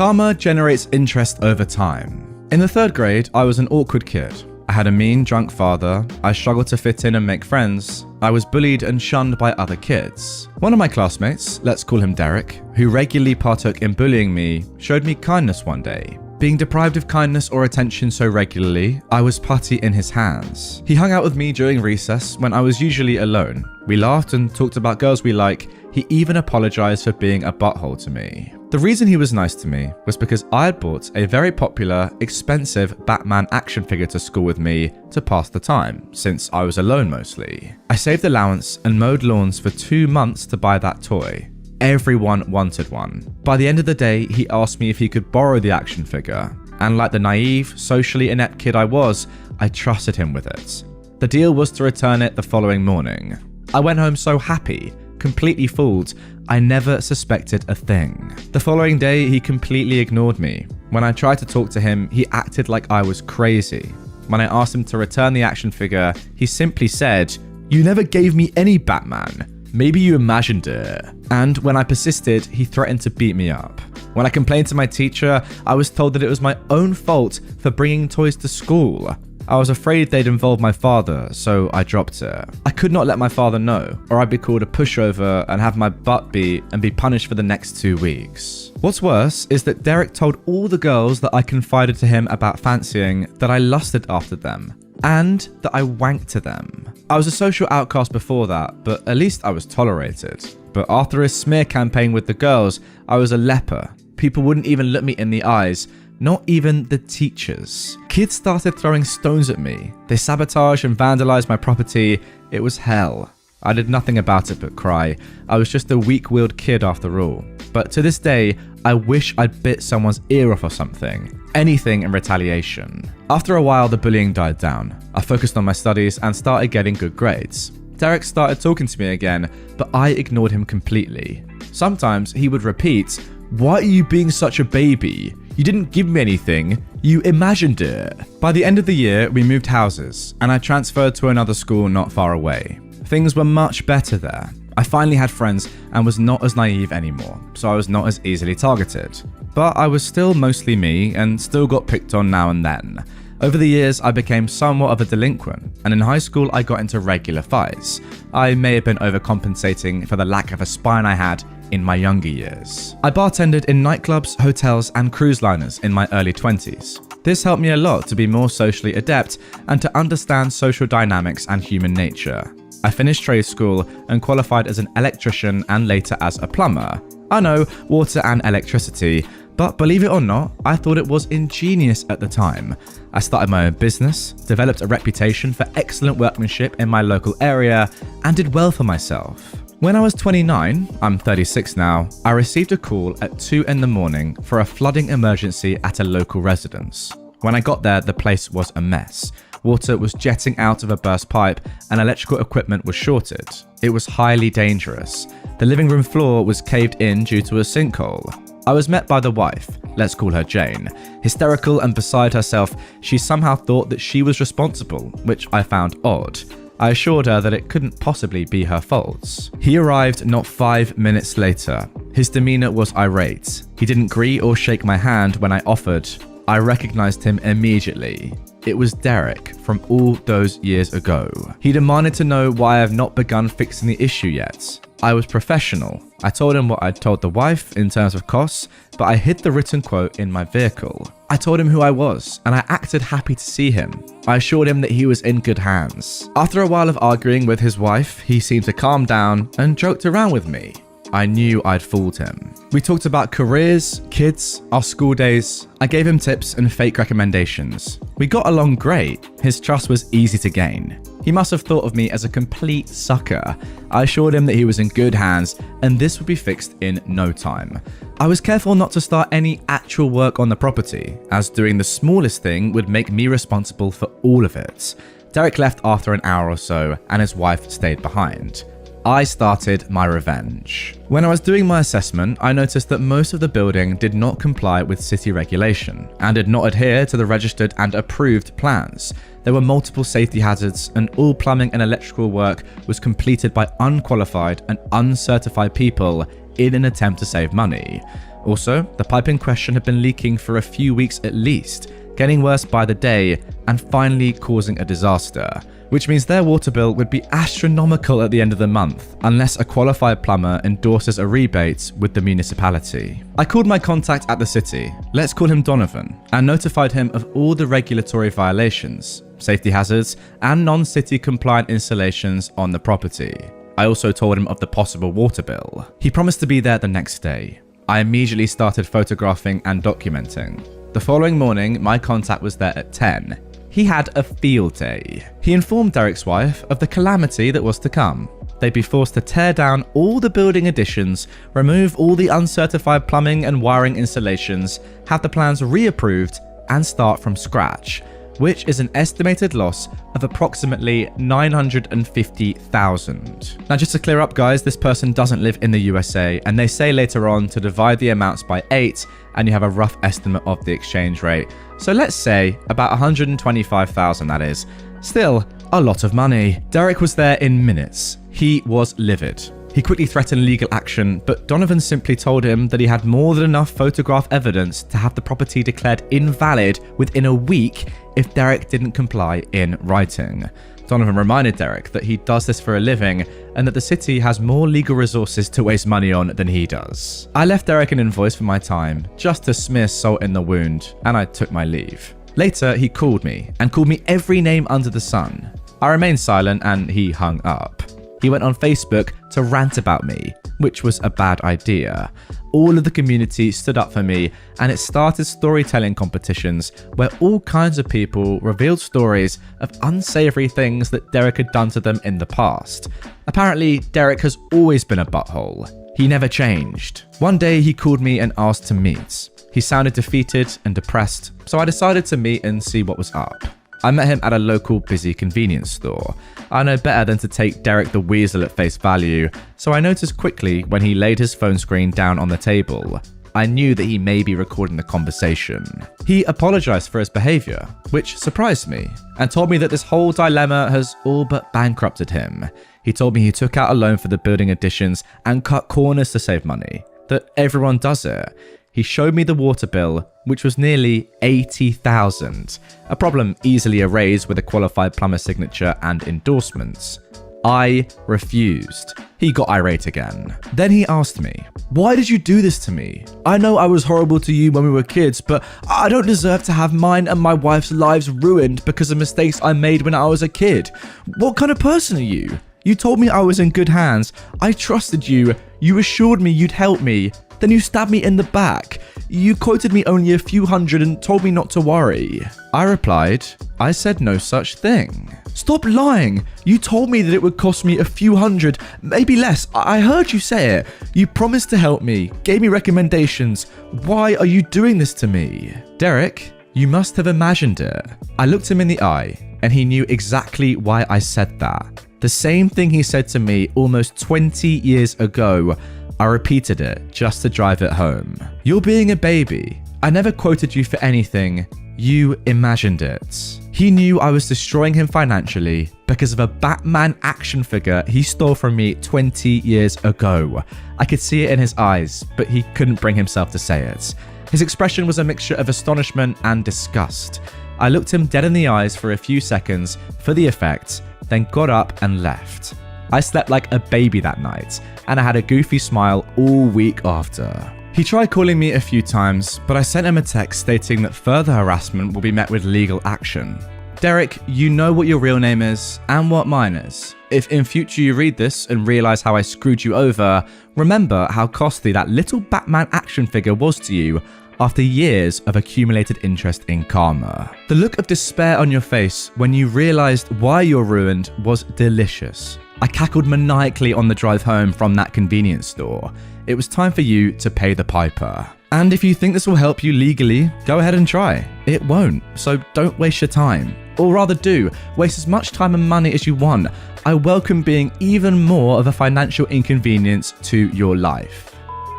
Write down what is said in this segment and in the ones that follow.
Karma generates interest over time. In the 3rd grade, I was an awkward kid. I had a mean, drunk father, I struggled to fit in and make friends, I was bullied and shunned by other kids. One of my classmates, let's call him Derek, who regularly partook in bullying me, showed me kindness one day. Being deprived of kindness or attention so regularly, I was putty in his hands. He hung out with me during recess when I was usually alone. We laughed and talked about girls we like. He even apologized for being a butthole to me. The reason he was nice to me was because I had bought a very popular, expensive Batman action figure to school with me to pass the time, since I was alone mostly. I saved allowance and mowed lawns for 2 months to buy that toy. Everyone wanted one. By the end of the day, he asked me if he could borrow the action figure, and like the naive, socially inept kid I was, I trusted him with it. The deal was to return it the following morning. I went home so happy, completely fooled, I never suspected a thing. The following day, he completely ignored me. When I tried to talk to him, he acted like I was crazy. When I asked him to return the action figure, he simply said, "You never gave me any Batman. Maybe you imagined it." And when I persisted, he threatened to beat me up. When I complained to my teacher, I was told that it was my own fault for bringing toys to school. I was afraid they'd involve my father, so I dropped it. I could not let my father know, or I'd be called a pushover and have my butt beat and be punished for the next 2 weeks. What's worse is that Derek told all the girls that I confided to him about fancying that I lusted after them, and that I wanked to them. I was a social outcast before that, but at least I was tolerated. But after a smear campaign with the girls, I was a leper. People wouldn't even look me in the eyes. Not even the teachers. Kids started throwing stones at me. They sabotaged and vandalized my property. It was hell. I did nothing about it but cry. I was just a weak-willed kid after all. But to this day, I wish I'd bit someone's ear off or something. Anything in retaliation. After a while, the bullying died down. I focused on my studies and started getting good grades. Derek started talking to me again, but I ignored him completely. Sometimes he would repeat, "Why are you being such a baby? You didn't give me anything, you imagined it." By the end of the year, we moved houses, and I transferred to another school not far away. Things were much better there. I finally had friends and was not as naive anymore, so I was not as easily targeted. But I was still mostly me and still got picked on now and then. Over the years, I became somewhat of a delinquent, and in high school I got into regular fights. I may have been overcompensating for the lack of a spine I had in my younger years. I bartended in nightclubs, hotels, and cruise liners in my early 20s. This helped me a lot to be more socially adept and to understand social dynamics and human nature. I finished trade school and qualified as an electrician and later as a plumber. I know, water and electricity, but believe it or not, I thought it was ingenious at the time. I started my own business, developed a reputation for excellent workmanship in my local area, and did well for myself. When I was 29, I'm 36 now, I received a call at 2 in the morning for a flooding emergency at a local residence. When I got there, the place was a mess. Water was jetting out of a burst pipe and electrical equipment was shorted. It was highly dangerous. The living room floor was caved in due to a sinkhole. I was met by the wife, let's call her Jane. Hysterical and beside herself, she somehow thought that she was responsible, which I found odd. I assured her that it couldn't possibly be her fault. He arrived not 5 minutes later. His demeanor was irate. He didn't greet or shake my hand when I offered. I recognized him immediately. It was Derek from all those years ago. He demanded to know why I have not begun fixing the issue yet. I was professional. I told him what I'd told the wife in terms of costs, but I hid the written quote in my vehicle. I told him who I was, and I acted happy to see him. I assured him that he was in good hands. After a while of arguing with his wife, he seemed to calm down and joked around with me. I knew I'd fooled him. We talked about careers, kids, our school days. I gave him tips and fake recommendations. We got along great. His trust was easy to gain. He must have thought of me as a complete sucker. I assured him that he was in good hands and this would be fixed in no time. I was careful not to start any actual work on the property, as doing the smallest thing would make me responsible for all of it. Derek left after an hour or so and his wife stayed behind. I started my revenge. When I was doing my assessment, I noticed that most of the building did not comply with city regulation and did not adhere to the registered and approved plans. There were multiple safety hazards and all plumbing and electrical work was completed by unqualified and uncertified people in an attempt to save money. Also, the pipe in question had been leaking for a few weeks at least, getting worse by the day and finally causing a disaster, which means their water bill would be astronomical at the end of the month unless a qualified plumber endorses a rebate with the municipality. I called my contact at the city, let's call him Donovan, and notified him of all the regulatory violations, safety hazards, and non-city compliant installations on the property. I also told him of the possible water bill. He promised to be there the next day. I immediately started photographing and documenting. The following morning, my contact was there at 10. He had a field day. He informed Derek's wife of the calamity that was to come. They'd be forced to tear down all the building additions, remove all the uncertified plumbing and wiring installations, have the plans reapproved, and start from scratch, which is an estimated loss of approximately $950,000. Now, just to clear up, guys, this person doesn't live in the USA, and they say later on to divide the amounts by 8, and you have a rough estimate of the exchange rate. So let's say about $125,000, that is. Still, a lot of money. Derek was there in minutes. He was livid. He quickly threatened legal action, but Donovan simply told him that he had more than enough photograph evidence to have the property declared invalid within a week if Derek didn't comply in writing. Donovan reminded Derek that he does this for a living and that the city has more legal resources to waste money on than he does. I left Derek an invoice for my time, just to smear salt in the wound, and I took my leave. Later, he called me every name under the sun. I remained silent and he hung up. He went on Facebook to rant about me, which was a bad idea. All of the community stood up for me, and it started storytelling competitions where all kinds of people revealed stories of unsavory things that Derek had done to them in the past. Apparently, Derek has always been a butthole. He never changed. One day he called me and asked to meet. He sounded defeated and depressed, so I decided to meet and see what was up. I met him at a local busy convenience store. I know better than to take Derek the Weasel at face value, so I noticed quickly when he laid his phone screen down on the table. I knew that he may be recording the conversation. He apologized for his behavior, which surprised me, and told me that this whole dilemma has all but bankrupted him. He told me he took out a loan for the building additions and cut corners to save money, that everyone does it. He showed me the water bill, which was nearly $80,000, a problem easily erased with a qualified plumber signature and endorsements. I refused. He got irate again. Then he asked me, "Why did you do this to me? I know I was horrible to you when we were kids, but I don't deserve to have mine and my wife's lives ruined because of mistakes I made when I was a kid. What kind of person are you? You told me I was in good hands. I trusted you. You assured me you'd help me. Then you stabbed me in the back. You quoted me only a few hundred and told me not to worry." I replied, "I said no such thing." "Stop lying. You told me that it would cost me a few hundred, maybe less. I heard you say it. You promised to help me, gave me recommendations. Why are you doing this to me?" Derek, you must have imagined it. I looked him in the eye, and he knew exactly why I said that. The same thing he said to me almost 20 years ago. I repeated it just to drive it home. "You're being a baby. I never quoted you for anything. You imagined it." He knew I was destroying him financially because of a Batman action figure he stole from me 20 years ago. I could see it in his eyes, but he couldn't bring himself to say it. His expression was a mixture of astonishment and disgust. I looked him dead in the eyes for a few seconds for the effect, then got up and left. I slept like a baby that night, and I had a goofy smile all week after. He tried calling me a few times, but I sent him a text stating that further harassment will be met with legal action. Derek, you know what your real name is and what mine is. If in future you read this and realize how I screwed you over, remember how costly that little Batman action figure was to you after years of accumulated interest in karma. The look of despair on your face when you realized why you're ruined was delicious. I cackled maniacally on the drive home from that convenience store. It was time for you to pay the piper. And if you think this will help you legally, go ahead and try. It won't, so don't waste your time. Or rather do, waste as much time and money as you want. I welcome being even more of a financial inconvenience to your life.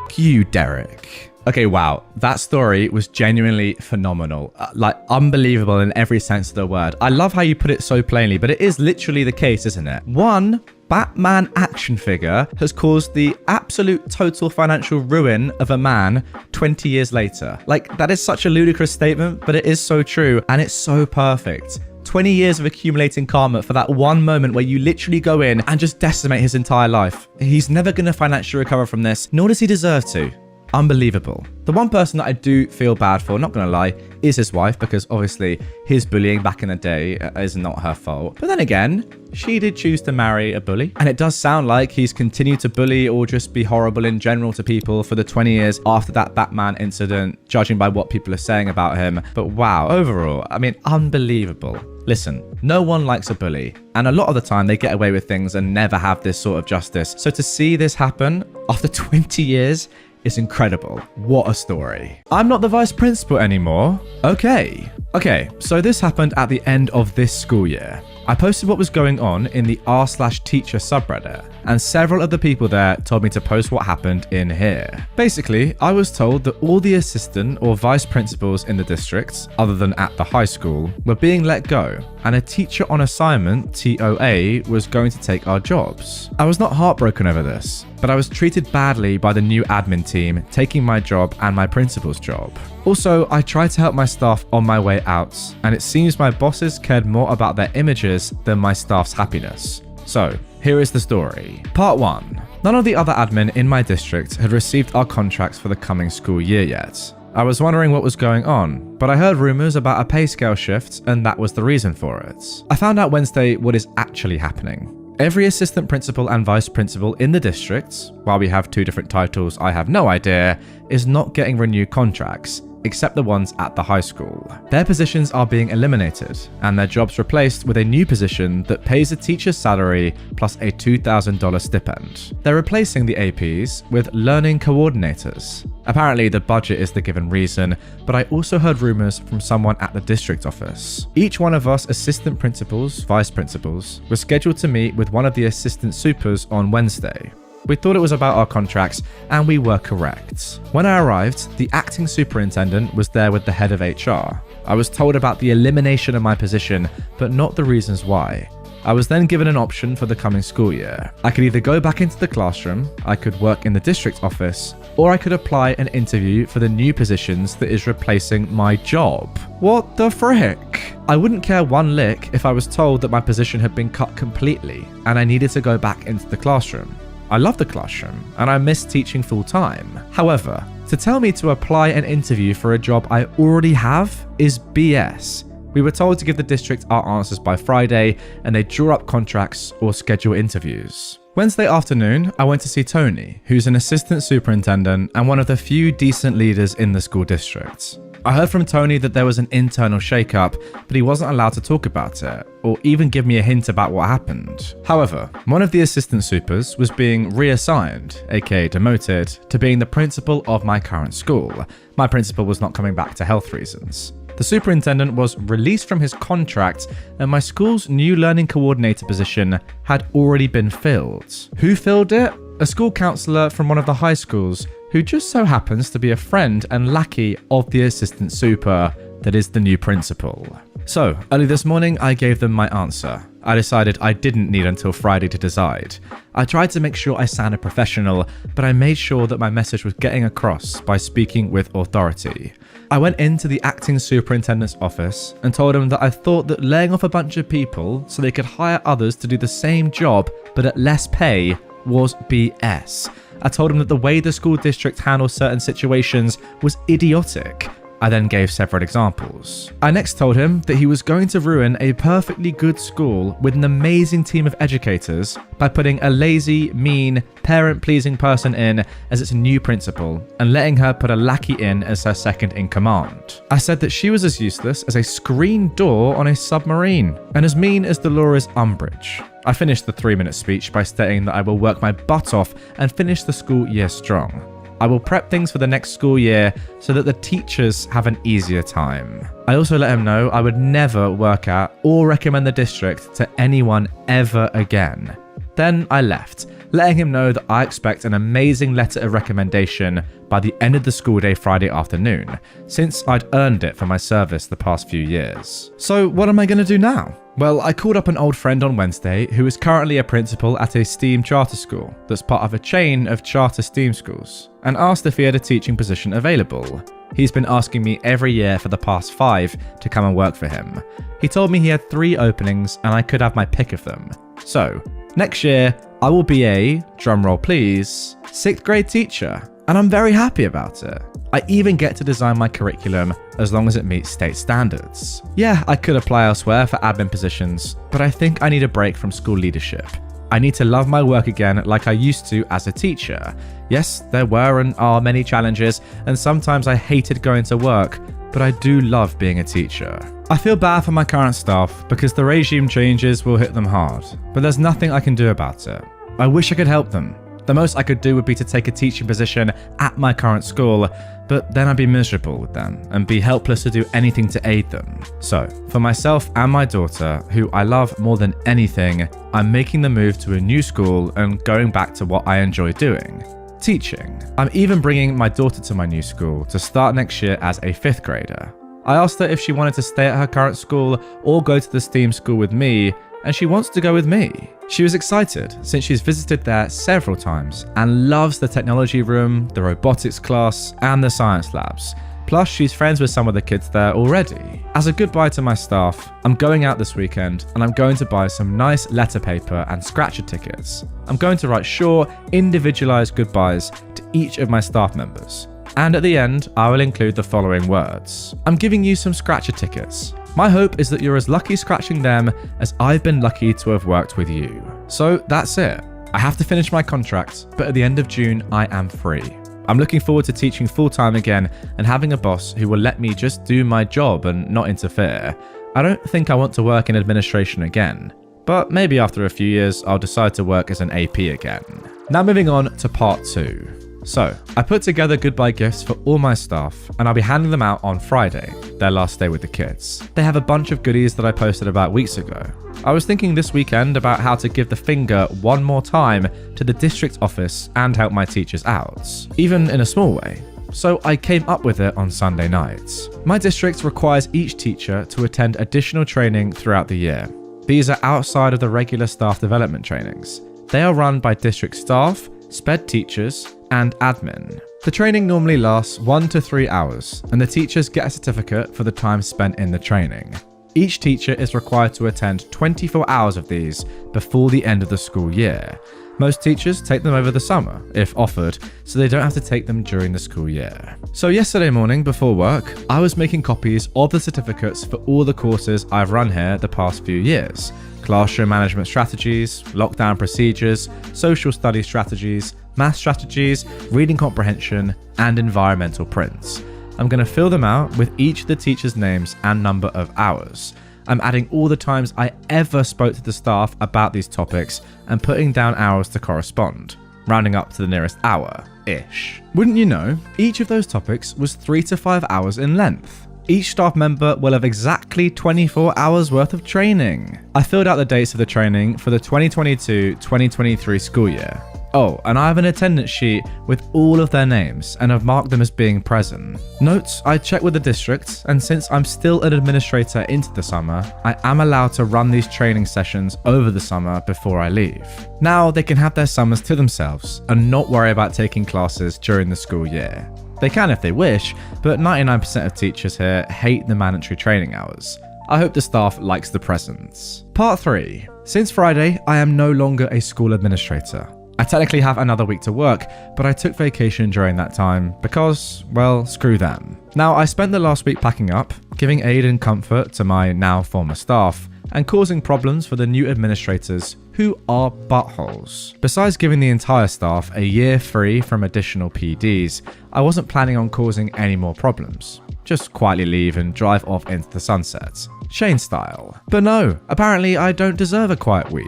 F you, Derek. Okay, wow, that story was genuinely phenomenal. Like, unbelievable in every sense of the word. I love how you put it so plainly, but it is literally the case, isn't it? One Batman action figure has caused the absolute total financial ruin of a man 20 years later. Like, that is such a ludicrous statement, but it is so true, and it's so perfect. 20 years of accumulating karma for that one moment where you literally go in and just decimate his entire life. He's never going to financially recover from this, nor does he deserve to. Unbelievable. The one person that I do feel bad for, not gonna lie, is his wife, because obviously his bullying back in the day is not her fault. But then again, she did choose to marry a bully, and it does sound like he's continued to bully or just be horrible in general to people for the 20 years after that Batman incident, judging by what people are saying about him. But wow, overall, I mean, unbelievable. Listen, no one likes a bully, and a lot of the time they get away with things and never have this sort of justice. So to see this happen after 20 years, it's incredible. What a story. I'm not the vice principal anymore. Okay, so this happened at the end of this school year. I posted what was going on in the r/teacher subreddit, and several of the people there told me to post what happened in here. Basically, I was told that all the assistant or vice principals in the district, other than at the high school, were being let go, and a teacher on assignment, TOA, was going to take our jobs. I was not heartbroken over this, but I was treated badly by the new admin team, taking my job and my principal's job. Also, I tried to help my staff on my way out, and it seems my bosses cared more about their images than my staff's happiness. So, here is the story. Part 1. None of the other admin in my district had received our contracts for the coming school year yet. I was wondering what was going on, but I heard rumors about a pay scale shift, and that was the reason for it. I found out Wednesday what is actually happening. Every assistant principal and vice principal in the district, while we have 2 different titles I have no idea, is not getting renewed contracts, except the ones at the high school. Their positions are being eliminated, and their jobs replaced with a new position that pays a teacher's salary plus a $2,000 stipend. They're replacing the APs with learning coordinators. Apparently the budget is the given reason, but I also heard rumors from someone at the district office. Each one of us assistant principals, vice principals, was scheduled to meet with one of the assistant supers on Wednesday. We thought it was about our contracts, and we were correct. When I arrived, the acting superintendent was there with the head of HR. I was told about the elimination of my position, but not the reasons why. I was then given an option for the coming school year. I could either go back into the classroom, I could work in the district office, or I could apply an interview for the new positions that is replacing my job. What the frick? I wouldn't care one lick if I was told that my position had been cut completely, and I needed to go back into the classroom. I love the classroom, and I miss teaching full time. However, to tell me to apply an interview for a job I already have is BS. We were told to give the district our answers by Friday, and they draw up contracts or schedule interviews. Wednesday afternoon, I went to see Tony, who's an assistant superintendent and one of the few decent leaders in the school district. I heard from Tony that there was an internal shakeup, but he wasn't allowed to talk about it, or even give me a hint about what happened. However, one of the assistant supers was being reassigned, aka demoted, to being the principal of my current school. My principal was not coming back to health reasons. The superintendent was released from his contract, and my school's new learning coordinator position had already been filled. Who filled it? A school counsellor from one of the high schools, who just so happens to be a friend and lackey of the assistant super that is the new principal. So, early this morning, I gave them my answer. I decided I didn't need until Friday to decide. I tried to make sure I sounded professional, but I made sure that my message was getting across by speaking with authority. I went into the acting superintendent's office and told him that I thought that laying off a bunch of people so they could hire others to do the same job but at less pay was BS. I told him that the way the school district handles certain situations was idiotic. I then gave several examples. I next told him that he was going to ruin a perfectly good school with an amazing team of educators by putting a lazy, mean, parent-pleasing person in as its new principal and letting her put a lackey in as her second in command. I said that she was as useless as a screen door on a submarine and as mean as Dolores Umbridge. I finished the 3-minute speech by stating that I will work my butt off and finish the school year strong. I will prep things for the next school year so that the teachers have an easier time. I also let him know I would never work at or recommend the district to anyone ever again. Then I left, letting him know that I expect an amazing letter of recommendation by the end of the school day Friday afternoon, since I'd earned it for my service the past few years. So what am I going to do now? Well, I called up an old friend on Wednesday who is currently a principal at a STEAM charter school that's part of a chain of charter STEAM schools, and asked if he had a teaching position available. He's been asking me every year for the past 5 to come and work for him. He told me he had 3 openings and I could have my pick of them. So, next year, I will be a, drumroll please, 6th grade teacher, and I'm very happy about it. I even get to design my curriculum as long as it meets state standards. Yeah, I could apply elsewhere for admin positions, but I think I need a break from school leadership. I need to love my work again like I used to as a teacher. Yes, there were and are many challenges, and sometimes I hated going to work, but I do love being a teacher. I feel bad for my current staff because the regime changes will hit them hard, but there's nothing I can do about it. I wish I could help them. The most I could do would be to take a teaching position at my current school, but then I'd be miserable with them and be helpless to do anything to aid them. So, for myself and my daughter, who I love more than anything, I'm making the move to a new school and going back to what I enjoy doing: teaching. I'm even bringing my daughter to my new school to start next year as a 5th grader. I asked her if she wanted to stay at her current school or go to the STEAM school with me, and she wants to go with me. She was excited since she's visited there several times and loves the technology room, the robotics class, and the science labs. Plus, she's friends with some of the kids there already. As a goodbye to my staff, I'm going out this weekend and I'm going to buy some nice letter paper and scratcher tickets. I'm going to write short, individualized goodbyes to each of my staff members. And at the end, I will include the following words: I'm giving you some scratcher tickets. My hope is that you're as lucky scratching them as I've been lucky to have worked with you. So that's it. I have to finish my contract, but at the end of June, I am free. I'm looking forward to teaching full-time again and having a boss who will let me just do my job and not interfere. I don't think I want to work in administration again, but maybe after a few years, I'll decide to work as an AP again. Now moving on to part 2. So, I put together goodbye gifts for all my staff, and I'll be handing them out on Friday, their last day with the kids. They have a bunch of goodies that I posted about weeks ago. I was thinking this weekend about how to give the finger one more time to the district office and help my teachers out, even in a small way. So I came up with it on Sunday nights. My district requires each teacher to attend additional training throughout the year. These are outside of the regular staff development trainings. They are run by district staff, SPED teachers, and admin. The training normally lasts 1 to 3 hours, and the teachers get a certificate for the time spent in the training. Each teacher is required to attend 24 hours of these before the end of the school year. Most teachers take them over the summer, if offered, so they don't have to take them during the school year. So yesterday morning before work, I was making copies of the certificates for all the courses I've run here the past few years: classroom management strategies, lockdown procedures, social studies strategies, math strategies, reading comprehension, and environmental prints. I'm going to fill them out with each of the teachers' names and number of hours. I'm adding all the times I ever spoke to the staff about these topics and putting down hours to correspond, rounding up to the nearest hour-ish. Wouldn't you know, each of those topics was 3 to 5 hours in length. Each staff member will have exactly 24 hours worth of training. I filled out the dates of the training for the 2022-2023 school year. Oh, and I have an attendance sheet with all of their names and have marked them as being present. Notes, I checked with the district, and since I'm still an administrator into the summer, I am allowed to run these training sessions over the summer before I leave. Now they can have their summers to themselves and not worry about taking classes during the school year. They can if they wish, but 99% of teachers here hate the mandatory training hours. I hope the staff likes the presents. Part 3. Since Friday, I am no longer a school administrator. I technically have another week to work, but I took vacation during that time because, well, screw them. Now, I spent the last week packing up, giving aid and comfort to my now former staff, and causing problems for the new administrators who are buttholes. Besides giving the entire staff a year free from additional PDs, I wasn't planning on causing any more problems. Just quietly leave and drive off into the sunset, Shane style. But no, apparently I don't deserve a quiet week.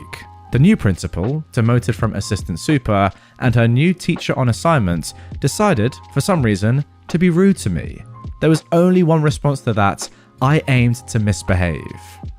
The new principal, demoted from assistant super, and her new teacher on assignment decided, for some reason, to be rude to me. There was only one response to that: I aimed to misbehave.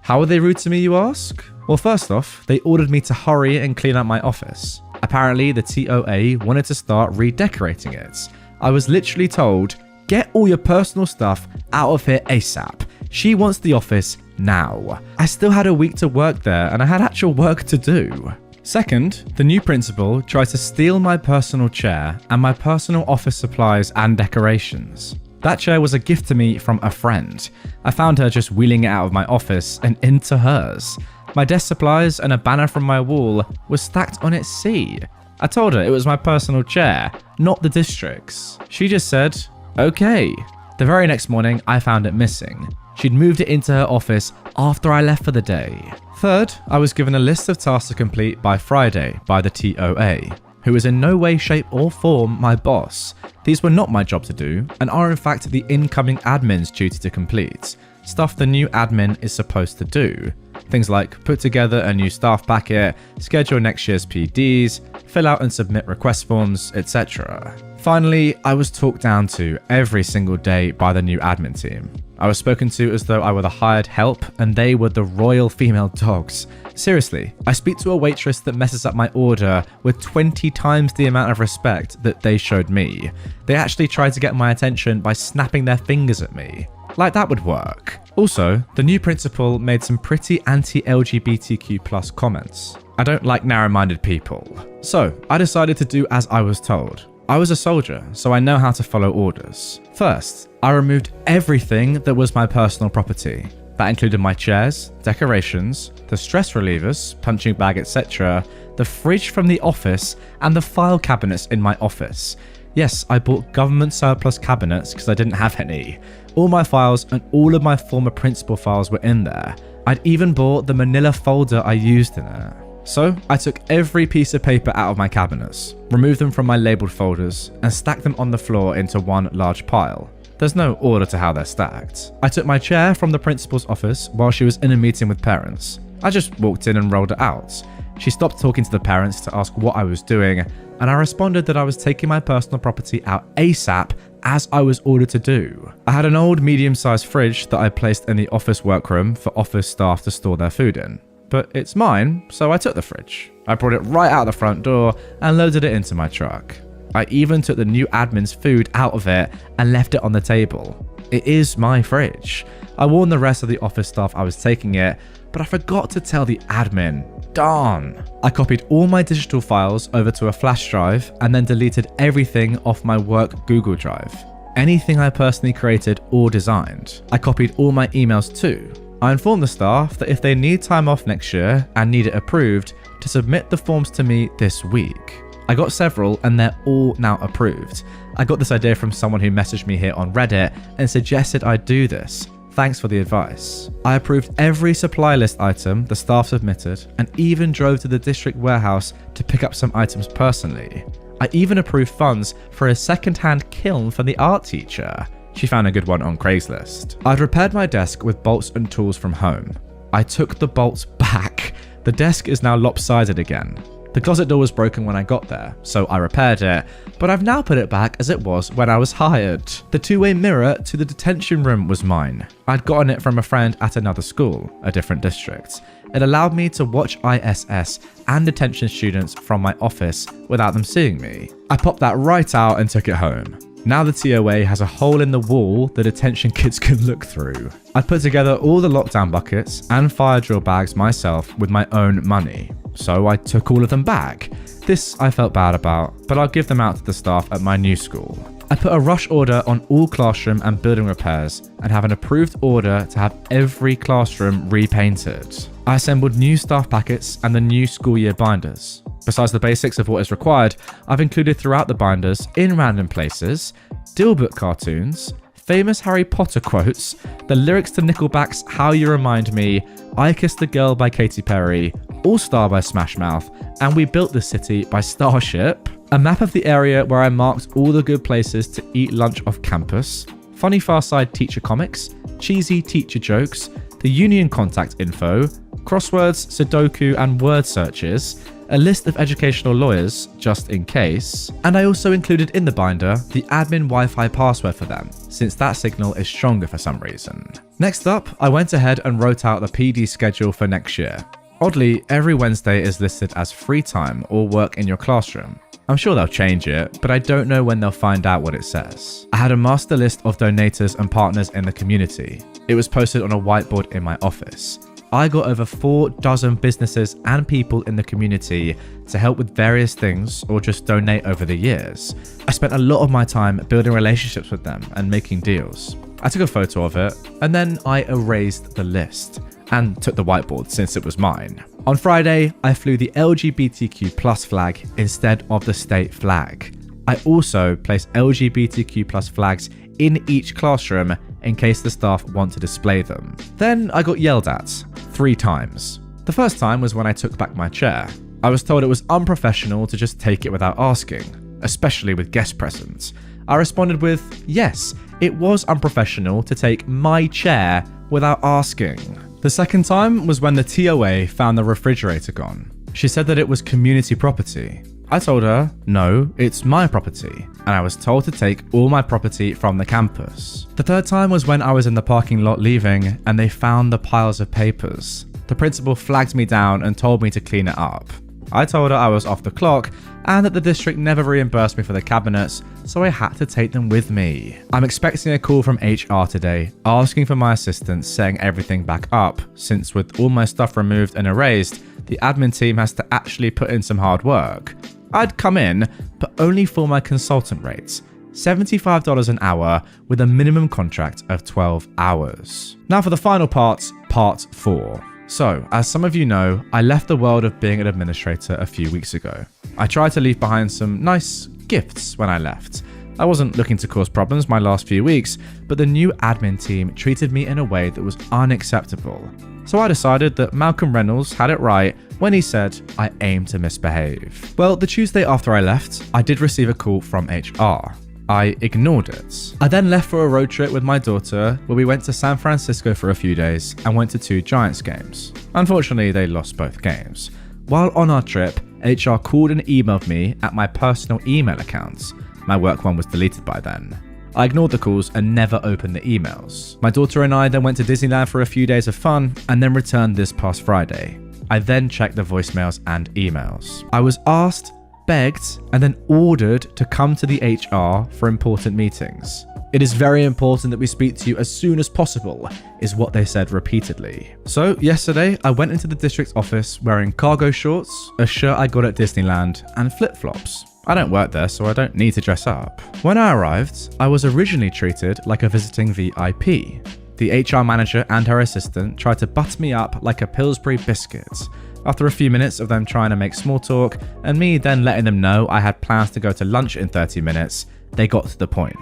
How were they rude to me, you ask? Well, first off, they ordered me to hurry and clean up my office. Apparently, the TOA wanted to start redecorating it. I was literally told, get all your personal stuff out of here ASAP. She wants the office now. I still had a week to work there and I had actual work to do. Second, the new principal tried to steal my personal chair and my personal office supplies and decorations. That chair was a gift to me from a friend. I found her just wheeling it out of my office and into hers. My desk supplies and a banner from my wall was stacked on its seat. I told her it was my personal chair, not the district's. She just said, okay. The very next morning, I found it missing. She'd moved it into her office after I left for the day. Third, I was given a list of tasks to complete by Friday by the TOA, who is in no way, shape or form my boss. These were not my job to do, and are in fact the incoming admin's duty to complete. Stuff the new admin is supposed to do. Things like put together a new staff packet, schedule next year's PDs, fill out and submit request forms, etc. Finally, I was talked down to every single day by the new admin team. I was spoken to as though I were the hired help and they were the royal female dogs. Seriously, I speak to a waitress that messes up my order with 20 times the amount of respect that they showed me. They actually tried to get my attention by snapping their fingers at me. Like that would work. Also, the new principal made some pretty anti-LGBTQ+ comments. I don't like narrow-minded people. So, I decided to do as I was told. I was a soldier, so I know how to follow orders. First, I removed everything that was my personal property. That included my chairs, decorations, the stress relievers, punching bag, etc., the fridge from the office, and the file cabinets in my office. Yes, I bought government surplus cabinets because I didn't have any. All my files and all of my former principal files were in there. I'd even bought the manila folder I used in it. So, I took every piece of paper out of my cabinets, removed them from my labelled folders, and stacked them on the floor into one large pile. There's no order to how they're stacked. I took my chair from the principal's office while she was in a meeting with parents. I just walked in and rolled it out. She stopped talking to the parents to ask what I was doing, and I responded that I was taking my personal property out ASAP as I was ordered to do. I had an old medium-sized fridge that I placed in the office workroom for office staff to store their food in. But it's mine, so I took the fridge. I brought it right out the front door and loaded it into my truck. I even took the new admin's food out of it and left it on the table. It is my fridge. I warned the rest of the office staff I was taking it, but I forgot to tell the admin. Darn. I copied all my digital files over to a flash drive and then deleted everything off my work Google Drive. Anything I personally created or designed. I copied all my emails too. I informed the staff that if they need time off next year and need it approved, to submit the forms to me this week. I got several and they're all now approved. I got this idea from someone who messaged me here on Reddit and suggested I do this. Thanks for the advice. I approved every supply list item the staff submitted and even drove to the district warehouse to pick up some items personally. I even approved funds for a second-hand kiln for the art teacher. She found a good one on Craigslist. I'd repaired my desk with bolts and tools from home. I took the bolts back. The desk is now lopsided again. The closet door was broken when I got there, so I repaired it, but I've now put it back as it was when I was hired. The two-way mirror to the detention room was mine. I'd gotten it from a friend at another school, a different district. It allowed me to watch ISS and detention students from my office without them seeing me. I popped that right out and took it home. Now the TOA has a hole in the wall the detention kids can look through. I put together all the lockdown buckets and fire drill bags myself with my own money, so I took all of them back. This I felt bad about, but I'll give them out to the staff at my new school. I put a rush order on all classroom and building repairs and have an approved order to have every classroom repainted. I assembled new staff packets and the new school year binders. Besides the basics of what is required, I've included throughout the binders, in random places, Dealbook cartoons, famous Harry Potter quotes, the lyrics to Nickelback's How You Remind Me, I Kissed a Girl by Katy Perry, All Star by Smash Mouth, and We Built This City by Starship, a map of the area where I marked all the good places to eat lunch off campus, funny Far Side teacher comics, cheesy teacher jokes, the union contact info, crosswords, Sudoku and word searches, a list of educational lawyers, just in case, and I also included in the binder the admin Wi-Fi password for them, since that signal is stronger for some reason. Next up, I went ahead and wrote out the PD schedule for next year. Oddly, every Wednesday is listed as free time or work in your classroom. I'm sure they'll change it, but I don't know when they'll find out what it says. I had a master list of donators and partners in the community. It was posted on a whiteboard in my office. I got over 4 dozen businesses and people in the community to help with various things or just donate over the years. I spent a lot of my time building relationships with them and making deals. I took a photo of it and then I erased the list and took the whiteboard since it was mine. On Friday, I flew the LGBTQ+ flag instead of the state flag. I also placed LGBTQ+ flags in each classroom in case the staff want to display them. Then I got yelled at 3 times. The first time was when I took back my chair. I was told it was unprofessional to just take it without asking, especially with guest present. I responded with, yes, it was unprofessional to take my chair without asking. The second time was when the TOA found the refrigerator gone. She said that it was community property. I told her, no, it's my property, and I was told to take all my property from the campus. The third time was when I was in the parking lot leaving and they found the piles of papers. The principal flagged me down and told me to clean it up. I told her I was off the clock and that the district never reimbursed me for the cabinets, so I had to take them with me. I'm expecting a call from HR today, asking for my assistance setting everything back up, since with all my stuff removed and erased, the admin team has to actually put in some hard work. I'd come in, but only for my consultant rates, $75 an hour with a minimum contract of 12 hours. Now for the final part 4. So, as some of you know, I left the world of being an administrator a few weeks ago. I tried to leave behind some nice gifts when I left. I wasn't looking to cause problems my last few weeks, but the new admin team treated me in a way that was unacceptable. So I decided that Malcolm Reynolds had it right when he said I aim to misbehave. Well, the Tuesday after I left, I did receive a call from HR. I ignored it. I then left for a road trip with my daughter where we went to San Francisco for a few days and went to 2 Giants games. Unfortunately, they lost both games. While on our trip, HR called and emailed me at my personal email accounts. My work one was deleted by then. I ignored the calls and never opened the emails. My daughter and I then went to Disneyland for a few days of fun and then returned this past Friday. I then checked the voicemails and emails. I was asked, begged, and then ordered to come to the HR for important meetings. It is very important that we speak to you as soon as possible, is what they said repeatedly. So yesterday, I went into the district office wearing cargo shorts, a shirt I got at Disneyland, and flip-flops. I don't work there, so I don't need to dress up. When I arrived, I was originally treated like a visiting VIP. The HR manager and her assistant tried to butter me up like a Pillsbury biscuit. After a few minutes of them trying to make small talk, and me then letting them know I had plans to go to lunch in 30 minutes, they got to the point.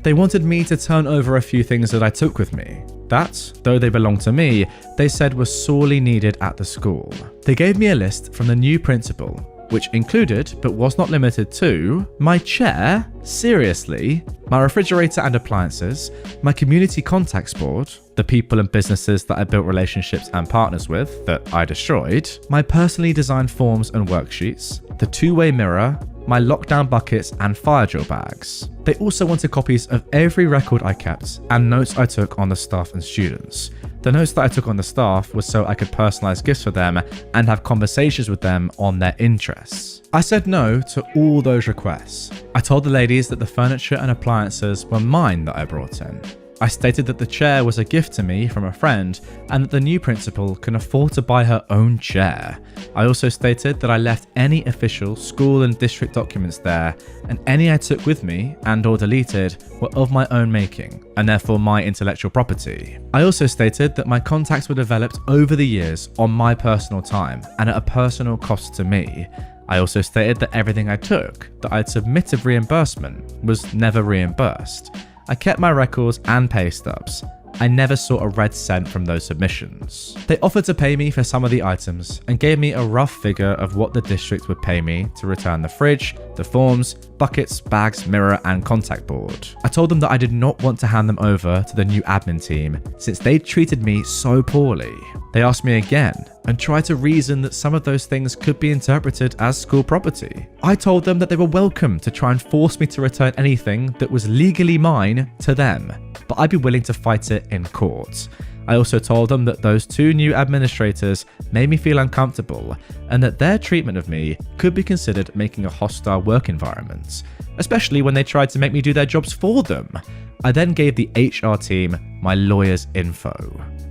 They wanted me to turn over a few things that I took with me. That, though they belonged to me, they said was sorely needed at the school. They gave me a list from the new principal, which included, but was not limited to, my chair, seriously, my refrigerator and appliances, my community contacts board, the people and businesses that I built relationships and partners with that I destroyed, my personally designed forms and worksheets, the 2-way mirror, my lockdown buckets and fire drill bags. They also wanted copies of every record I kept and notes I took on the staff and students. The notes that I took on the staff was so I could personalize gifts for them and have conversations with them on their interests. I said no to all those requests. I told the ladies that the furniture and appliances were mine that I brought in. I stated that the chair was a gift to me from a friend and that the new principal can afford to buy her own chair. I also stated that I left any official school and district documents there, and any I took with me and or deleted were of my own making and therefore my intellectual property. I also stated that my contacts were developed over the years on my personal time and at a personal cost to me. I also stated that everything I took that I'd submitted reimbursement was never reimbursed. I kept my records and pay stubs. I never saw a red cent from those submissions. They offered to pay me for some of the items and gave me a rough figure of what the district would pay me to return the fridge, the forms, buckets, bags, mirror, and contact board. I told them that I did not want to hand them over to the new admin team since they treated me so poorly. They asked me again and tried to reason that some of those things could be interpreted as school property. I told them that they were welcome to try and force me to return anything that was legally mine to them, but I'd be willing to fight it in court. I also told them that those 2 new administrators made me feel uncomfortable and that their treatment of me could be considered making a hostile work environment, especially when they tried to make me do their jobs for them. I then gave the HR team my lawyer's info.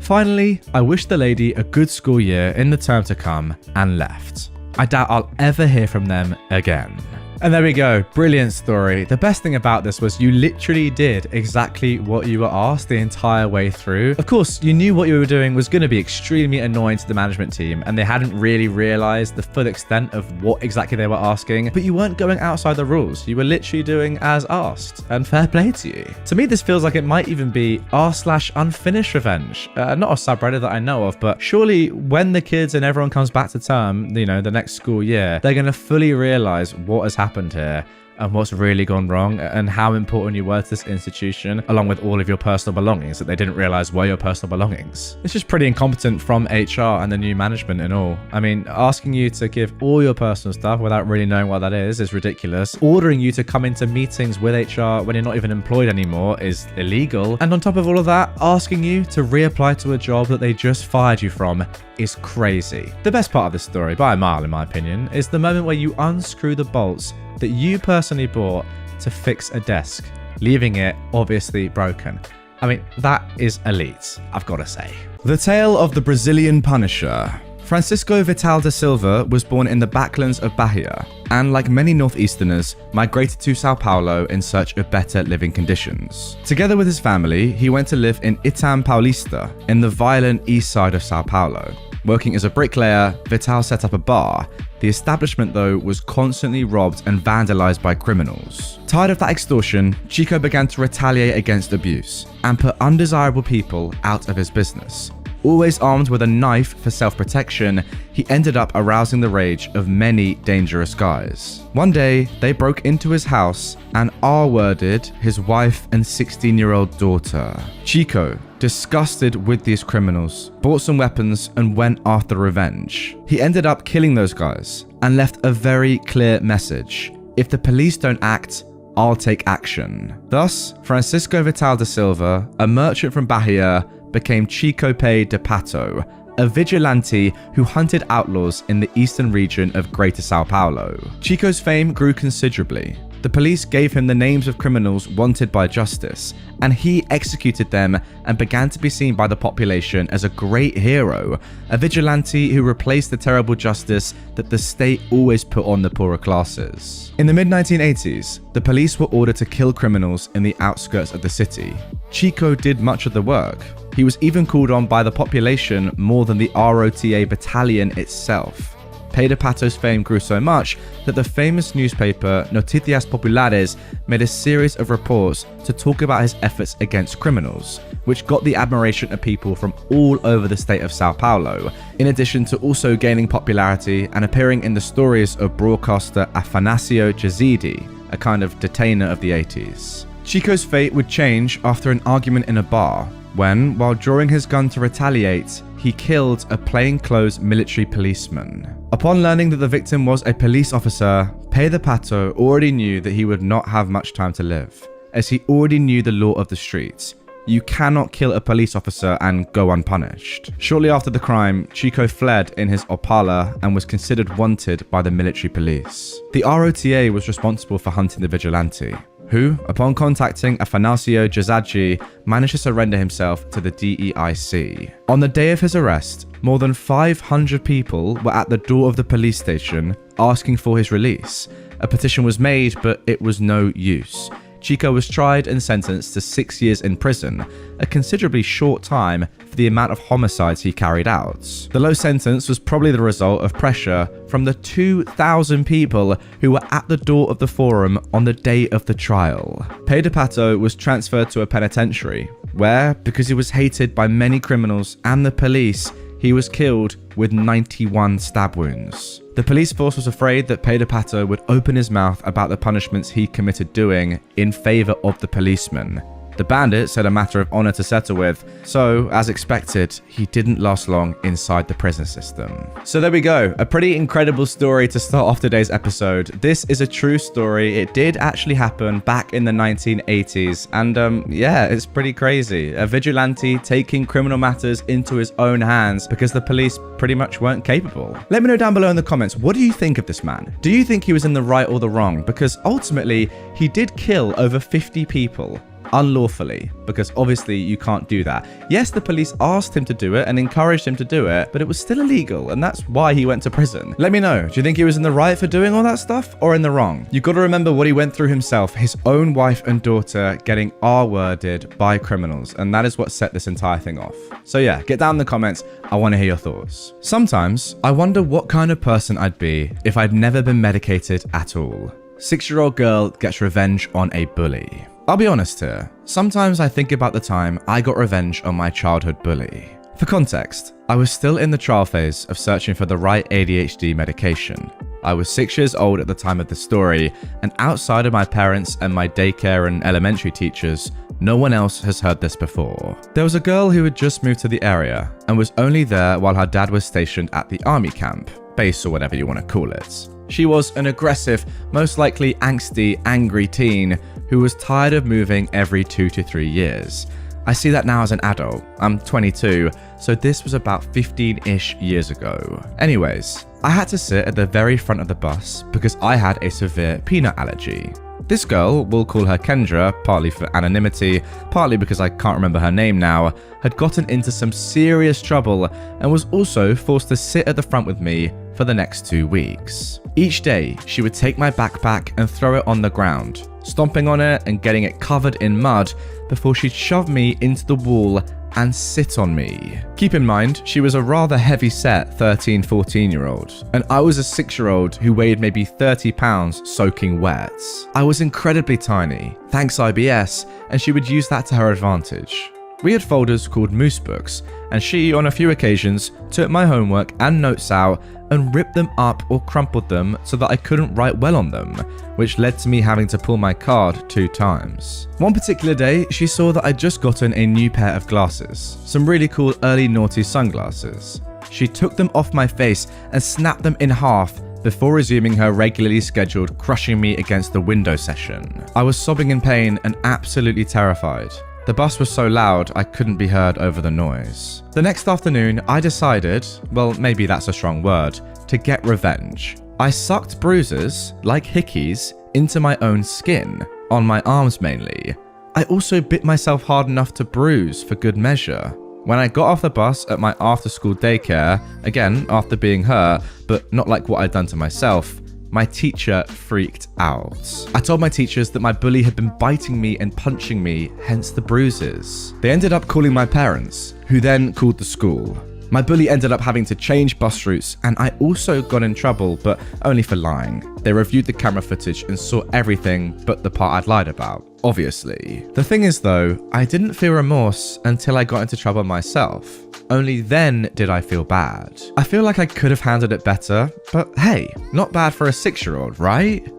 Finally, I wished the lady a good school year in the term to come and left. I doubt I'll ever hear from them again. And there we go, brilliant story. The best thing about this was you literally did exactly what you were asked the entire way through. Of course, you knew what you were doing was going to be extremely annoying to the management team, and they hadn't really realized the full extent of what exactly they were asking, but you weren't going outside the rules. You were literally doing as asked, and fair play to you. To me, this feels like it might even be r/unfinished revenge. Not a subreddit that I know of, but surely when the kids and everyone comes back to term, the next school year, they're going to fully realize what has happened here and what's really gone wrong and how important you were to this institution, along with all of your personal belongings that they didn't realize were your personal belongings. It's just pretty incompetent from HR and the new management and all. I mean, asking you to give all your personal stuff without really knowing what that is ridiculous. Ordering you to come into meetings with HR when you're not even employed anymore is illegal. And on top of all of that, asking you to reapply to a job that they just fired you from is crazy. The best part of this story, by a mile in my opinion, is the moment where you unscrew the bolts that you personally bought to fix a desk, leaving it obviously broken. I mean, that is elite, I've got to say. The tale of the Brazilian Punisher. Francisco Vital da Silva was born in the backlands of Bahia, and like many Northeasterners, migrated to Sao Paulo in search of better living conditions. Together with his family, he went to live in Itam Paulista, in the violent east side of Sao Paulo. Working as a bricklayer, Vital set up a bar. The establishment, though, was constantly robbed and vandalized by criminals. Tired of that extortion, Chico began to retaliate against abuse and put undesirable people out of his business. Always armed with a knife for self-protection, he ended up arousing the rage of many dangerous guys. One day, they broke into his house and R-worded his wife and 16-year-old daughter. Chico, disgusted with these criminals, bought some weapons and went after revenge. He ended up killing those guys and left a very clear message: if the police don't act, I'll take action. Thus, Francisco Vital da Silva, a merchant from Bahia, became Chico Pé de Pato, a vigilante who hunted outlaws in the eastern region of Greater Sao Paulo. Chico's fame grew considerably. The police gave him the names of criminals wanted by justice, and he executed them and began to be seen by the population as a great hero, a vigilante who replaced the terrible justice that the state always put on the poorer classes. In the mid-1980s, the police were ordered to kill criminals in the outskirts of the city. Chico did much of the work. He was even called on by the population more than the ROTA battalion itself. Pé de Pato's fame grew so much that the famous newspaper Noticias Populares made a series of reports to talk about his efforts against criminals, which got the admiration of people from all over the state of Sao Paulo, in addition to also gaining popularity and appearing in the stories of broadcaster Afanasio Jazidi, a kind of detainer of the 80s. Chico's fate would change after an argument in a bar, when, while drawing his gun to retaliate, he killed a plainclothes military policeman. Upon learning that the victim was a police officer, Pé de Pato already knew that he would not have much time to live, as he already knew the law of the streets. You cannot kill a police officer and go unpunished. Shortly after the crime, Chico fled in his Opala and was considered wanted by the military police. The ROTA was responsible for hunting the vigilante, who, upon contacting Afanasio Jazadi, managed to surrender himself to the DEIC. On the day of his arrest, more than 500 people were at the door of the police station asking for his release. A petition was made, but it was no use. Chico was tried and sentenced to 6 years in prison, a considerably short time for the amount of homicides he carried out. The low sentence was probably the result of pressure from the 2,000 people who were at the door of the forum on the day of the trial. Pé de Pato was transferred to a penitentiary, where, because he was hated by many criminals and the police, he was killed with 91 stab wounds. The police force was afraid that Pé de Pato would open his mouth about the punishments he committed doing in favor of the policemen, The bandits had a matter of honor to settle with, so as expected, he didn't last long inside the prison system. So there we go, a pretty incredible story to start off today's episode. This is a true story. It did actually happen back in the 1980s, and yeah, it's pretty crazy. A vigilante taking criminal matters into his own hands because the police pretty much weren't capable. Let me know down below in the comments, what do you think of this man? Do you think he was in the right or the wrong? Because ultimately, he did kill over 50 people. Unlawfully, because obviously you can't do that. Yes, the police asked him to do it and encouraged him to do it, but it was still illegal, and that's why he went to prison. Let me know, do you think he was in the right for doing all that stuff, or in the wrong? You gotta remember what he went through himself, his own wife and daughter getting R-worded by criminals, and that is what set this entire thing off. So yeah, get down in the comments, I wanna hear your thoughts. Sometimes, I wonder what kind of person I'd be if I'd never been medicated at all. 6-year-old girl gets revenge on a bully. I'll be honest here, sometimes I think about the time I got revenge on my childhood bully. For context, I was still in the trial phase of searching for the right ADHD medication. I was 6 years old at the time of the story, and outside of my parents and my daycare and elementary teachers, no one else has heard this before. There was a girl who had just moved to the area and was only there while her dad was stationed at the army camp, base or whatever you want to call it. She was an aggressive, most likely angsty, angry teen who was tired of moving every 2 to 3 years. I see that now as an adult. I'm 22, so this was about 15-ish years ago. Anyways, I had to sit at the very front of the bus because I had a severe peanut allergy. This girl, we'll call her Kendra, partly for anonymity, partly because I can't remember her name now, had gotten into some serious trouble and was also forced to sit at the front with me for the next 2 weeks. Each day, she would take my backpack and throw it on the ground, stomping on it and getting it covered in mud before she'd shove me into the wall and sit on me. Keep in mind, she was a rather heavy-set 13, 14-year-old, and I was a 6-year-old who weighed maybe 30 pounds soaking wet. I was incredibly tiny, thanks IBS, and she would use that to her advantage. We had folders called moose books, and she, on a few occasions, took my homework and notes out and ripped them up or crumpled them so that I couldn't write well on them, which led to me having to pull my card 2 times. One particular day, she saw that I'd just gotten a new pair of glasses, some really cool early naughty sunglasses. She took them off my face and snapped them in half before resuming her regularly scheduled crushing me against the window session. I was sobbing in pain and absolutely terrified. The bus was so loud I couldn't be heard over the noise. The next afternoon, I decided, well, maybe that's a strong word, to get revenge. I sucked bruises, like hickeys, into my own skin, on my arms mainly. I also bit myself hard enough to bruise for good measure. When I got off the bus at my after-school daycare, again after being hurt, but not like what I'd done to myself, my teacher freaked out. I told my teachers that my bully had been biting me and punching me, hence the bruises. They ended up calling my parents, who then called the school. My bully ended up having to change bus routes, and I also got in trouble, but only for lying. They reviewed the camera footage and saw everything but the part I'd lied about, obviously. The thing is though, I didn't feel remorse until I got into trouble myself. Only then did I feel bad. I feel like I could have handled it better, but hey, not bad for a 6-year-old, right?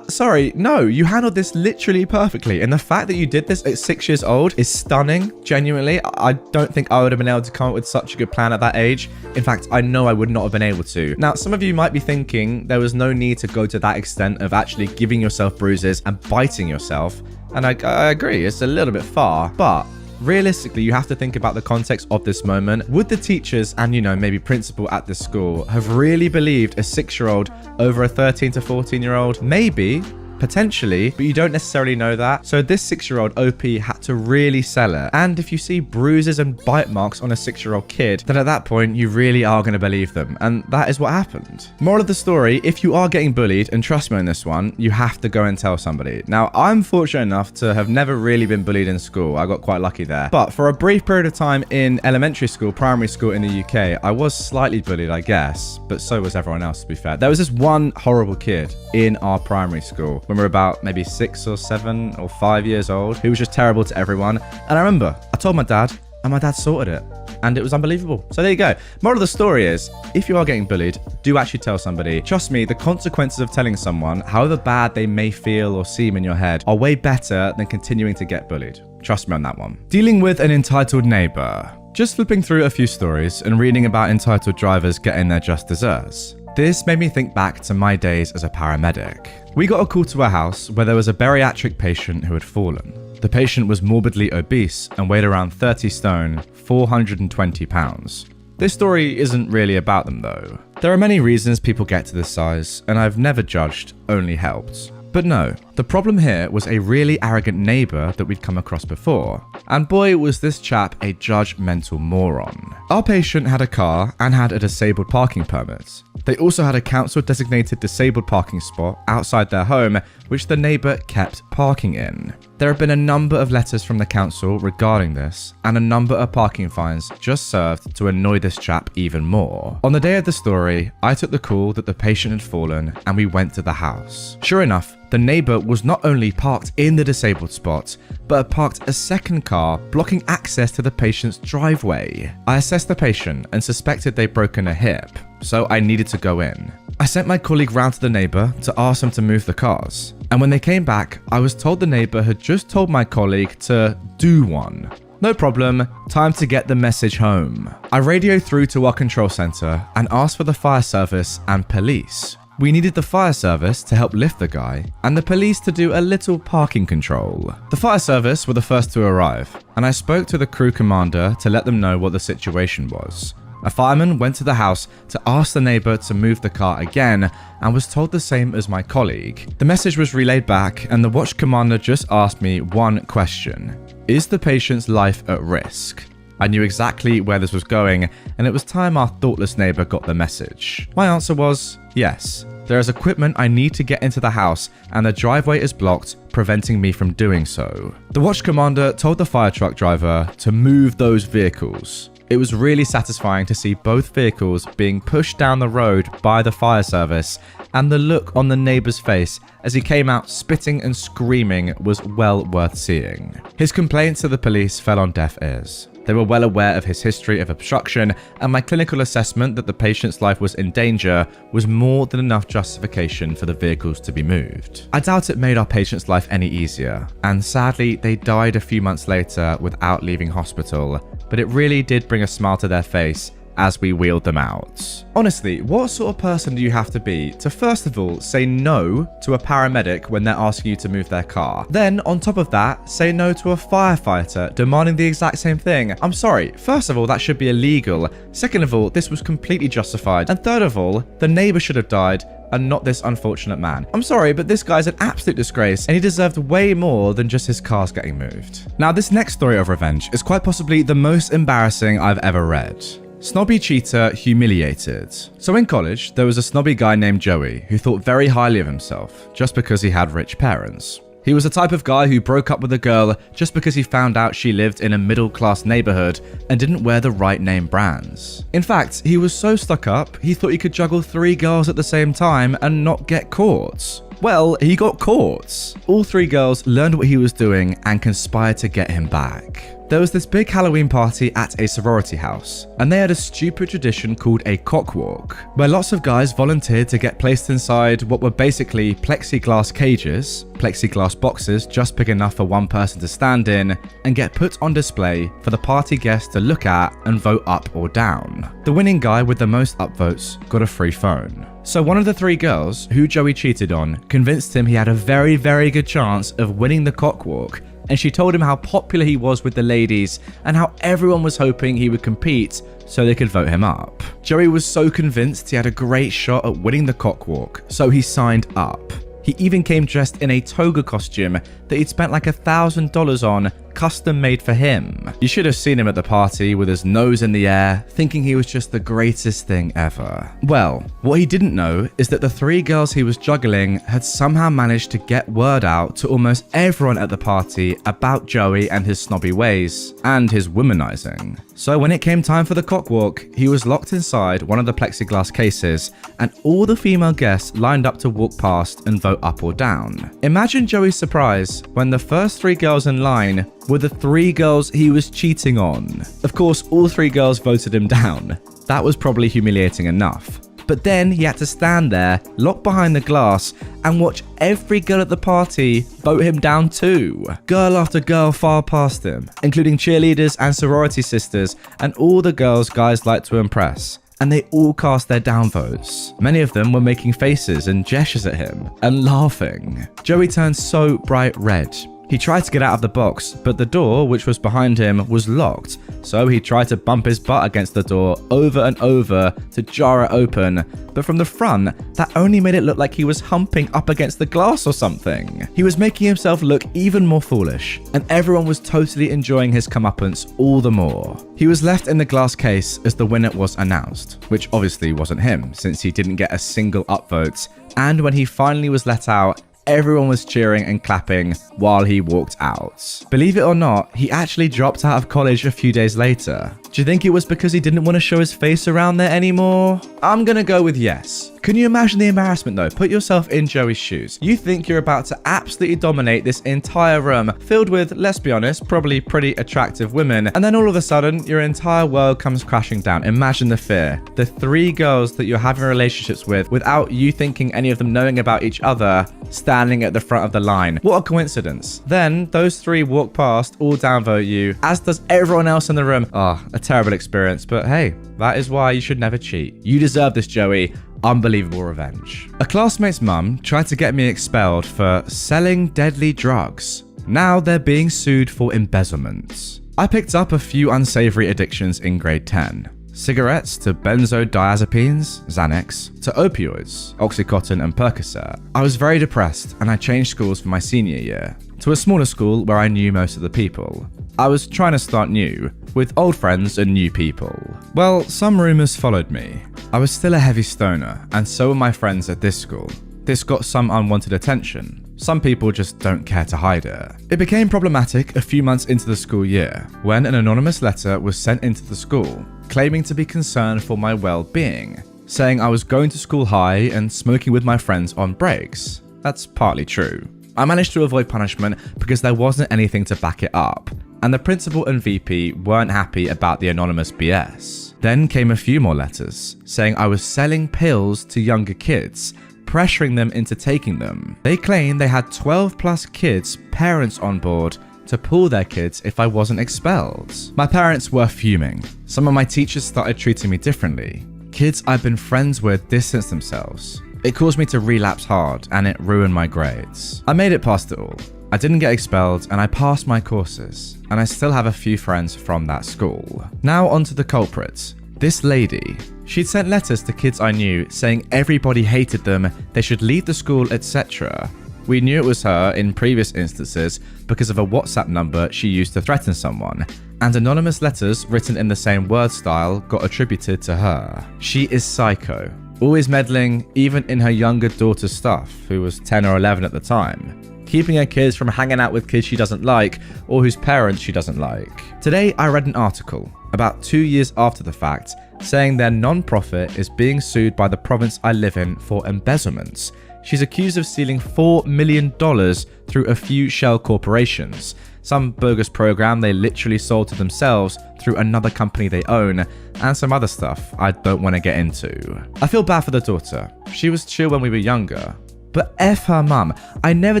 Sorry, no, you handled this literally perfectly, and the fact that you did this at 6 years old is stunning, genuinely. I don't think I would have been able to come up with such a good plan at that age. In fact, I know I would not have been able to. Now, some of you might be thinking there was no need to go to that extent of actually giving yourself bruises and biting yourself, and I agree, it's a little bit far, but realistically, you have to think about the context of this moment. Would the teachers and, maybe principal at this school have really believed a 6-year-old over a 13 to 14-year-old? Maybe. Potentially, but you don't necessarily know that. So this 6-year-old OP had to really sell it. And if you see bruises and bite marks on a 6-year-old kid, then at that point, you really are going to believe them. And that is what happened. Moral of the story, if you are getting bullied, and trust me on this one, you have to go and tell somebody. Now, I'm fortunate enough to have never really been bullied in school. I got quite lucky there. But for a brief period of time in elementary school, primary school in the UK, I was slightly bullied, I guess. But so was everyone else, to be fair. There was this one horrible kid in our primary school when we were about maybe 6 or 7 or 5 years old, who was just terrible to everyone. And I remember I told my dad, and my dad sorted it, and it was unbelievable. So there you go. Moral of the story is, if you are getting bullied, do actually tell somebody. Trust me, the consequences of telling someone, however bad they may feel or seem in your head, are way better than continuing to get bullied. trust me on that one. Dealing with an entitled neighbor. Just flipping through a few stories and reading about entitled drivers getting their just desserts. This made me think back to my days as a paramedic. We got a call to our house where there was a bariatric patient who had fallen. The patient was morbidly obese and weighed around 30 stone, 420 pounds. This story isn't really about them though. There are many reasons people get to this size, and I've never judged, only helped. But no, the problem here was a really arrogant neighbor that we'd come across before. And boy, was this chap a judgmental moron. Our patient had a car and had a disabled parking permit. They also had a council-designated disabled parking spot outside their home, which the neighbor kept parking in. There have been a number of letters from the council regarding this, and a number of parking fines just served to annoy this chap even more. On the day of the story, I took the call that the patient had fallen, and we went to the house. Sure enough, the neighbor was not only parked in the disabled spot, but had parked a second car blocking access to the patient's driveway. I assessed the patient and suspected they'd broken a hip, so I needed to go in. I sent my colleague round to the neighbor to ask them to move the cars, and when they came back, I was told the neighbor had just told my colleague to do one. No problem, time to get the message home. I radioed through to our control center and asked for the fire service and police. We needed the fire service to help lift the guy, and the police to do a little parking control. The fire service were the first to arrive, and I spoke to the crew commander to let them know what the situation was. A fireman went to the house to ask the neighbor to move the car again and was told the same as my colleague. The message was relayed back, and the watch commander just asked me one question. Is the patient's life at risk? I knew exactly where this was going, and it was time our thoughtless neighbor got the message. My answer was yes. There is equipment I need to get into the house, and the driveway is blocked, preventing me from doing so. The watch commander told the fire truck driver to move those vehicles. It was really satisfying to see both vehicles being pushed down the road by the fire service, and the look on the neighbor's face as he came out spitting and screaming was well worth seeing. His complaints to the police fell on deaf ears. They were well aware of his history of obstruction, and my clinical assessment that the patient's life was in danger was more than enough justification for the vehicles to be moved. I doubt it made our patient's life any easier, and sadly they died a few months later without leaving hospital, but it really did bring a smile to their face as we wheeled them out. Honestly, what sort of person do you have to be to first of all say no to a paramedic when they're asking you to move their car? Then on top of that, say no to a firefighter demanding the exact same thing. I'm sorry, first of all, that should be illegal. Second of all, this was completely justified. And third of all, the neighbor should have died and not this unfortunate man. I'm sorry, but this guy's an absolute disgrace, and he deserved way more than just his cars getting moved. Now, this next story of revenge is quite possibly the most embarrassing I've ever read. Snobby cheater humiliated. So in college, there was a snobby guy named Joey who thought very highly of himself just because he had rich parents. He was the type of guy who broke up with a girl just because he found out she lived in a middle-class neighborhood and didn't wear the right name brands. In fact, he was so stuck up, he thought he could juggle 3 girls at the same time and not get caught. Well, he got caught. All 3 girls learned what he was doing and conspired to get him back. There was this big Halloween party at a sorority house, and they had a stupid tradition called a cockwalk, where lots of guys volunteered to get placed inside what were basically plexiglass cages, plexiglass boxes just big enough for one person to stand in, and get put on display for the party guests to look at and vote up or down. The winning guy with the most upvotes got a free phone. So one of the 3 girls, who Joey cheated on, convinced him he had a very, very good chance of winning the cockwalk, and she told him how popular he was with the ladies and how everyone was hoping he would compete so they could vote him up. Joey was so convinced he had a great shot at winning the cockwalk, so he signed up. He even came dressed in a toga costume that he'd spent like $1,000 on, custom made for him. You should have seen him at the party with his nose in the air, thinking he was just the greatest thing ever. Well, what he didn't know is that the 3 girls he was juggling had somehow managed to get word out to almost everyone at the party about Joey and his snobby ways, and his womanizing. So when it came time for the cockwalk, he was locked inside one of the plexiglass cases, and all the female guests lined up to walk past and vote up or down. Imagine Joey's surprise when the first 3 girls in line were the 3 girls he was cheating on. Of course, all 3 girls voted him down. That was probably humiliating enough. But then he had to stand there, locked behind the glass, and watch every girl at the party vote him down too. Girl after girl filed past him, including cheerleaders and sorority sisters and all the girls guys like to impress. And they all cast their downvotes. Many of them were making faces and gestures at him and laughing. Joey turned so bright red. He tried to get out of the box, but the door, which was behind him, was locked. So he tried to bump his butt against the door over and over to jar it open. But from the front, that only made it look like he was humping up against the glass or something. He was making himself look even more foolish, and everyone was totally enjoying his comeuppance all the more. He was left in the glass case as the winner was announced, which obviously wasn't him, since he didn't get a single upvote. And when he finally was let out, everyone was cheering and clapping while he walked out. Believe it or not, he actually dropped out of college a few days later. Do you think it was because he didn't want to show his face around there anymore? I'm gonna go with yes. Can you imagine the embarrassment though? Put yourself in Joey's shoes. You think you're about to absolutely dominate this entire room filled with, let's be honest, probably pretty attractive women, and then all of a sudden, your entire world comes crashing down. Imagine the fear. The 3 girls that you're having relationships with, without you thinking any of them knowing about each other, standing at the front of the line. What a coincidence. Then, those 3 walk past, all downvote you, as does everyone else in the room. Oh, a terrible experience, but hey, that is why you should never cheat. You deserve this, Joey. Unbelievable revenge. A classmate's mum tried to get me expelled for selling deadly drugs. Now they're being sued for embezzlement. I picked up a few unsavory addictions in grade 10. Cigarettes to benzodiazepines, Xanax, to opioids, Oxycontin and Percocet. I was very depressed and I changed schools for my senior year to a smaller school where I knew most of the people. I was trying to start new, with old friends and new people. Well, some rumors followed me. I was still a heavy stoner, and so were my friends at this school. This got some unwanted attention. Some people just don't care to hide it. It became problematic a few months into the school year, when an anonymous letter was sent into the school, claiming to be concerned for my well-being, saying I was going to school high and smoking with my friends on breaks. That's partly true. I managed to avoid punishment because there wasn't anything to back it up, and the principal and VP weren't happy about the anonymous BS. Then came a few more letters, saying I was selling pills to younger kids, pressuring them into taking them. They claimed they had 12 plus kids' parents on board to pull their kids if I wasn't expelled. My parents were fuming. Some of my teachers started treating me differently. Kids I've been friends with distanced themselves. It caused me to relapse hard, and it ruined my grades. I made it past it all. I didn't get expelled, and I passed my courses, and I still have a few friends from that school. Now onto the culprit. This lady. She'd sent letters to kids I knew saying everybody hated them, they should leave the school, etc. We knew it was her in previous instances because of a WhatsApp number she used to threaten someone, and anonymous letters written in the same word style got attributed to her. She is psycho. Always meddling, even in her younger daughter's stuff, who was 10 or 11 at the time. Keeping her kids from hanging out with kids she doesn't like or whose parents she doesn't like. Today I read an article, about 2 years after the fact, saying their non-profit is being sued by the province I live in for embezzlement. She's accused of stealing $4 million through a few shell corporations, some bogus program they literally sold to themselves through another company they own, and some other stuff I don't want to get into. I feel bad for the daughter. She was chill when we were younger. But F her mum, I never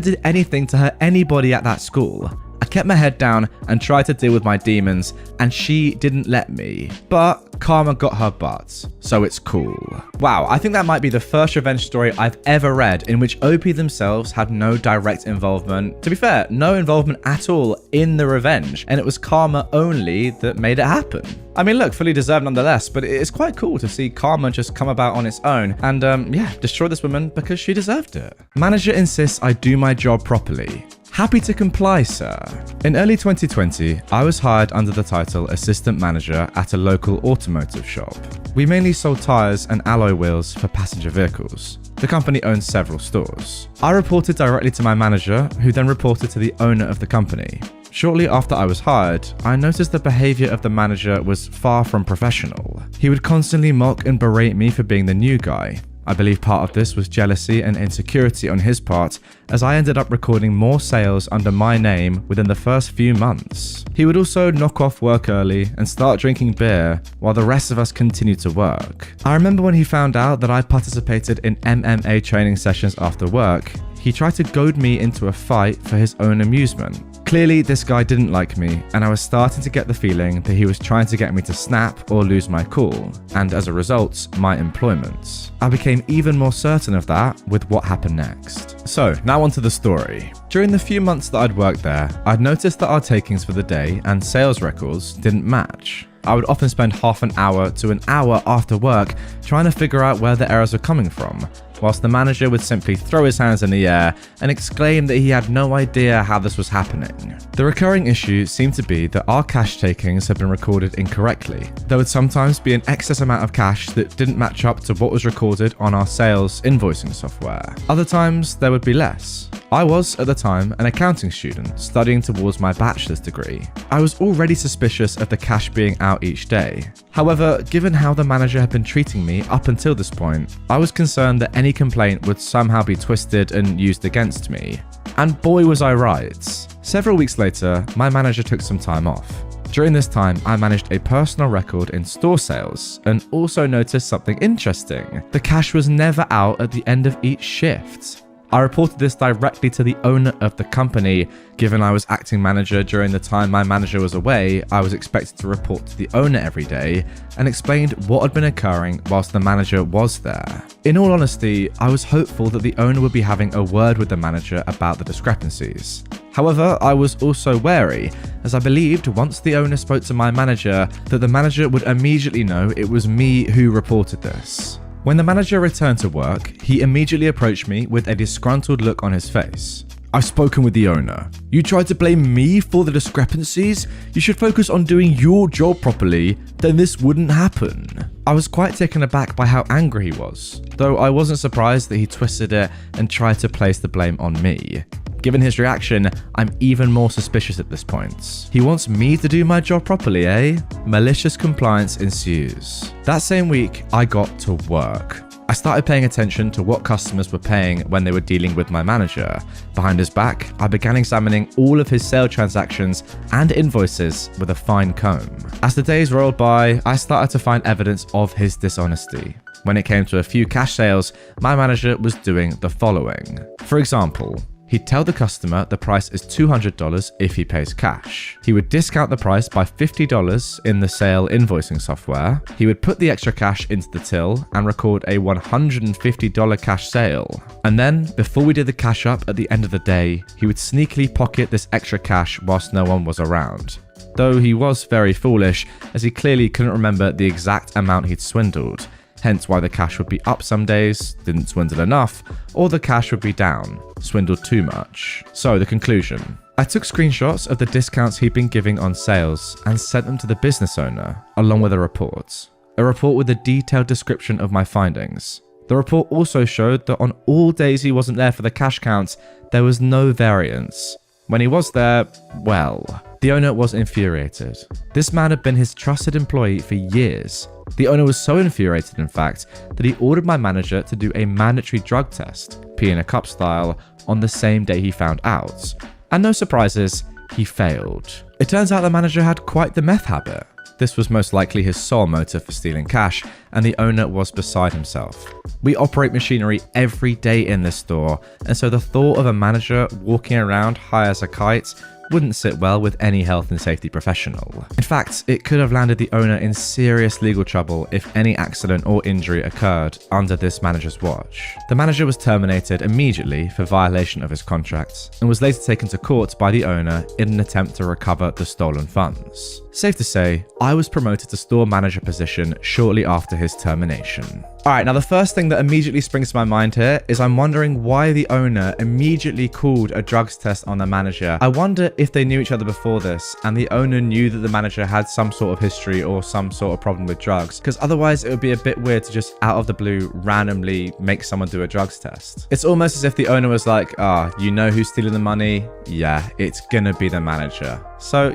did anything to hurt anybody at that school. I kept my head down and tried to deal with my demons, and she didn't let me. But karma got her butt, so it's cool. Wow, I think that might be the first revenge story I've ever read in which OP themselves had no direct involvement. To be fair, no involvement at all in the revenge, and it was karma only that made it happen. I mean, look, fully deserved nonetheless, but it's quite cool to see karma just come about on its own and, yeah, destroy this woman because she deserved it. Manager insists I do my job properly. Happy to comply, sir. In early 2020, I was hired under the title Assistant Manager at a local automotive shop. We mainly sold tires and alloy wheels for passenger vehicles. The company owns several stores. I reported directly to my manager, who then reported to the owner of the company. Shortly after I was hired, I noticed the behavior of the manager was far from professional. He would constantly mock and berate me for being the new guy. I believe part of this was jealousy and insecurity on his part, as I ended up recording more sales under my name within the first few months. He would also knock off work early and start drinking beer while the rest of us continued to work. I remember when he found out that I participated in MMA training sessions after work, he tried to goad me into a fight for his own amusement. Clearly, this guy didn't like me, and I was starting to get the feeling that he was trying to get me to snap or lose my cool, and as a result, my employment. I became even more certain of that with what happened next. So, now onto the story. During the few months that I'd worked there, I'd noticed that our takings for the day and sales records didn't match. I would often spend half an hour to an hour after work trying to figure out where the errors were coming from, whilst the manager would simply throw his hands in the air and exclaim that he had no idea how this was happening. The recurring issue seemed to be that our cash takings had been recorded incorrectly. There would sometimes be an excess amount of cash that didn't match up to what was recorded on our sales invoicing software. Other times, there would be less. I was, at the time, an accounting student studying towards my bachelor's degree. I was already suspicious of the cash being out each day. However, given how the manager had been treating me up until this point, I was concerned that any complaint would somehow be twisted and used against me. And boy was I right. Several weeks later, my manager took some time off. During this time, I managed a personal record in store sales and also noticed something interesting. The cash was never out at the end of each shift. I reported this directly to the owner of the company. Given I was acting manager during the time my manager was away, I was expected to report to the owner every day and explained what had been occurring whilst the manager was there. In all honesty, I was hopeful that the owner would be having a word with the manager about the discrepancies. However, I was also wary, as I believed once the owner spoke to my manager that the manager would immediately know it was me who reported this. When the manager returned to work, he immediately approached me with a disgruntled look on his face. "I've spoken with the owner. You tried to blame me for the discrepancies? You should focus on doing your job properly, then this wouldn't happen." I was quite taken aback by how angry he was, though I wasn't surprised that he twisted it and tried to place the blame on me. Given his reaction, I'm even more suspicious at this point. He wants me to do my job properly, eh? Malicious compliance ensues. That same week, I got to work. I started paying attention to what customers were paying when they were dealing with my manager. Behind his back, I began examining all of his sale transactions and invoices with a fine comb. As the days rolled by, I started to find evidence of his dishonesty. When it came to a few cash sales, my manager was doing the following. For example, he'd tell the customer the price is $200 if he pays cash. He would discount the price by $50 in the sale invoicing software. He would put the extra cash into the till and record a $150 cash sale. And then, before we did the cash up at the end of the day, he would sneakily pocket this extra cash whilst no one was around. Though he was very foolish, as he clearly couldn't remember the exact amount he'd swindled. Hence why the cash would be up some days, didn't swindle enough, or the cash would be down, swindled too much. So the conclusion. I took screenshots of the discounts he'd been giving on sales and sent them to the business owner, along with a report. A report with a detailed description of my findings. The report also showed that on all days he wasn't there for the cash count, there was no variance. When he was there, well, the owner was infuriated. This man had been his trusted employee for years. The owner was so infuriated, in fact, that he ordered my manager to do a mandatory drug test, pee in a cup style, on the same day he found out. And no surprises, he failed. It turns out the manager had quite the meth habit. This was most likely his sole motive for stealing cash, and the owner was beside himself. We operate machinery every day in this store, and so the thought of a manager walking around high as a kite wouldn't sit well with any health and safety professional. In fact, it could have landed the owner in serious legal trouble if any accident or injury occurred under this manager's watch. The manager was terminated immediately for violation of his contract and was later taken to court by the owner in an attempt to recover the stolen funds. Safe to say, I was promoted to store manager position shortly after his termination. Alright, now the first thing that immediately springs to my mind here is I'm wondering why the owner immediately called a drugs test on the manager. I wonder if they knew each other before this and the owner knew that the manager had some sort of history or some sort of problem with drugs, because otherwise it would be a bit weird to just out of the blue randomly make someone do a drugs test. It's almost as if the owner was like, you know who's stealing the money? Yeah, it's gonna be the manager. So,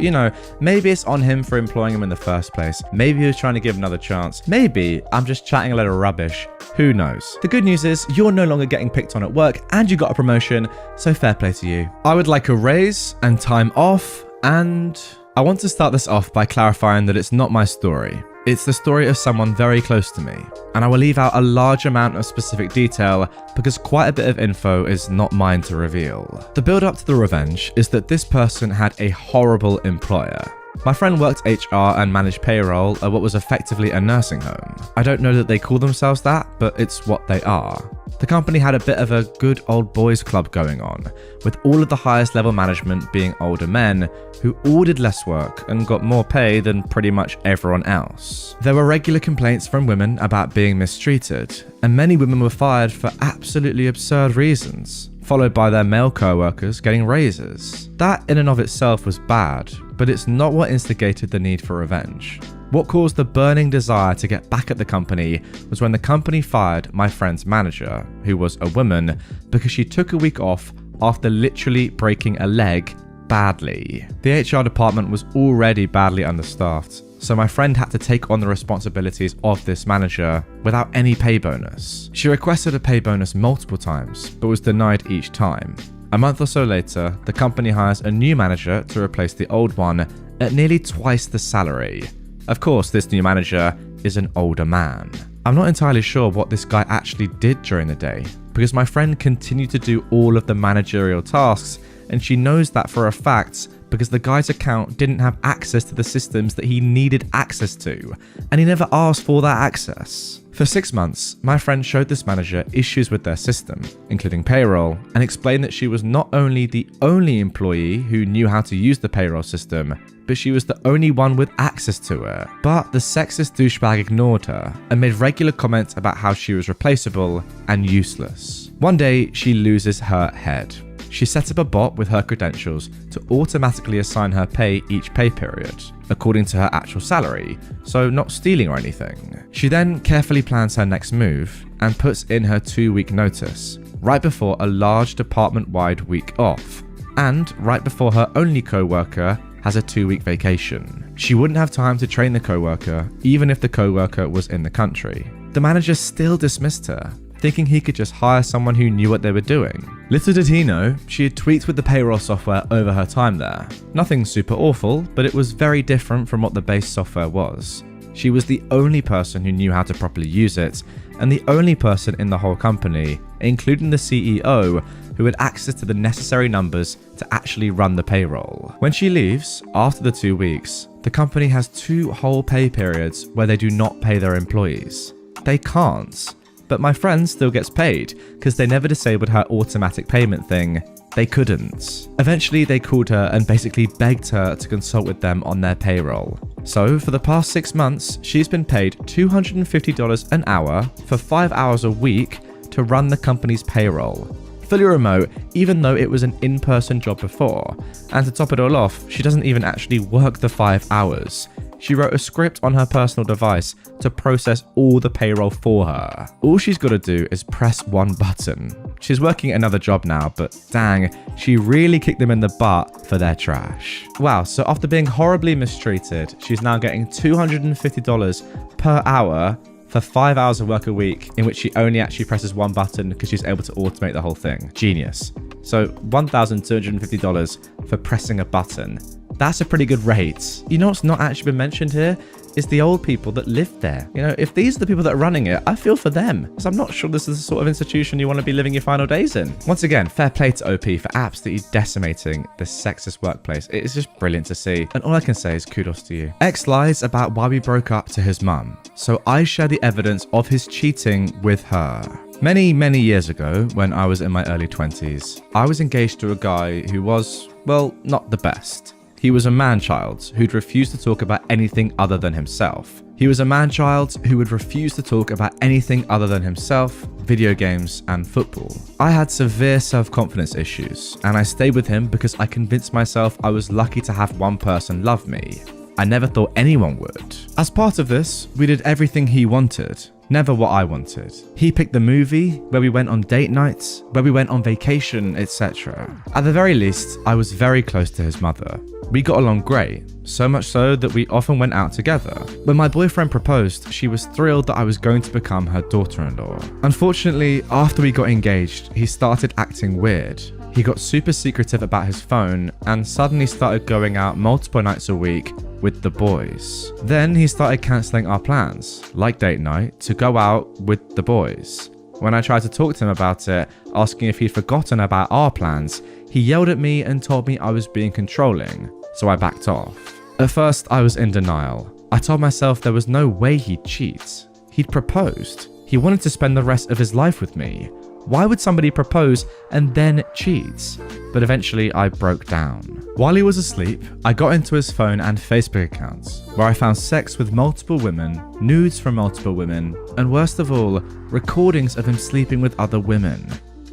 maybe it's on him for employing him in the first place. Maybe he was trying to give another chance. Maybe I'm just chatting a load of rubbish. Who knows? The good news is you're no longer getting picked on at work and you got a promotion, so fair play to you. I would like a raise and time off, and I want to start this off by clarifying that it's not my story. It's the story of someone very close to me, and I will leave out a large amount of specific detail because quite a bit of info is not mine to reveal. The build up to the revenge is that this person had a horrible employer. My friend worked HR and managed payroll at what was effectively a nursing home. I don't know that they call themselves that, but it's what they are. The company had a bit of a good old boys club going on, with all of the highest level management being older men who all did less work and got more pay than pretty much everyone else. There were regular complaints from women about being mistreated, and many women were fired for absolutely absurd reasons, followed by their male co-workers getting raises. That in and of itself was bad, but it's not what instigated the need for revenge. What caused the burning desire to get back at the company was when the company fired my friend's manager, who was a woman, because she took a week off after literally breaking a leg badly. The HR department was already badly understaffed, so my friend had to take on the responsibilities of this manager without any pay bonus. She requested a pay bonus multiple times, but was denied each time. A month or so later, the company hires a new manager to replace the old one at nearly twice the salary. Of course, this new manager is an older man. I'm not entirely sure what this guy actually did during the day, because my friend continued to do all of the managerial tasks, and she knows that for a fact because the guy's account didn't have access to the systems that he needed access to, and he never asked for that access. For 6 months, my friend showed this manager issues with their system, including payroll, and explained that she was not only the only employee who knew how to use the payroll system, but she was the only one with access to it. But the sexist douchebag ignored her and made regular comments about how she was replaceable and useless. One day, she loses her head. She set up a bot with her credentials to automatically assign her pay each pay period, according to her actual salary, so not stealing or anything. She then carefully plans her next move and puts in her 2-week notice, right before a large department-wide week off, and right before her only co-worker has a 2-week vacation. She wouldn't have time to train the co-worker, even if the co-worker was in the country. The manager still dismissed her, thinking he could just hire someone who knew what they were doing. Little did he know, she had tweaked with the payroll software over her time there. Nothing super awful, but it was very different from what the base software was. She was the only person who knew how to properly use it, and the only person in the whole company, including the CEO, who had access to the necessary numbers to actually run the payroll. When she leaves, after the 2 weeks, the company has 2 whole pay periods where they do not pay their employees. They can't. But my friend still gets paid because they never disabled her automatic payment thing. They couldn't. Eventually, they called her and basically begged her to consult with them on their payroll. So for the past 6 months, she's been paid $250 an hour for 5 hours a week to run the company's payroll. Fully remote, even though it was an in-person job before. And to top it all off, she doesn't even actually work the 5 hours. She wrote a script on her personal device to process all the payroll for her. All she's got to do is press one button. She's working at another job now, but dang, she really kicked them in the butt for their trash. Wow, so after being horribly mistreated, she's now getting $250 per hour for 5 hours of work a week, in which she only actually presses one button because she's able to automate the whole thing. Genius. So $1,250 for pressing a button. That's a pretty good rate. You know what's not actually been mentioned here is the old people that lived there. You know, if these are the people that are running it, I feel for them, because I'm not sure this is the sort of institution you want to be living your final days in. Once again, fair play to OP for absolutely decimating this sexist workplace. It is just brilliant to see, and all I can say is kudos to you. X lies about why we broke up to his mum, so I share the evidence of his cheating with her. Many years ago, when I was in my early 20s, I was engaged to a guy who was, well, not the best. He was a man-child who'd refuse to talk about anything other than himself. He was a man-child who would refuse to talk about anything other than himself, video games, and football. I had severe self-confidence issues, and I stayed with him because I convinced myself I was lucky to have one person love me. I never thought anyone would. As part of this, we did everything he wanted, never what I wanted. He picked the movie, where we went on date nights, where we went on vacation, etc. At the very least, I was very close to his mother. We got along great, so much so that we often went out together. When my boyfriend proposed, she was thrilled that I was going to become her daughter-in-law. Unfortunately, after we got engaged, he started acting weird. He got super secretive about his phone and suddenly started going out multiple nights a week with the boys. Then he started cancelling our plans, like date night, to go out with the boys. When I tried to talk to him about it, asking if he'd forgotten about our plans, he yelled at me and told me I was being controlling, so I backed off. At first, I was in denial. I told myself there was no way he'd cheat. He'd proposed. He wanted to spend the rest of his life with me. Why would somebody propose and then cheat? But eventually I broke down. While he was asleep, I got into his phone and Facebook accounts, where I found sex with multiple women, nudes from multiple women, and worst of all, recordings of him sleeping with other women.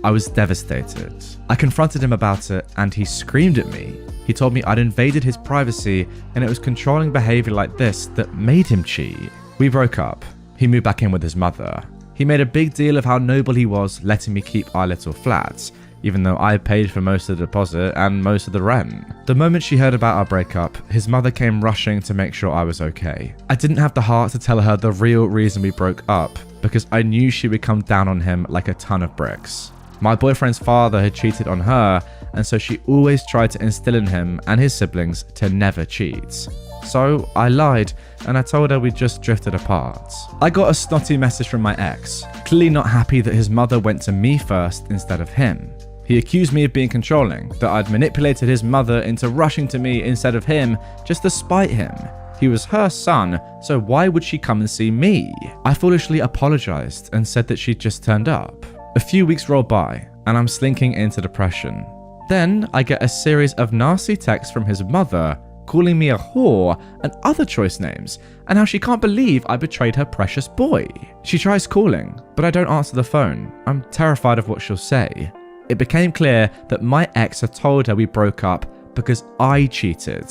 I was devastated. I confronted him about it and he screamed at me. He told me I'd invaded his privacy and it was controlling behavior like this that made him cheat. We broke up. He moved back in with his mother. He made a big deal of how noble he was letting me keep our little flat, even though I paid for most of the deposit and most of the rent. The moment she heard about our breakup, his mother came rushing to make sure I was okay. I didn't have the heart to tell her the real reason we broke up, because I knew she would come down on him like a ton of bricks. My boyfriend's father had cheated on her, and so she always tried to instill in him and his siblings to never cheat. So I lied and I told her we just drifted apart. I got a snotty message from my ex, clearly not happy that his mother went to me first instead of him. He accused me of being controlling, that I'd manipulated his mother into rushing to me instead of him just to spite him. He was her son, so why would she come and see me? I foolishly apologized and said that she'd just turned up. A few weeks roll by and I'm slinking into depression. Then I get a series of nasty texts from his mother calling me a whore and other choice names, and how she can't believe I betrayed her precious boy. She tries calling, but I don't answer the phone. I'm terrified of what she'll say. It became clear that my ex had told her we broke up because I cheated,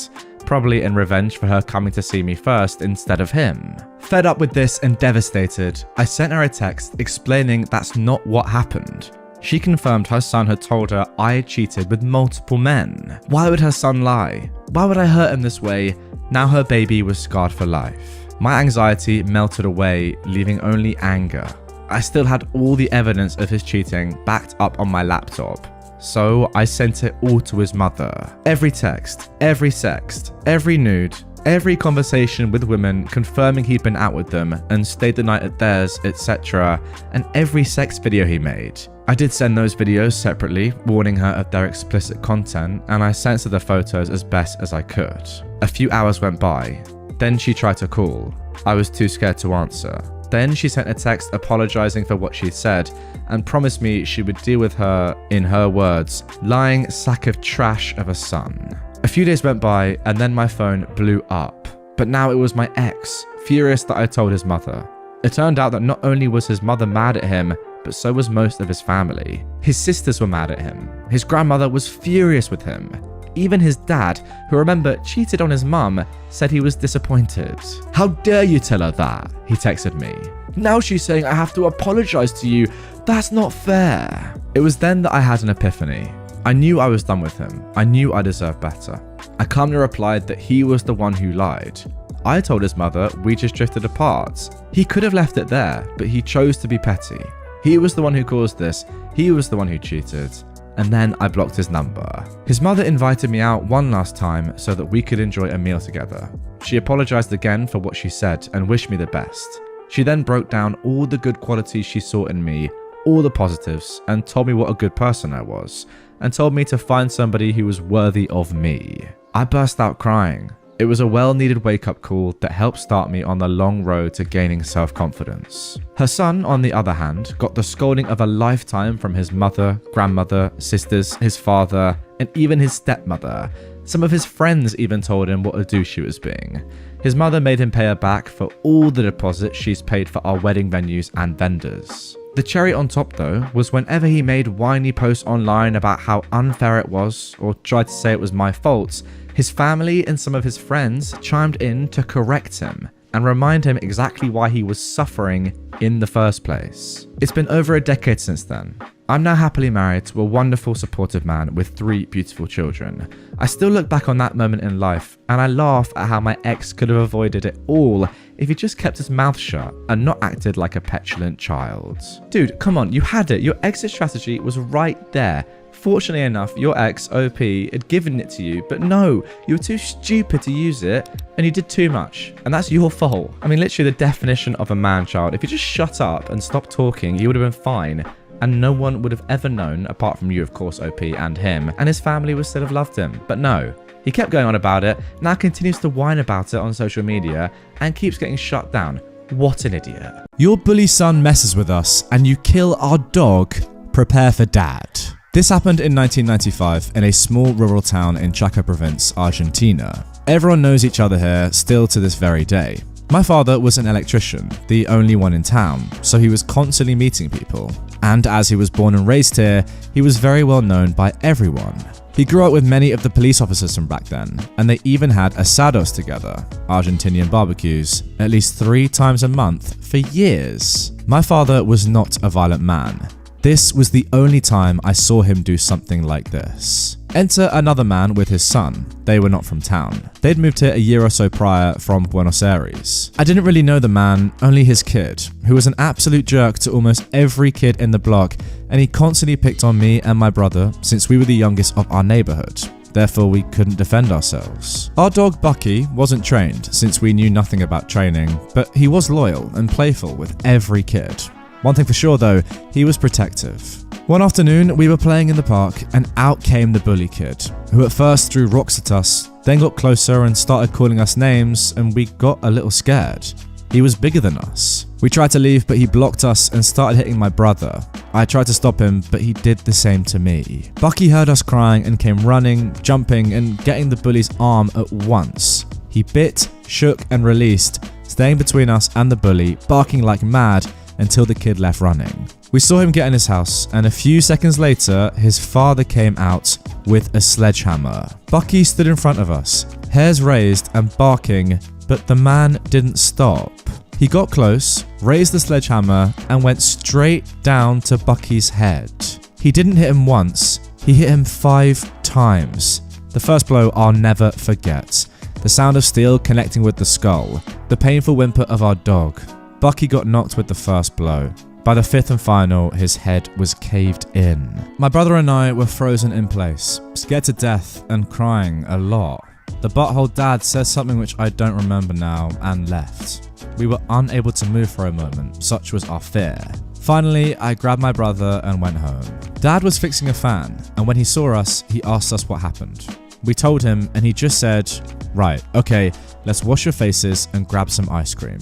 probably in revenge for her coming to see me first instead of him. Fed up with this and devastated, I sent her a text explaining that's not what happened. She confirmed her son had told her I had cheated with multiple men. Why would her son lie? Why would I hurt him this way? Now her baby was scarred for life. My anxiety melted away, leaving only anger. I still had all the evidence of his cheating backed up on my laptop. So I sent it all to his mother. Every text, every sext, every nude, every conversation with women confirming he'd been out with them and stayed the night at theirs, etc., and every sex video he made. I did send those videos separately, warning her of their explicit content, and I censored the photos as best as I could. A few hours went by. Then she tried to call. I was too scared to answer. Then she sent a text apologizing for what she'd said and promised me she would deal with her, in her words, lying sack of trash of a son. A few days went by and then my phone blew up. But now it was my ex, furious that I told his mother. It turned out that not only was his mother mad at him, but so was most of his family. His sisters were mad at him. His grandmother was furious with him. Even his dad, who remember cheated on his mum, said he was disappointed. "How dare you tell her that?" he texted me. "Now she's saying I have to apologize to you. That's not fair." It was then that I had an epiphany. I knew I was done with him. I knew I deserved better. I calmly replied that he was the one who lied. I told his mother we just drifted apart. He could have left it there, but he chose to be petty. He was the one who caused this. He was the one who cheated. And then I blocked his number. His mother invited me out one last time so that we could enjoy a meal together. She apologized again for what she said and wished me the best. She then broke down all the good qualities she saw in me, all the positives, and told me what a good person I was, and told me to find somebody who was worthy of me. I burst out crying. It was a well-needed wake-up call that helped start me on the long road to gaining self-confidence. Her son, on the other hand, got the scolding of a lifetime from his mother, grandmother, sisters, his father, and even his stepmother. Some of his friends even told him what a douche he was being. His mother made him pay her back for all the deposits she's paid for our wedding venues and vendors. The cherry on top, though, was whenever he made whiny posts online about how unfair it was, or tried to say it was my fault, his family and some of his friends chimed in to correct him and remind him exactly why he was suffering in the first place. It's been over a decade since then, I'm now happily married to a wonderful, supportive man with 3 beautiful children. I still look back on that moment in life and I laugh at how my ex could have avoided it all if he just kept his mouth shut and not acted like a petulant child. Dude, come on, you had it. Your exit strategy was right there. Fortunately enough, your ex, OP, had given it to you, but no, you were too stupid to use it and you did too much. And that's your fault. I mean, literally the definition of a man-child. If you just shut up and stopped talking, you would have been fine. And no one would have ever known, apart from you, of course, OP, and him. And his family would still have loved him. But no. He kept going on about it, now continues to whine about it on social media, and keeps getting shut down. What an idiot. Your bully son messes with us, and you kill our dog. Prepare for dad. This happened in 1995 in a small rural town in Chaco province, Argentina. Everyone knows each other here, still to this very day. My father was an electrician, the only one in town, so he was constantly meeting people. And as he was born and raised here, he was very well known by everyone. He grew up with many of the police officers from back then, and they even had asados together, Argentinian barbecues, at least 3 times a month for years. My father was not a violent man. This was the only time I saw him do something like this. Enter another man with his son. They were not from town. They'd moved here a year or so prior from Buenos Aires. I didn't really know the man, only his kid, who was an absolute jerk to almost every kid in the block, and he constantly picked on me and my brother since we were the youngest of our neighborhood. Therefore, we couldn't defend ourselves. Our dog Bucky wasn't trained since we knew nothing about training, but he was loyal and playful with every kid. One thing for sure though, he was protective. One afternoon, we were playing in the park and out came the bully kid, who at first threw rocks at us, then got closer and started calling us names, and we got a little scared. He was bigger than us. We tried to leave, but he blocked us and started hitting my brother. I tried to stop him, but he did the same to me. Bucky heard us crying and came running, jumping, and getting the bully's arm at once. He bit, shook, and released, staying between us and the bully, barking like mad, until the kid left running. We saw him get in his house, and a few seconds later, his father came out with a sledgehammer. Bucky stood in front of us, hairs raised and barking, but the man didn't stop. He got close, raised the sledgehammer, and went straight down to Bucky's head. He didn't hit him once, he hit him 5 times. The first blow I'll never forget. The sound of steel connecting with the skull, the painful whimper of our dog. Bucky got knocked with the first blow. By the 5th and final, his head was caved in. My brother and I were frozen in place, scared to death and crying a lot. The butthole dad said something which I don't remember now and left. We were unable to move for a moment, such was our fear. Finally, I grabbed my brother and went home. Dad was fixing a fan, and when he saw us, he asked us what happened. We told him and he just said, "Right, okay, let's wash your faces and grab some ice cream."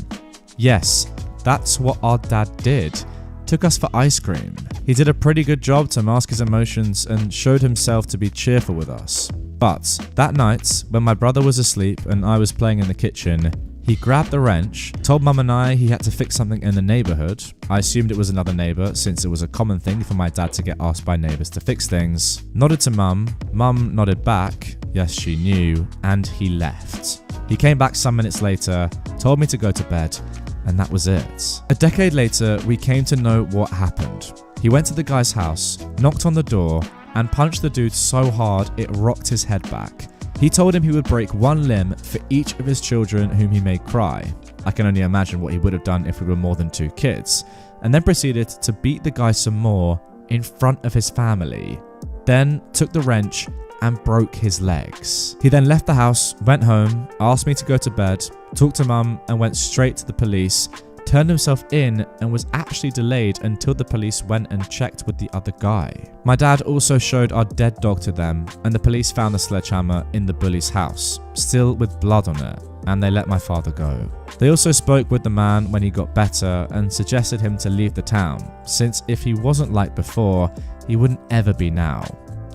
Yes, that's what our dad did. Took us for ice cream. He did a pretty good job to mask his emotions and showed himself to be cheerful with us. But that night, when my brother was asleep and I was playing in the kitchen, he grabbed the wrench, told Mum and I he had to fix something in the neighborhood. I assumed it was another neighbor since it was a common thing for my dad to get asked by neighbors to fix things. Nodded to Mum, Mum nodded back, yes she knew, and he left. He came back some minutes later, told me to go to bed, and that was it. A decade later, we came to know what happened. He went to the guy's house, knocked on the door, and punched the dude so hard it rocked his head back. He told him he would break 1 limb for each of his children whom he made cry. I can only imagine what he would have done if we were more than 2 kids. And then proceeded to beat the guy some more in front of his family. Then took the wrench and broke his legs. He then left the house, went home, asked me to go to bed, talked to Mum and went straight to the police, turned himself in and was actually delayed until the police went and checked with the other guy. My dad also showed our dead dog to them and the police found the sledgehammer in the bully's house, still with blood on it, and they let my father go. They also spoke with the man when he got better and suggested him to leave the town, since if he wasn't like before, he wouldn't ever be now.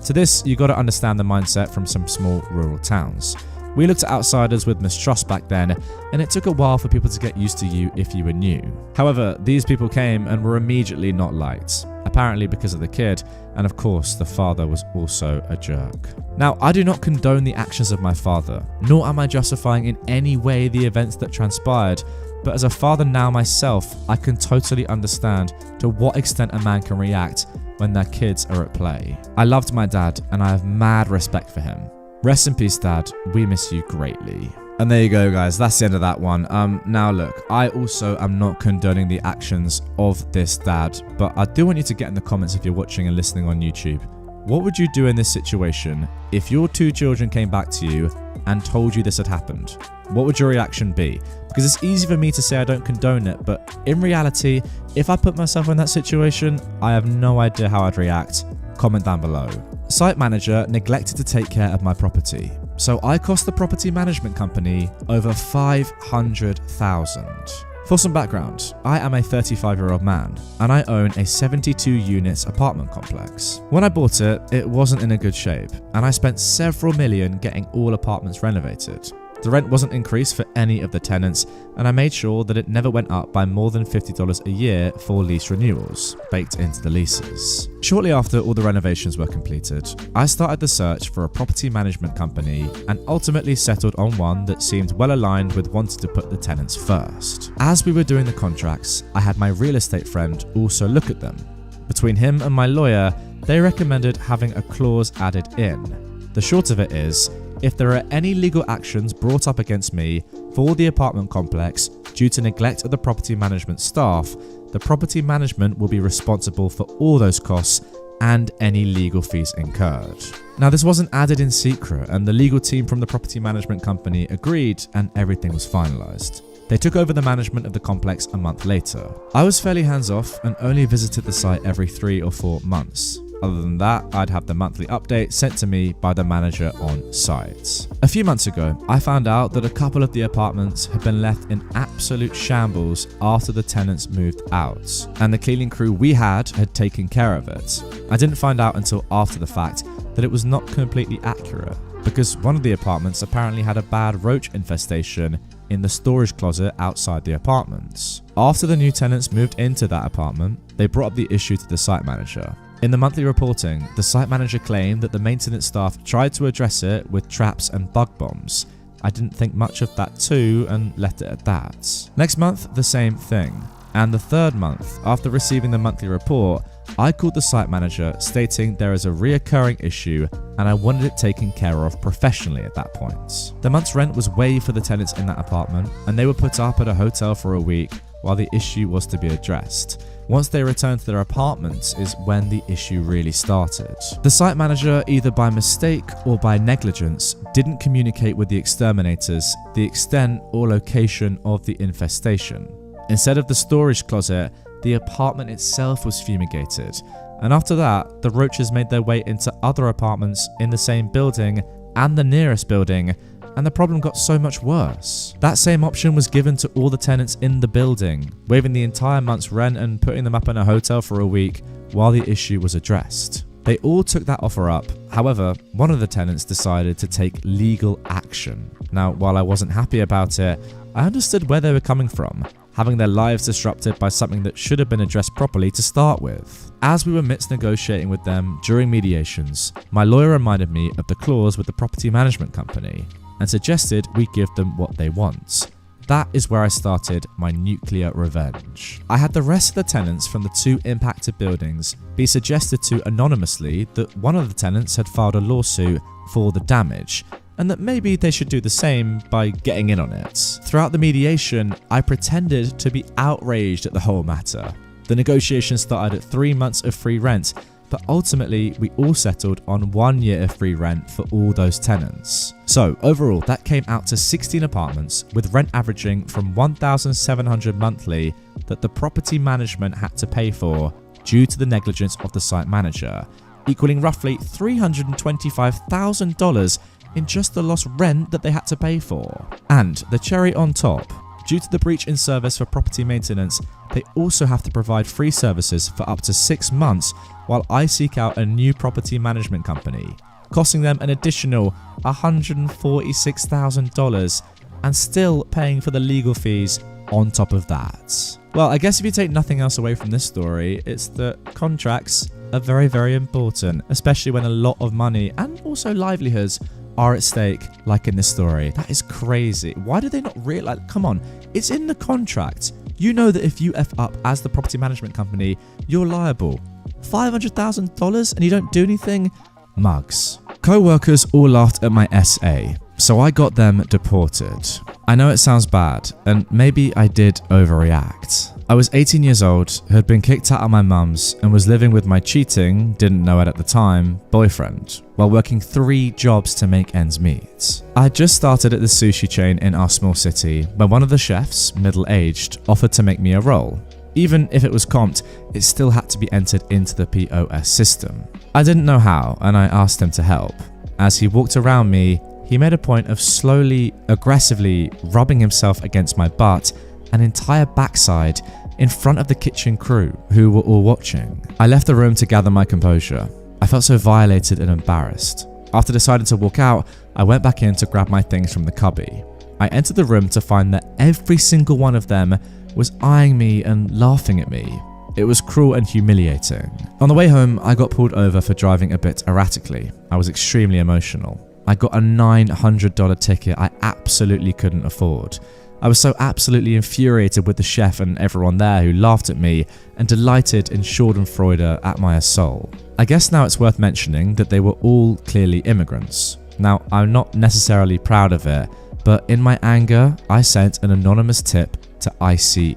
To this, you gotta understand the mindset from some small rural towns. We looked at outsiders with mistrust back then, and it took a while for people to get used to you if you were new. However, these people came and were immediately not liked, apparently because of the kid, and of course the father was also a jerk. Now, I do not condone the actions of my father, nor am I justifying in any way the events that transpired, but as a father now myself, I can totally understand to what extent a man can react when their kids are at play. I loved my dad and I have mad respect for him. Rest in peace, Dad. We miss you greatly. And there you go, guys. That's the end of that one. Now look, I also am not condoning the actions of this dad, but I do want you to get in the comments if you're watching and listening on YouTube. What would you do in this situation if your two children came back to you and told you this had happened? What would your reaction be? Because it's easy for me to say I don't condone it, but in reality, if I put myself in that situation, I have no idea how I'd react. Comment down below. Site manager neglected to take care of my property, so I cost the property management company over $500,000. For some background, I am a 35-year-old man and I own a 72-unit apartment complex. When I bought it, it wasn't in a good shape and I spent several million getting all apartments renovated. The rent wasn't increased for any of the tenants and I made sure that it never went up by more than $50 a year for lease renewals, baked into the leases. Shortly after all the renovations were completed, I started the search for a property management company and ultimately settled on one that seemed well aligned with wanting to put the tenants first. As we were doing the contracts, I had my real estate friend also look at them. Between him and my lawyer, they recommended having a clause added in. The short of it is, if there are any legal actions brought up against me for the apartment complex due to neglect of the property management staff, the property management will be responsible for all those costs and any legal fees incurred. Now, this wasn't added in secret and the legal team from the property management company agreed and everything was finalized. They took over the management of the complex a month later. I was fairly hands-off and only visited the site every 3 or 4 months. Other than that, I'd have the monthly update sent to me by the manager on site. A few months ago, I found out that a couple of the apartments had been left in absolute shambles after the tenants moved out, and the cleaning crew we had taken care of it. I didn't find out until after the fact that it was not completely accurate, because one of the apartments apparently had a bad roach infestation in the storage closet outside the apartments. After the new tenants moved into that apartment, they brought up the issue to the site manager. In the monthly reporting, the site manager claimed that the maintenance staff tried to address it with traps and bug bombs. I didn't think much of that too and left it at that. Next month, the same thing. And the third month, after receiving the monthly report, I called the site manager stating there is a reoccurring issue and I wanted it taken care of professionally at that point. The month's rent was waived for the tenants in that apartment and they were put up at a hotel for a week while the issue was to be addressed. Once they returned to their apartments is when the issue really started. The site manager, either by mistake or by negligence, didn't communicate with the exterminators the extent or location of the infestation. Instead of the storage closet, the apartment itself was fumigated, and after that, the roaches made their way into other apartments in the same building and the nearest building, and the problem got so much worse. That same option was given to all the tenants in the building, waiving the entire month's rent and putting them up in a hotel for a week while the issue was addressed. They all took that offer up. However, one of the tenants decided to take legal action. Now, while I wasn't happy about it, I understood where they were coming from, having their lives disrupted by something that should have been addressed properly to start with. As we were midst negotiating with them during mediations, my lawyer reminded me of the clause with the property management company and suggested we give them what they want. That is where I started my nuclear revenge. I had the rest of the tenants from the 2 impacted buildings be suggested to anonymously that one of the tenants had filed a lawsuit for the damage, and that maybe they should do the same by getting in on it. Throughout the mediation, I pretended to be outraged at the whole matter. The negotiation started at 3 months of free rent, but ultimately we all settled on 1 year of free rent for all those tenants. So overall, that came out to 16 apartments with rent averaging from $1,700 monthly that the property management had to pay for due to the negligence of the site manager, equaling roughly $325,000 in just the lost rent that they had to pay for. And the cherry on top, due to the breach in service for property maintenance, they also have to provide free services for up to 6 months while I seek out a new property management company, costing them an additional $146,000 and still paying for the legal fees on top of that. Well, I guess if you take nothing else away from this story, it's that contracts are very, very important, especially when a lot of money and also livelihoods are at stake, like in this story. That is crazy. Why do they not realize? Come on, it's in the contract. You know that if you F up as the property management company, you're liable. $500,000 and you don't do anything? Mugs. Co-workers all laughed at my SA, so I got them deported. I know it sounds bad, and maybe I did overreact. I was 18 years old, had been kicked out of my mum's, and was living with my cheating, didn't know it at the time, boyfriend, while working 3 jobs to make ends meet. I had just started at the sushi chain in our small city when one of the chefs, middle-aged, offered to make me a role. Even if it was comped, it still had to be entered into the POS system. I didn't know how, and I asked him to help. As he walked around me, he made a point of slowly, aggressively rubbing himself against my butt and entire backside in front of the kitchen crew who were all watching. I left the room to gather my composure. I felt so violated and embarrassed. After deciding to walk out, I went back in to grab my things from the cubby. I entered the room to find that every single one of them was eyeing me and laughing at me. It was cruel and humiliating. On the way home, I got pulled over for driving a bit erratically. I was extremely emotional. I got a $900 ticket I absolutely couldn't afford. I was so absolutely infuriated with the chef and everyone there who laughed at me and delighted in schadenfreude at my assault. I guess now it's worth mentioning that they were all clearly immigrants. Now, I'm not necessarily proud of it, but in my anger, I sent an anonymous tip to ICE.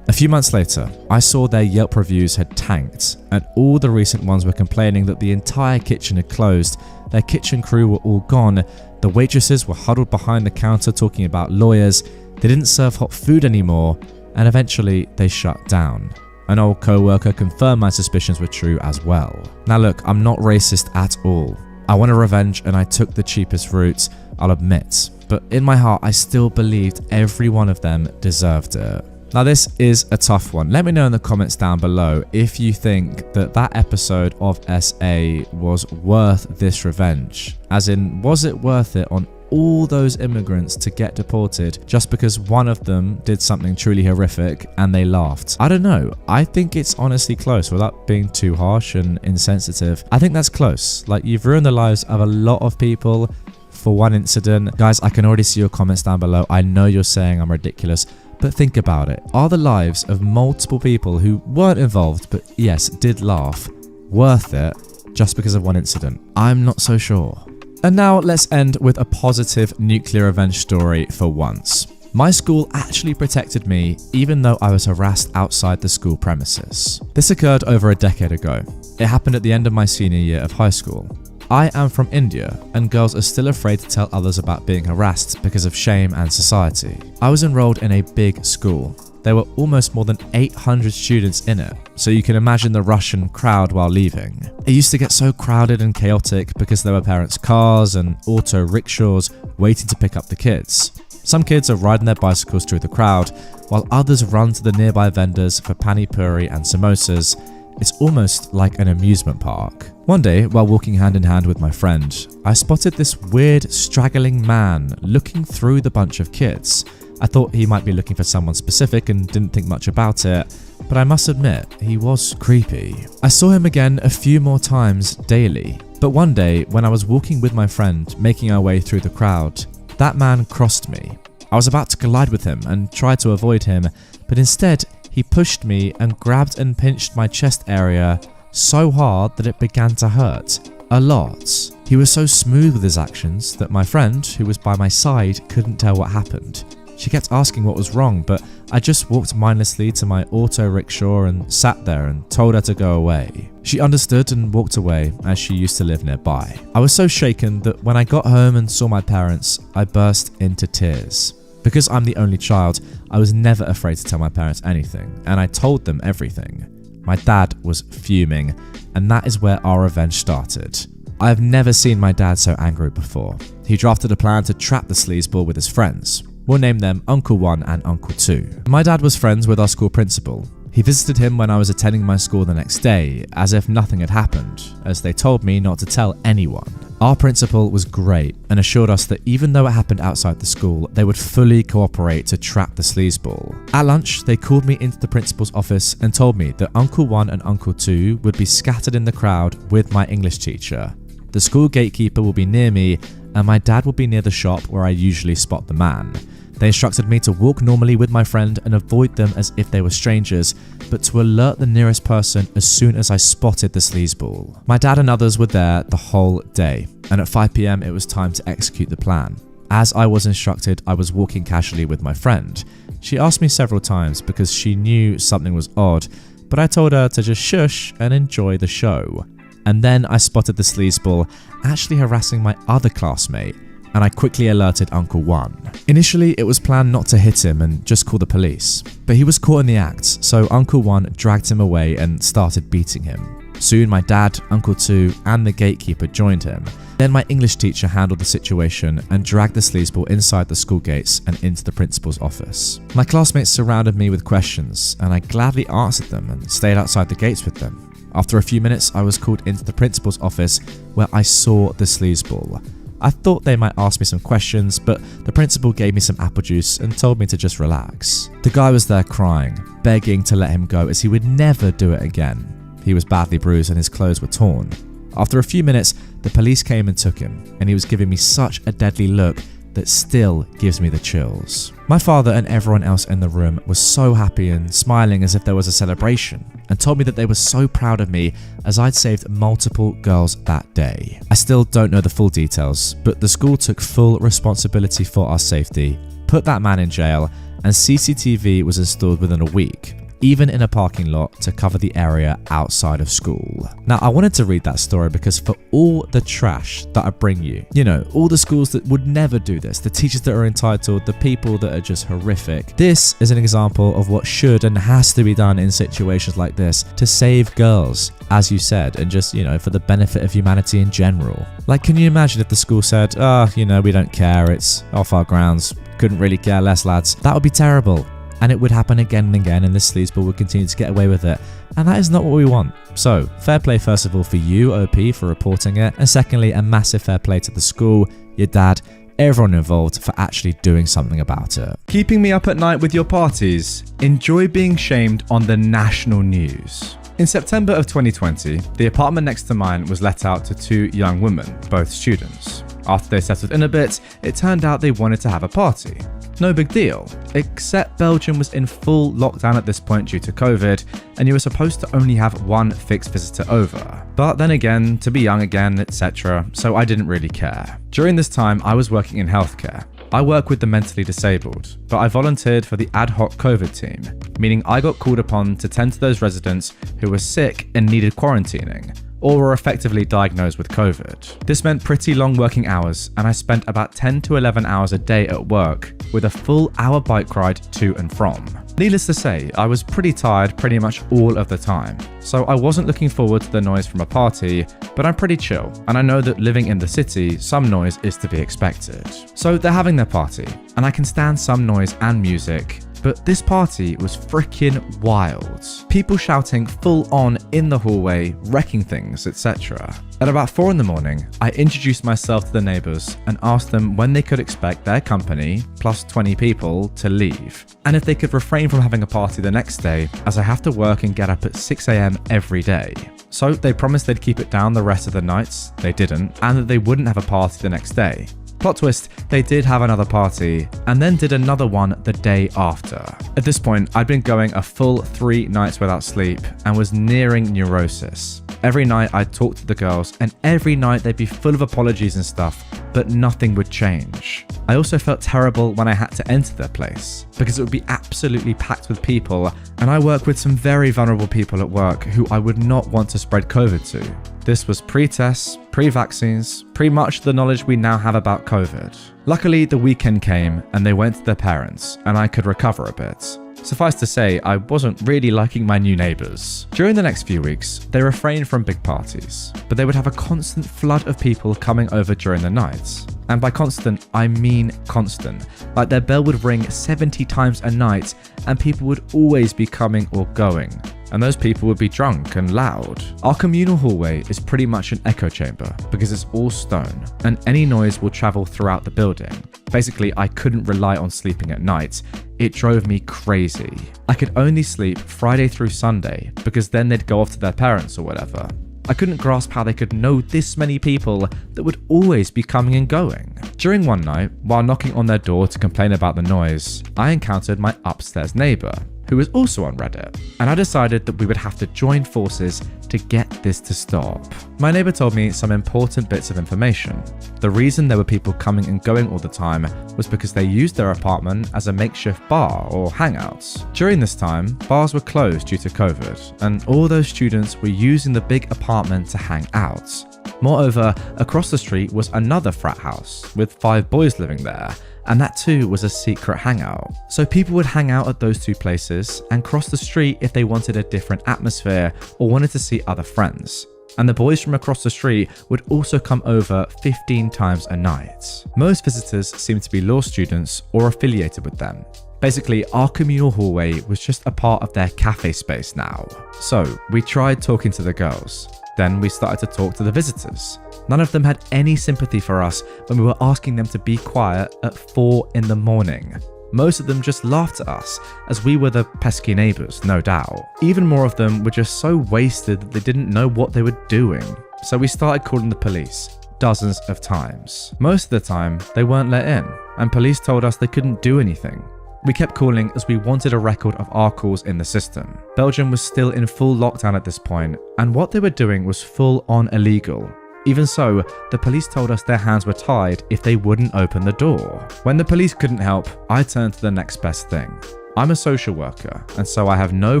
A few months later, I saw their Yelp reviews had tanked, and all the recent ones were complaining that the entire kitchen had closed, their kitchen crew were all gone, the waitresses were huddled behind the counter talking about lawyers, they didn't serve hot food anymore, and eventually they shut down. An old co-worker confirmed my suspicions were true as well. Now look, I'm not racist at all. I wanted revenge and I took the cheapest route, I'll admit, but in my heart I still believed every one of them deserved it. Now this is a tough one. Let me know in the comments down below if you think that that episode of SA was worth this revenge. As in, was it worth it on all those immigrants to get deported just because one of them did something truly horrific and they laughed? I don't know. I think it's honestly close without being too harsh and insensitive. I think that's close. Like, you've ruined the lives of a lot of people for one incident. Guys, I can already see your comments down below. I know you're saying I'm ridiculous, but think about it. Are the lives of multiple people who weren't involved, but yes, did laugh, worth it just because of one incident? I'm not so sure. And now let's end with a positive nuclear revenge story for once. My school actually protected me even though I was harassed outside the school premises. This occurred over a decade ago. It happened at the end of my senior year of high school. I am from India, and girls are still afraid to tell others about being harassed because of shame and society. I was enrolled in a big school. There were almost more than 800 students in it, so you can imagine the rush and crowd while leaving. It used to get so crowded and chaotic because there were parents' cars and auto rickshaws waiting to pick up the kids. Some kids are riding their bicycles through the crowd, while others run to the nearby vendors for pani puri and samosas. It's almost like an amusement park. One day, while walking hand in hand with my friend, I spotted this weird, straggling man looking through the bunch of kids. I thought he might be looking for someone specific and didn't think much about it, but I must admit, he was creepy. I saw him again a few more times daily, but one day, when I was walking with my friend, making our way through the crowd, that man crossed me. I was about to collide with him and tried to avoid him, but instead, he pushed me and grabbed and pinched my chest area so hard that it began to hurt. A lot. He was so smooth with his actions that my friend, who was by my side, couldn't tell what happened. She kept asking what was wrong, but I just walked mindlessly to my auto rickshaw and sat there and told her to go away. She understood and walked away, as she used to live nearby. I was so shaken that when I got home and saw my parents, I burst into tears. Because I'm the only child, I was never afraid to tell my parents anything, and I told them everything. My dad was fuming, and that is where our revenge started. I have never seen my dad so angry before. He drafted a plan to trap the sleazeball with his friends. We'll name them Uncle 1 and Uncle 2. My dad was friends with our school principal. He visited him when I was attending my school the next day, as if nothing had happened, as they told me not to tell anyone. Our principal was great and assured us that even though it happened outside the school, they would fully cooperate to trap the sleazeball. At lunch, they called me into the principal's office and told me that Uncle 1 and Uncle 2 would be scattered in the crowd with my English teacher. The school gatekeeper will be near me, and my dad will be near the shop where I usually spot the man. They instructed me to walk normally with my friend and avoid them as if they were strangers, but to alert the nearest person as soon as I spotted the sleazeball. My dad and others were there the whole day, and at 5 PM it was time to execute the plan. As I was instructed, I was walking casually with my friend. She asked me several times because she knew something was odd, but I told her to just shush and enjoy the show. And then I spotted the sleazeball actually harassing my other classmate, and I quickly alerted Uncle One. Initially, it was planned not to hit him and just call the police, but he was caught in the act, so Uncle One dragged him away and started beating him. Soon my dad, Uncle Two, and the gatekeeper joined him. Then my English teacher handled the situation and dragged the sleazeball inside the school gates and into the principal's office. My classmates surrounded me with questions, and I gladly answered them and stayed outside the gates with them. After a few minutes, I was called into the principal's office where I saw the sleazeball. I thought they might ask me some questions, but the principal gave me some apple juice and told me to just relax. The guy was there crying, begging to let him go as he would never do it again. He was badly bruised and his clothes were torn. After a few minutes, the police came and took him, and he was giving me such a deadly look that still gives me the chills. My father and everyone else in the room was so happy and smiling as if there was a celebration, and told me that they were so proud of me as I'd saved multiple girls that day. I still don't know the full details, but the school took full responsibility for our safety, put that man in jail, and CCTV was installed within a week, even in a parking lot to cover the area outside of school. Now, I wanted to read that story because for all the trash that I bring you, all the schools that would never do this, the teachers that are entitled, the people that are just horrific, this is an example of what should and has to be done in situations like this to save girls, as you said, and just, for the benefit of humanity in general. Like, can you imagine if the school said, we don't care, it's off our grounds, couldn't really care less, lads? That would be terrible. And it would happen again and again, and this sleazeball would continue to get away with it. And that is not what we want. So, fair play first of all for you, OP, for reporting it. And secondly, a massive fair play to the school, your dad, everyone involved for actually doing something about it. Keeping me up at night with your parties. Enjoy being shamed on the national news. In September of 2020, the apartment next to mine was let out to two young women, both students. After they settled in a bit, it turned out they wanted to have a party. No big deal, except Belgium was in full lockdown at this point due to COVID, and you were supposed to only have one fixed visitor over. But then again, to be young again, etc., so I didn't really care. During this time, I was working in healthcare. I work with the mentally disabled, but I volunteered for the ad hoc COVID team, meaning I got called upon to tend to those residents who were sick and needed quarantining, or were effectively diagnosed with COVID. This meant pretty long working hours, and I spent about 10 to 11 hours a day at work with a full hour bike ride to and from. Needless to say, I was pretty tired pretty much all of the time, so I wasn't looking forward to the noise from a party, but I'm pretty chill, and I know that living in the city, some noise is to be expected. So they're having their party, and I can stand some noise and music, but this party was freaking wild. People shouting full on in the hallway, wrecking things, etc. At about 4 in the morning, I introduced myself to the neighbours and asked them when they could expect their company, plus 20 people, to leave, and if they could refrain from having a party the next day, as I have to work and get up at 6 AM every day. So they promised they'd keep it down the rest of the nights, they didn't, and that they wouldn't have a party the next day. Plot twist, they did have another party, and then did another one the day after. At this point, I'd been going a full 3 nights without sleep, and was nearing neurosis. Every night I'd talk to the girls, and every night they'd be full of apologies and stuff, but nothing would change. I also felt terrible when I had to enter their place, because it would be absolutely packed with people, and I work with some very vulnerable people at work who I would not want to spread COVID to. This was pre-tests, pre-vaccines, pretty much the knowledge we now have about COVID. Luckily, the weekend came and they went to their parents, and I could recover a bit. Suffice to say, I wasn't really liking my new neighbours. During the next few weeks, they refrained from big parties, but they would have a constant flood of people coming over during the nights. And by constant, I mean constant. Like their bell would ring 70 times a night, and people would always be coming or going. And those people would be drunk and loud. Our communal hallway is pretty much an echo chamber because it's all stone, and any noise will travel throughout the building. Basically, I couldn't rely on sleeping at night. It drove me crazy. I could only sleep Friday through Sunday because then they'd go off to their parents or whatever. I couldn't grasp how they could know this many people that would always be coming and going. During one night, while knocking on their door to complain about the noise, I encountered my upstairs neighbour, who was also on Reddit, and I decided that we would have to join forces to get this to stop. My neighbour told me some important bits of information. The reason there were people coming and going all the time was because they used their apartment as a makeshift bar or hangouts. During this time, bars were closed due to COVID, and all those students were using the big apartment to hang out. Moreover, across the street was another frat house with 5 boys living there, and that too was a secret hangout. So people would hang out at those 2 places and cross the street if they wanted a different atmosphere or wanted to see other friends. And the boys from across the street would also come over 15 times a night. Most visitors seemed to be law students or affiliated with them. Basically, our communal hallway was just a part of their cafe space now. So we tried talking to the girls. Then we started to talk to the visitors. None of them had any sympathy for us when we were asking them to be quiet at 4 in the morning. Most of them just laughed at us, as we were the pesky neighbours, no doubt. Even more of them were just so wasted that they didn't know what they were doing. So we started calling the police, dozens of times. Most of the time, they weren't let in, and police told us they couldn't do anything. We kept calling as we wanted a record of our calls in the system. Belgium was still in full lockdown at this point, and what they were doing was full on illegal. Even so, the police told us their hands were tied if they wouldn't open the door. When the police couldn't help, I turned to the next best thing. I'm a social worker, and so I have no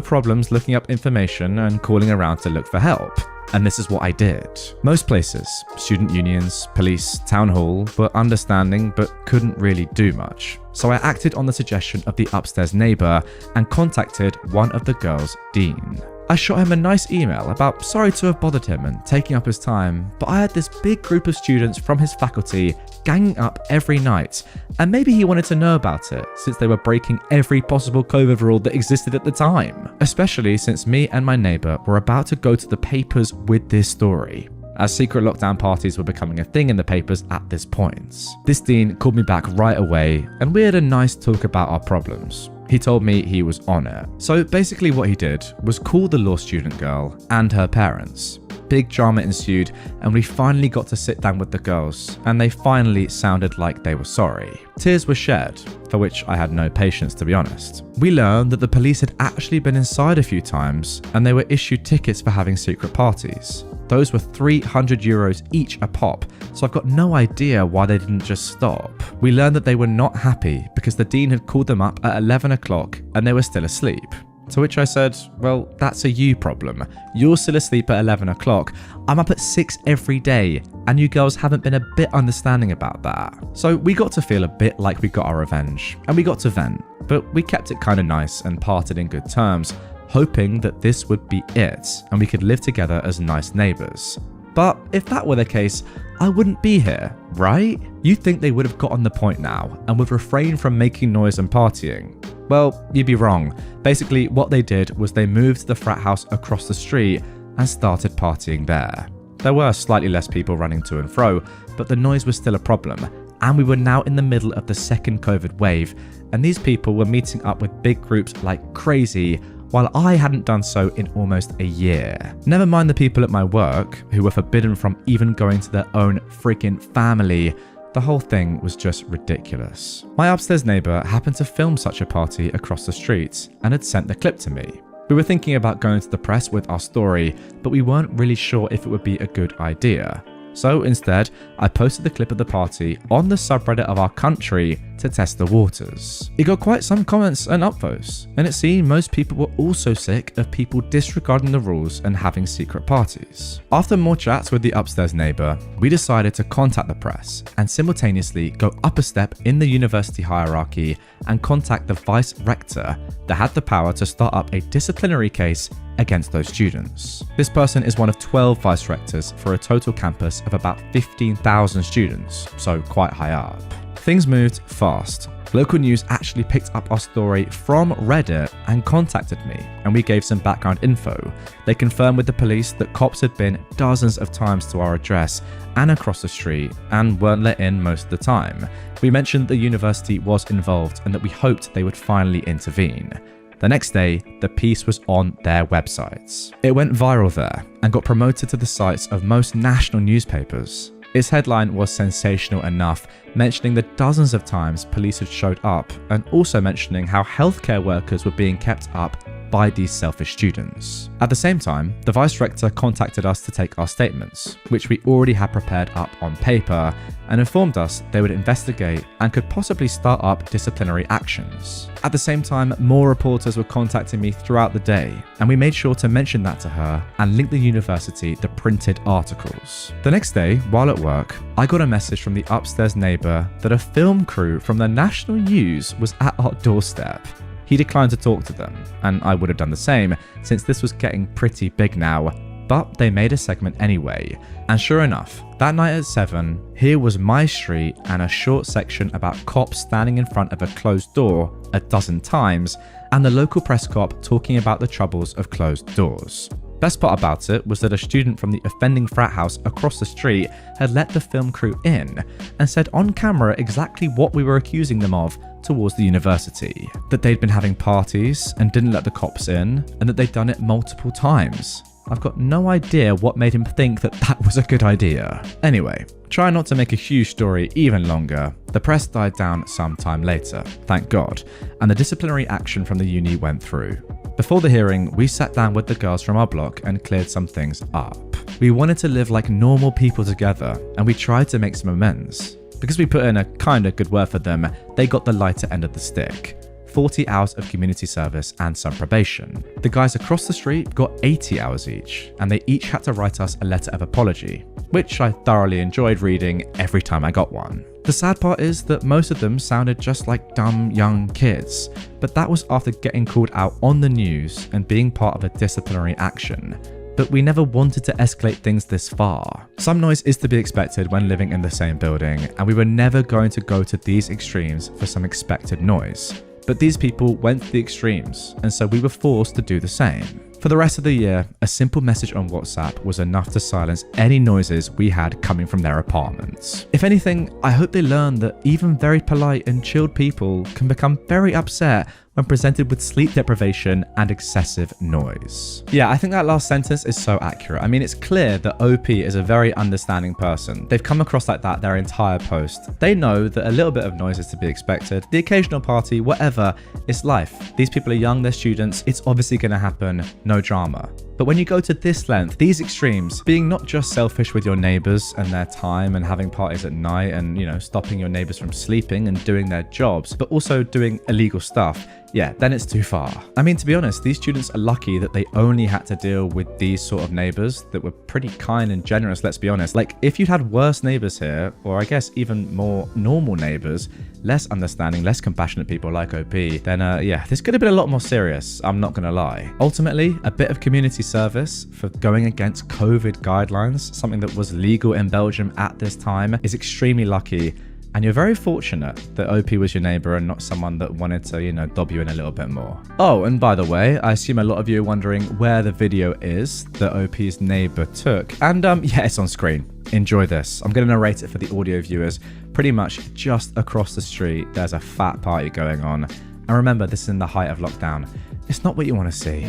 problems looking up information and calling around to look for help. And this is what I did. Most places, student unions, police, town hall, were understanding but couldn't really do much. So I acted on the suggestion of the upstairs neighbour and contacted one of the girls' dean. I shot him a nice email about sorry to have bothered him and taking up his time, but I had this big group of students from his faculty ganging up every night, and maybe he wanted to know about it since they were breaking every possible COVID rule that existed at the time, especially since me and my neighbour were about to go to the papers with this story, as secret lockdown parties were becoming a thing in the papers at this point. This dean called me back right away, and we had a nice talk about our problems. He told me he was on it. So basically what he did was call the law student girl and her parents. Big drama ensued, and we finally got to sit down with the girls, and they finally sounded like they were sorry. Tears were shed, for which I had no patience, to be honest. We learned that the police had actually been inside a few times, and they were issued tickets for having secret parties. Those were €300 each a pop, so I've got no idea why they didn't just stop. We learned that they were not happy because the dean had called them up at 11 o'clock and they were still asleep. To which I said, well, that's a you problem. You're still asleep at 11 o'clock. I'm up at 6 every day, and you girls haven't been a bit understanding about that. So we got to feel a bit like we got our revenge, and we got to vent, but we kept it kind of nice and parted in good terms, hoping that this would be it, and we could live together as nice neighbours. But if that were the case, I wouldn't be here, right? You'd think they would have gotten the point now, and would refrain from making noise and partying. Well, you'd be wrong. Basically, what they did was they moved the frat house across the street and started partying there. There were slightly less people running to and fro, but the noise was still a problem, and we were now in the middle of the second COVID wave, and these people were meeting up with big groups like crazy, while I hadn't done so in almost a year. Never mind the people at my work, who were forbidden from even going to their own freaking family. The whole thing was just ridiculous. My upstairs neighbour happened to film such a party across the street and had sent the clip to me. We were thinking about going to the press with our story, but we weren't really sure if it would be a good idea. So instead, I posted the clip of the party on the subreddit of our country to test the waters. It got quite some comments and upvotes, and it seemed most people were also sick of people disregarding the rules and having secret parties. After more chats with the upstairs neighbour, we decided to contact the press and simultaneously go up a step in the university hierarchy and contact the vice rector that had the power to start up a disciplinary case against those students. This person is one of 12 vice rectors for a total campus of about 15,000 students, so quite high up. Things moved fast. Local news actually picked up our story from Reddit and contacted me, and we gave some background info. They confirmed with the police that cops had been dozens of times to our address and across the street and weren't let in most of the time. We mentioned the university was involved and that we hoped they would finally intervene. The next day, the piece was on their websites. It went viral there and got promoted to the sites of most national newspapers. Its headline was sensational enough, mentioning the dozens of times police had showed up and also mentioning how healthcare workers were being kept up by these selfish students. At the same time, the vice rector contacted us to take our statements, which we already had prepared up on paper, and informed us they would investigate and could possibly start up disciplinary actions. At the same time, more reporters were contacting me throughout the day, and we made sure to mention that to her and link the university the printed articles. The next day, while at work, I got a message from the upstairs neighbour that a film crew from the national news was at our doorstep. He declined to talk to them, and I would have done the same since this was getting pretty big now, but they made a segment anyway. And sure enough, that night at 7, here was my street and a short section about cops standing in front of a closed door a dozen times, and the local press cop talking about the troubles of closed doors. Best part about it was that a student from the offending frat house across the street had let the film crew in and said on camera exactly what we were accusing them of towards the university. That they'd been having parties and didn't let the cops in, and that they'd done it multiple times. I've got no idea what made him think that that was a good idea. Anyway, try not to make a huge story even longer. The press died down some time later, thank God, and the disciplinary action from the uni went through. Before the hearing, we sat down with the girls from our block and cleared some things up. We wanted to live like normal people together, and we tried to make some amends. Because we put in a kinda good word for them, they got the lighter end of the stick. 40 hours of community service and some probation. The guys across the street got 80 hours each, and they each had to write us a letter of apology, which I thoroughly enjoyed reading every time I got one. The sad part is that most of them sounded just like dumb young kids, but that was after getting called out on the news and being part of a disciplinary action. But we never wanted to escalate things this far. Some noise is to be expected when living in the same building, and we were never going to go to these extremes for some expected noise. But these people went to the extremes, and so we were forced to do the same. For the rest of the year, a simple message on WhatsApp was enough to silence any noises we had coming from their apartments. If anything, I hope they learn that even very polite and chilled people can become very upset when presented with sleep deprivation and excessive noise. Yeah, I think that last sentence is so accurate. I mean, it's clear that OP is a very understanding person. They've come across like that their entire post. They know that a little bit of noise is to be expected. The occasional party, whatever, it's life. These people are young, they're students, it's obviously gonna happen, no drama. But when you go to this length, these extremes, being not just selfish with your neighbors and their time and having parties at night and, stopping your neighbors from sleeping and doing their jobs, but also doing illegal stuff, yeah, then it's too far. I mean, to be honest, these students are lucky that they only had to deal with these sort of neighbors that were pretty kind and generous, let's be honest. Like, if you'd had worse neighbors here, or I guess even more normal neighbors, less understanding, less compassionate people like OP, then yeah, this could have been a lot more serious, I'm not gonna lie. Ultimately, a bit of community service for going against COVID guidelines, something that was legal in Belgium at this time, is extremely lucky. And you're very fortunate that OP was your neighbor and not someone that wanted to, dob you in a little bit more. Oh, and by the way, I assume a lot of you are wondering where the video is that OP's neighbor took. And yeah, it's on screen. Enjoy this. I'm going to narrate it for the audio viewers. Pretty much just across the street, there's a fat party going on. And remember, this is in the height of lockdown. It's not what you want to see.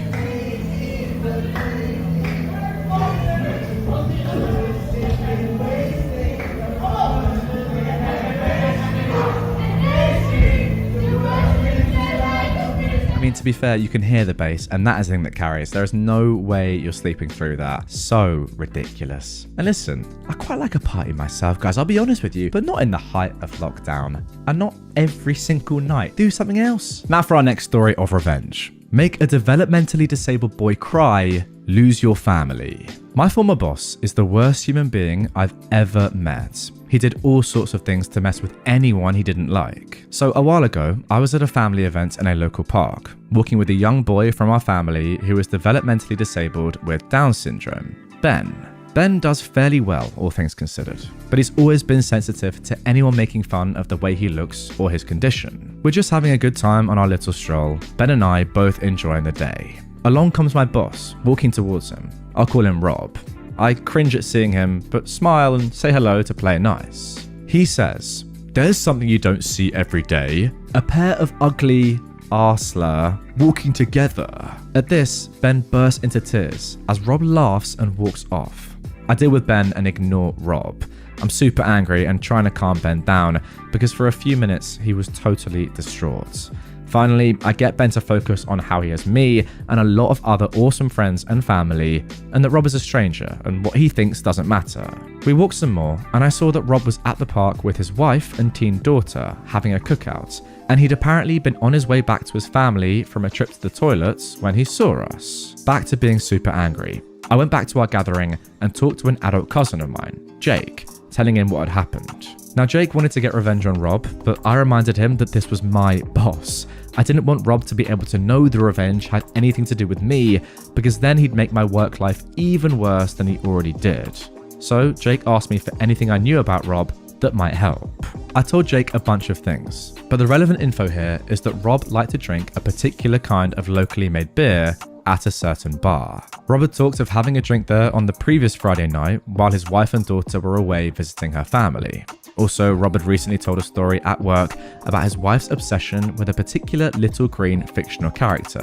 I mean, to be fair, you can hear the bass, and that is the thing that carries. There is no way you're sleeping through that. So ridiculous. And listen, I quite like a party myself, guys, I'll be honest with you, but not in the height of lockdown, and not every single night. Do something else. Now for our next story of revenge. Make a developmentally disabled boy cry, lose your family. My former boss is the worst human being I've ever met. He did all sorts of things to mess with anyone he didn't like. So a while ago, I was at a family event in a local park, walking with a young boy from our family who is developmentally disabled with Down syndrome, Ben. Ben does fairly well, all things considered, but he's always been sensitive to anyone making fun of the way he looks or his condition. We're just having a good time on our little stroll, Ben and I both enjoying the day. Along comes my boss, walking towards him. I'll call him Rob. I cringe at seeing him, but smile and say hello to play nice. He says, "There's something you don't see every day. A pair of ugly arslur walking together. At this, Ben bursts into tears as Rob laughs and walks off. I deal with Ben and ignore Rob. I'm super angry and trying to calm Ben down because for a few minutes he was totally distraught. Finally, I get Ben to focus on how he has me and a lot of other awesome friends and family, and that Rob is a stranger and what he thinks doesn't matter. We walked some more, and I saw that Rob was at the park with his wife and teen daughter having a cookout, and he'd apparently been on his way back to his family from a trip to the toilets when he saw us. Back to being super angry. I went back to our gathering and talked to an adult cousin of mine, Jake, telling him what had happened. Now, Jake wanted to get revenge on Rob, but I reminded him that this was my boss. I didn't want Rob to be able to know the revenge had anything to do with me, because then he'd make my work life even worse than he already did. So Jake asked me for anything I knew about Rob that might help. I told Jake a bunch of things, but the relevant info here is that Rob liked to drink a particular kind of locally made beer at a certain bar. Rob had talked of having a drink there on the previous Friday night while his wife and daughter were away visiting her family. Also, Rob had recently told a story at work about his wife's obsession with a particular little green fictional character.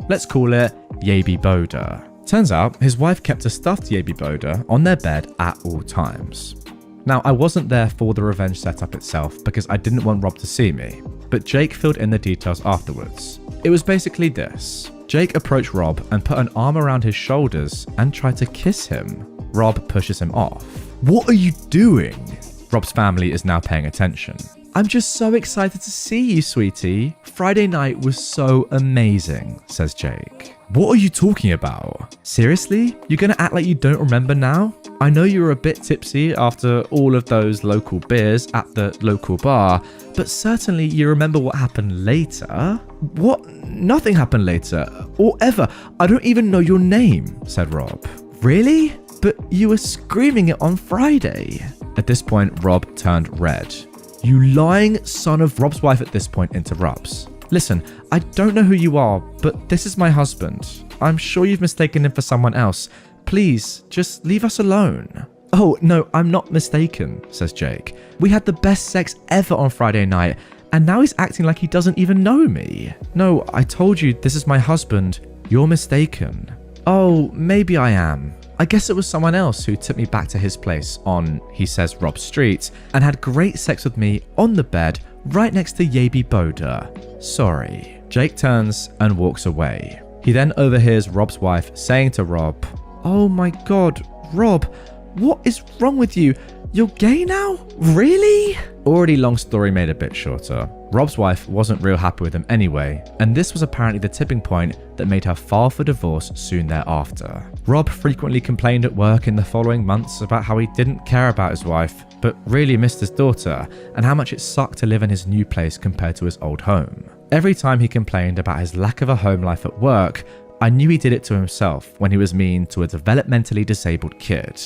Let's call it Yaby Boda. Turns out, his wife kept a stuffed Yaby Boda on their bed at all times. Now, I wasn't there for the revenge setup itself because I didn't want Rob to see me, but Jake filled in the details afterwards. It was basically this. Jake approached Rob and put an arm around his shoulders and tried to kiss him. Rob pushes him off. "What are you doing?" Rob's family is now paying attention. "I'm just so excited to see you, sweetie. Friday night was so amazing," says Jake. "What are you talking about? Seriously? You're gonna act like you don't remember now? I know you were a bit tipsy after all of those local beers at the local bar, but certainly you remember what happened later." "What? Nothing happened later. Or ever. I don't even know your name," said Rob. "Really? But you were screaming it on Friday." At this point, Rob turned red. "You lying son of..." Rob's wife at this point interrupts. "Listen, I don't know who you are, but this is my husband. I'm sure you've mistaken him for someone else. Please, just leave us alone." "Oh, no, I'm not mistaken," says Jake. "We had the best sex ever on Friday night, and now he's acting like he doesn't even know me." "No, I told you this is my husband. You're mistaken." "Oh, maybe I am. I guess it was someone else who took me back to his place on," he says, Rob's street, "and had great sex with me on the bed right next to Yaby Boda. Sorry." Jake turns and walks away. He then overhears Rob's wife saying to Rob, "Oh my god, Rob, what is wrong with you? You're gay now? Really?" Already long story made a bit shorter. Rob's wife wasn't real happy with him anyway, and this was apparently the tipping point that made her file for divorce soon thereafter. Rob frequently complained at work in the following months about how he didn't care about his wife, but really missed his daughter, and how much it sucked to live in his new place compared to his old home. Every time he complained about his lack of a home life at work, I knew he did it to himself when he was mean to a developmentally disabled kid.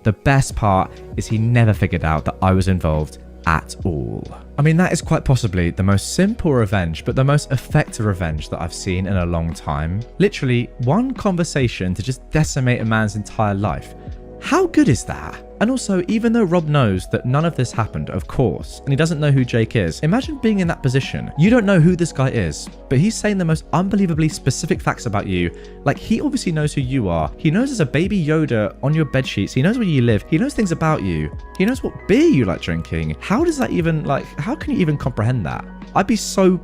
The best part is he never figured out that I was involved at all. I mean, that is quite possibly the most simple revenge, but the most effective revenge that I've seen in a long time. Literally, one conversation to just decimate a man's entire life. How good is that? And also, even though Rob knows that none of this happened, of course, and he doesn't know who Jake is, imagine being in that position. You don't know who this guy is, but he's saying the most unbelievably specific facts about you. Like, he obviously knows who you are. He knows there's a baby Yoda on your bed sheets. He knows where you live. He knows things about you. He knows what beer you like drinking. How does that even, how can you even comprehend that? I'd be so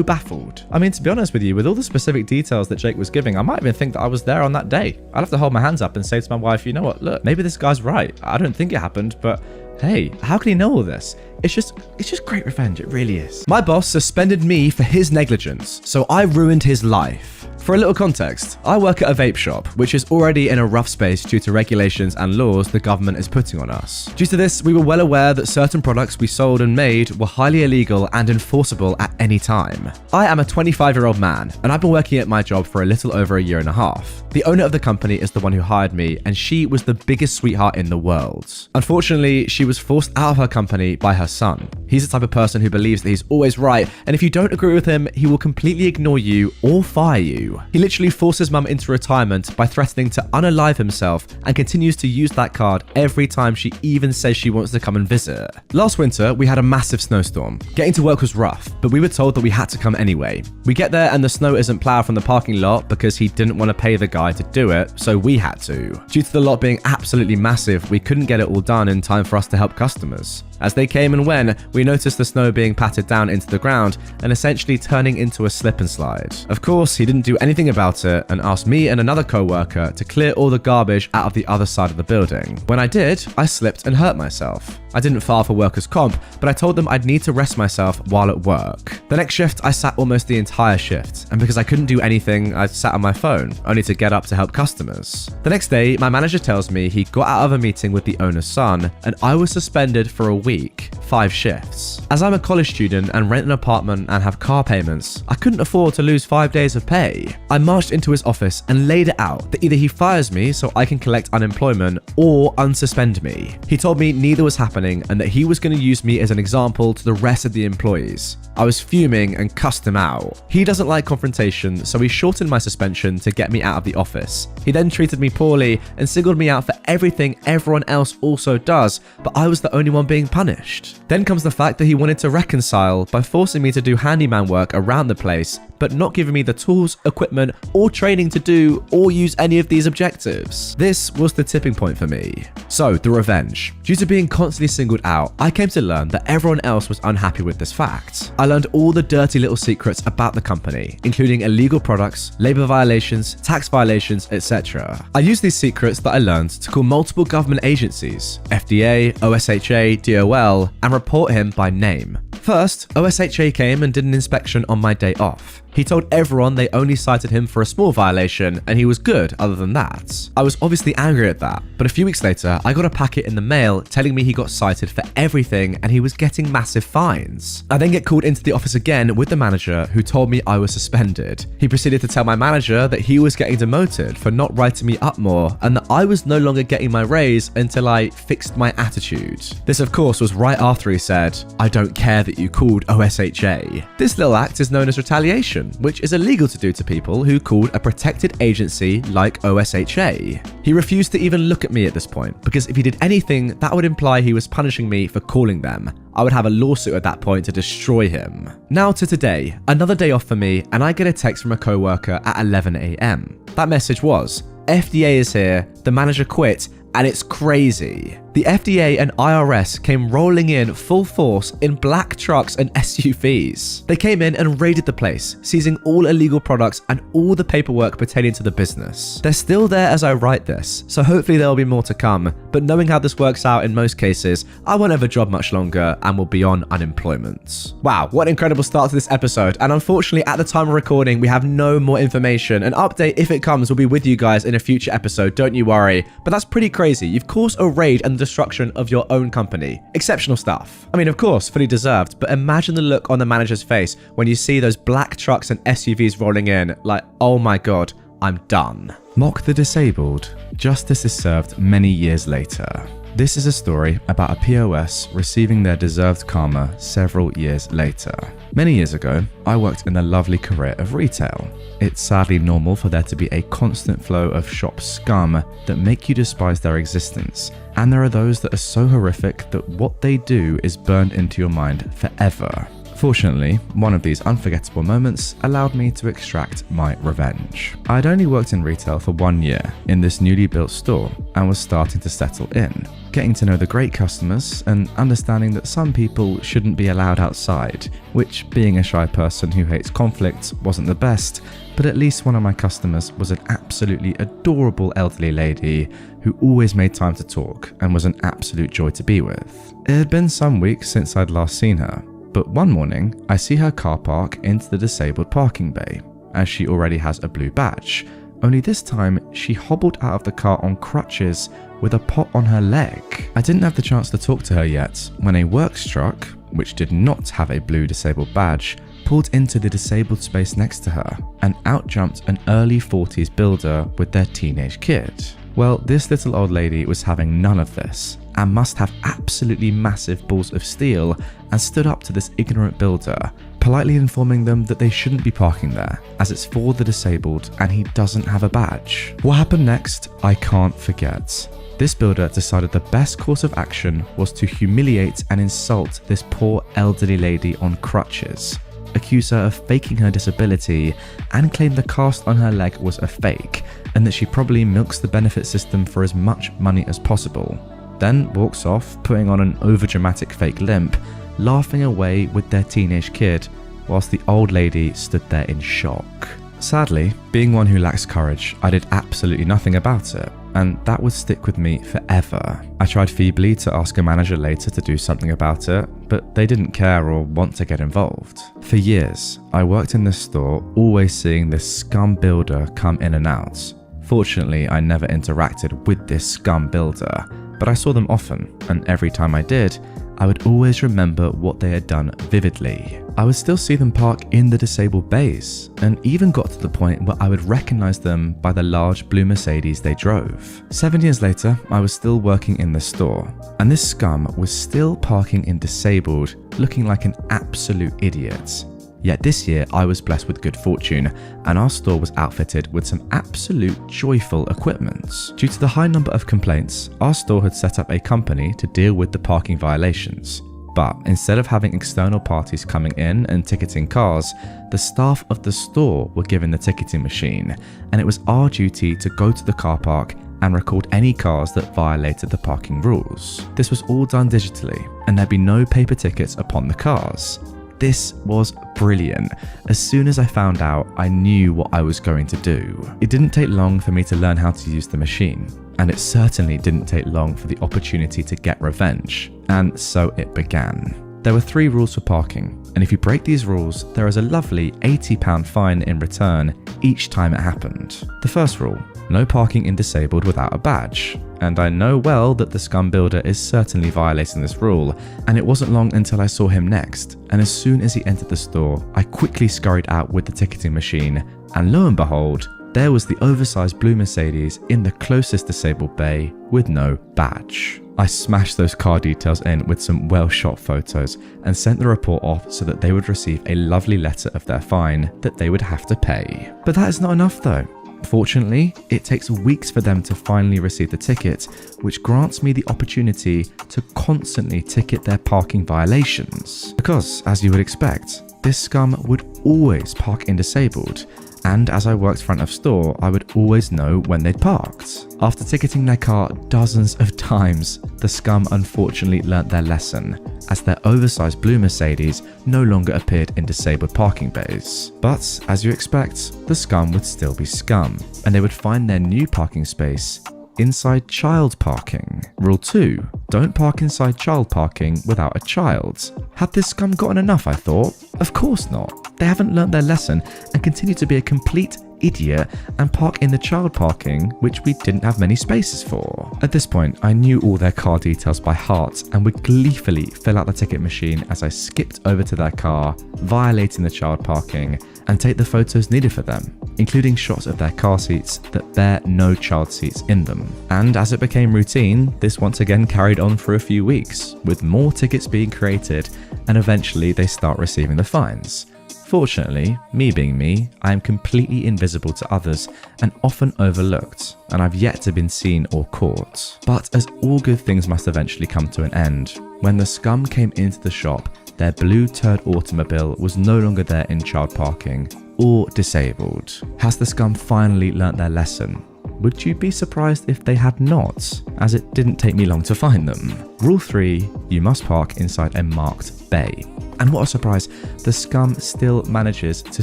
baffled. I mean, to be honest with you, with all the specific details that Jake was giving, I might even think that I was there on that day. I'd have to hold my hands up and say to my wife, you know what, look, maybe this guy's right. I don't think it happened, but hey, how can he know all this? It's just great revenge. It really is. My boss suspended me for his negligence, so I ruined his life. For a little context, I work at a vape shop, which is already in a rough space due to regulations and laws the government is putting on us. Due to this, we were well aware that certain products we sold and made were highly illegal and enforceable at any time. I am a 25-year-old man, and I've been working at my job for a little over a year and a half. The owner of the company is the one who hired me, and she was the biggest sweetheart in the world. Unfortunately, she was forced out of her company by her son. He's the type of person who believes that he's always right, and if you don't agree with him, he will completely ignore you or fire you. He literally forces mum into retirement by threatening to unalive himself and continues to use that card every time she even says she wants to come and visit. Last winter, we had a massive snowstorm. Getting to work was rough, but we were told that we had to come anyway. We get there and the snow isn't plowed from the parking lot because he didn't want to pay the guy to do it, so we had to. Due to the lot being absolutely massive, we couldn't get it all done in time for us to help customers. As they came and went, we noticed the snow being patted down into the ground and essentially turning into a slip and slide. Of course, he didn't do anything about it and asked me and another co-worker to clear all the garbage out of the other side of the building. When I did, I slipped and hurt myself. I didn't file for workers' comp, but I told them I'd need to rest myself while at work. The next shift, I sat almost the entire shift, and because I couldn't do anything, I sat on my phone, only to get up to help customers. The next day, my manager tells me he got out of a meeting with the owner's son, and I was suspended for a week, 5 shifts. As I'm a college student and rent an apartment and have car payments, I couldn't afford to lose 5 days of pay. I marched into his office and laid it out that either he fires me so I can collect unemployment or unsuspend me. He told me neither was happening and that he was going to use me as an example to the rest of the employees. I was fuming and cussed him out. He doesn't like confrontation, so he shortened my suspension to get me out of the office. He then treated me poorly and singled me out for everything everyone else also does, but I was the only one being punished. Then comes the fact that he wanted to reconcile by forcing me to do handyman work around the place, but not giving me the tools, equipment, or training to do or use any of these objectives. This was the tipping point for me. So, the revenge. Due to being constantly singled out, I came to learn that everyone else was unhappy with this fact. I learned all the dirty little secrets about the company, including illegal products, labor violations, tax violations, etc. I used these secrets that I learned to call multiple government agencies, FDA, OSHA, DOL, and report him by name. First, OSHA came and did an inspection on my day off. He told everyone they only cited him for a small violation and he was good other than that. I was obviously angry at that, but a few weeks later, I got a packet in the mail telling me he got cited for everything and he was getting massive fines. I then get called into the office again with the manager who told me I was suspended. He proceeded to tell my manager that he was getting demoted for not writing me up more and that I was no longer getting my raise until I fixed my attitude. This of course was right after he said, "I don't care that you called OSHA." This little act is known as retaliation, which is illegal to do to people who called a protected agency like OSHA. He refused to even look at me at this point, because if he did anything, that would imply he was punishing me for calling them. I would have a lawsuit at that point to destroy him. Now to today, another day off for me, and I get a text from a co-worker at 11 AM. That message was, "FDA is here, the manager quit, and it's crazy." The FDA and IRS came rolling in full force in black trucks and SUVs. They came in and raided the place, seizing all illegal products and all the paperwork pertaining to the business. They're still there as I write this, so hopefully there will be more to come, but knowing how this works out in most cases, I won't have a job much longer and will be on unemployment. Wow, what an incredible start to this episode, and unfortunately at the time of recording we have no more information. An update, if it comes, will be with you guys in a future episode, don't you worry, but that's pretty crazy. You've caused a raid and destruction of your own company. Exceptional stuff. I mean, of course, fully deserved, but imagine the look on the manager's face when you see those black trucks and SUVs rolling in, like, oh my god, I'm done. Mock the disabled. Justice is served many years later. This is a story about a POS receiving their deserved karma several years later. Many years ago, I worked in the lovely career of retail. It's sadly normal for there to be a constant flow of shop scum that make you despise their existence, and there are those that are so horrific that what they do is burned into your mind forever. Fortunately, one of these unforgettable moments allowed me to extract my revenge. I'd only worked in retail for 1 year in this newly built store and was starting to settle in, getting to know the great customers and understanding that some people shouldn't be allowed outside, which, being a shy person who hates conflict, wasn't the best, but at least one of my customers was an absolutely adorable elderly lady who always made time to talk and was an absolute joy to be with. It had been some weeks since I'd last seen her, but one morning I see her car park into the disabled parking bay, as she already has a blue badge, only this time she hobbled out of the car on crutches with a pot on her leg. I didn't have the chance to talk to her yet when a works truck, which did not have a blue disabled badge, pulled into the disabled space next to her and outjumped an early 40s builder with their teenage kid. Well, this little old lady was having none of this, and must have absolutely massive balls of steel, and stood up to this ignorant builder, politely informing them that they shouldn't be parking there, as it's for the disabled and he doesn't have a badge. What happened next, I can't forget. This builder decided the best course of action was to humiliate and insult this poor elderly lady on crutches, accuse her of faking her disability, and claim the cast on her leg was a fake, and that she probably milks the benefit system for as much money as possible. Then walks off, putting on an overdramatic fake limp, laughing away with their teenage kid, whilst the old lady stood there in shock. Sadly, being one who lacks courage, I did absolutely nothing about it, and that would stick with me forever. I tried feebly to ask a manager later to do something about it, but they didn't care or want to get involved. For years, I worked in this store, always seeing this scum builder come in and out. Fortunately, I never interacted with this scum builder, but I saw them often, and every time I did, I would always remember what they had done vividly. I would still see them park in the disabled bays, and even got to the point where I would recognize them by the large blue Mercedes they drove. 7 years later, I was still working in the store, and this scum was still parking in disabled, looking like an absolute idiot. Yet this year, I was blessed with good fortune, and our store was outfitted with some absolute joyful equipment. Due to the high number of complaints, our store had set up a company to deal with the parking violations. But instead of having external parties coming in and ticketing cars, the staff of the store were given the ticketing machine, and it was our duty to go to the car park and record any cars that violated the parking rules. This was all done digitally, and there'd be no paper tickets upon the cars. This was brilliant. As soon as I found out, I knew what I was going to do. It didn't take long for me to learn how to use the machine, and it certainly didn't take long for the opportunity to get revenge, and so it began. There were 3 rules for parking, and if you break these rules, there is a lovely £80 fine in return each time it happened. The first rule, no parking in disabled without a badge. And I know well that the scum builder is certainly violating this rule, and it wasn't long until I saw him next, and as soon as he entered the store, I quickly scurried out with the ticketing machine, and lo and behold, there was the oversized blue Mercedes in the closest disabled bay with no badge. I smashed those car details in with some well-shot photos and sent the report off so that they would receive a lovely letter of their fine that they would have to pay. But that is not enough though. Fortunately, it takes weeks for them to finally receive the ticket, which grants me the opportunity to constantly ticket their parking violations. Because, as you would expect, this scum would always park in disabled, and as I worked front of store, I would always know when they'd parked. After ticketing their car dozens of times, the scum unfortunately learnt their lesson, as their oversized blue Mercedes no longer appeared in disabled parking bays. But, as you expect, the scum would still be scum, and they would find their new parking space inside child parking. Rule 2. Don't park inside child parking without a child. Had this scum gotten enough, I thought? Of course not. They haven't learnt their lesson and continue to be a complete idiot and park in the child parking, which we didn't have many spaces for. At this point, I knew all their car details by heart and would gleefully fill out the ticket machine as I skipped over to their car, violating the child parking, and take the photos needed for them, including shots of their car seats that bear no child seats in them. And as it became routine, this once again carried on for a few weeks, with more tickets being created, and eventually they start receiving the fines. Fortunately, me being me, I am completely invisible to others and often overlooked, and I've yet to been seen or caught. But as all good things must eventually come to an end, when the scum came into the shop, their blue turd automobile was no longer there in child parking or disabled. Has the scum finally learnt their lesson? Would you be surprised if they had not, as it didn't take me long to find them. Rule 3, you must park inside a marked bay. And what a surprise, the scum still manages to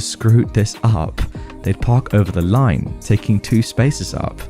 screw this up. They'd park over the line, taking 2 spaces up.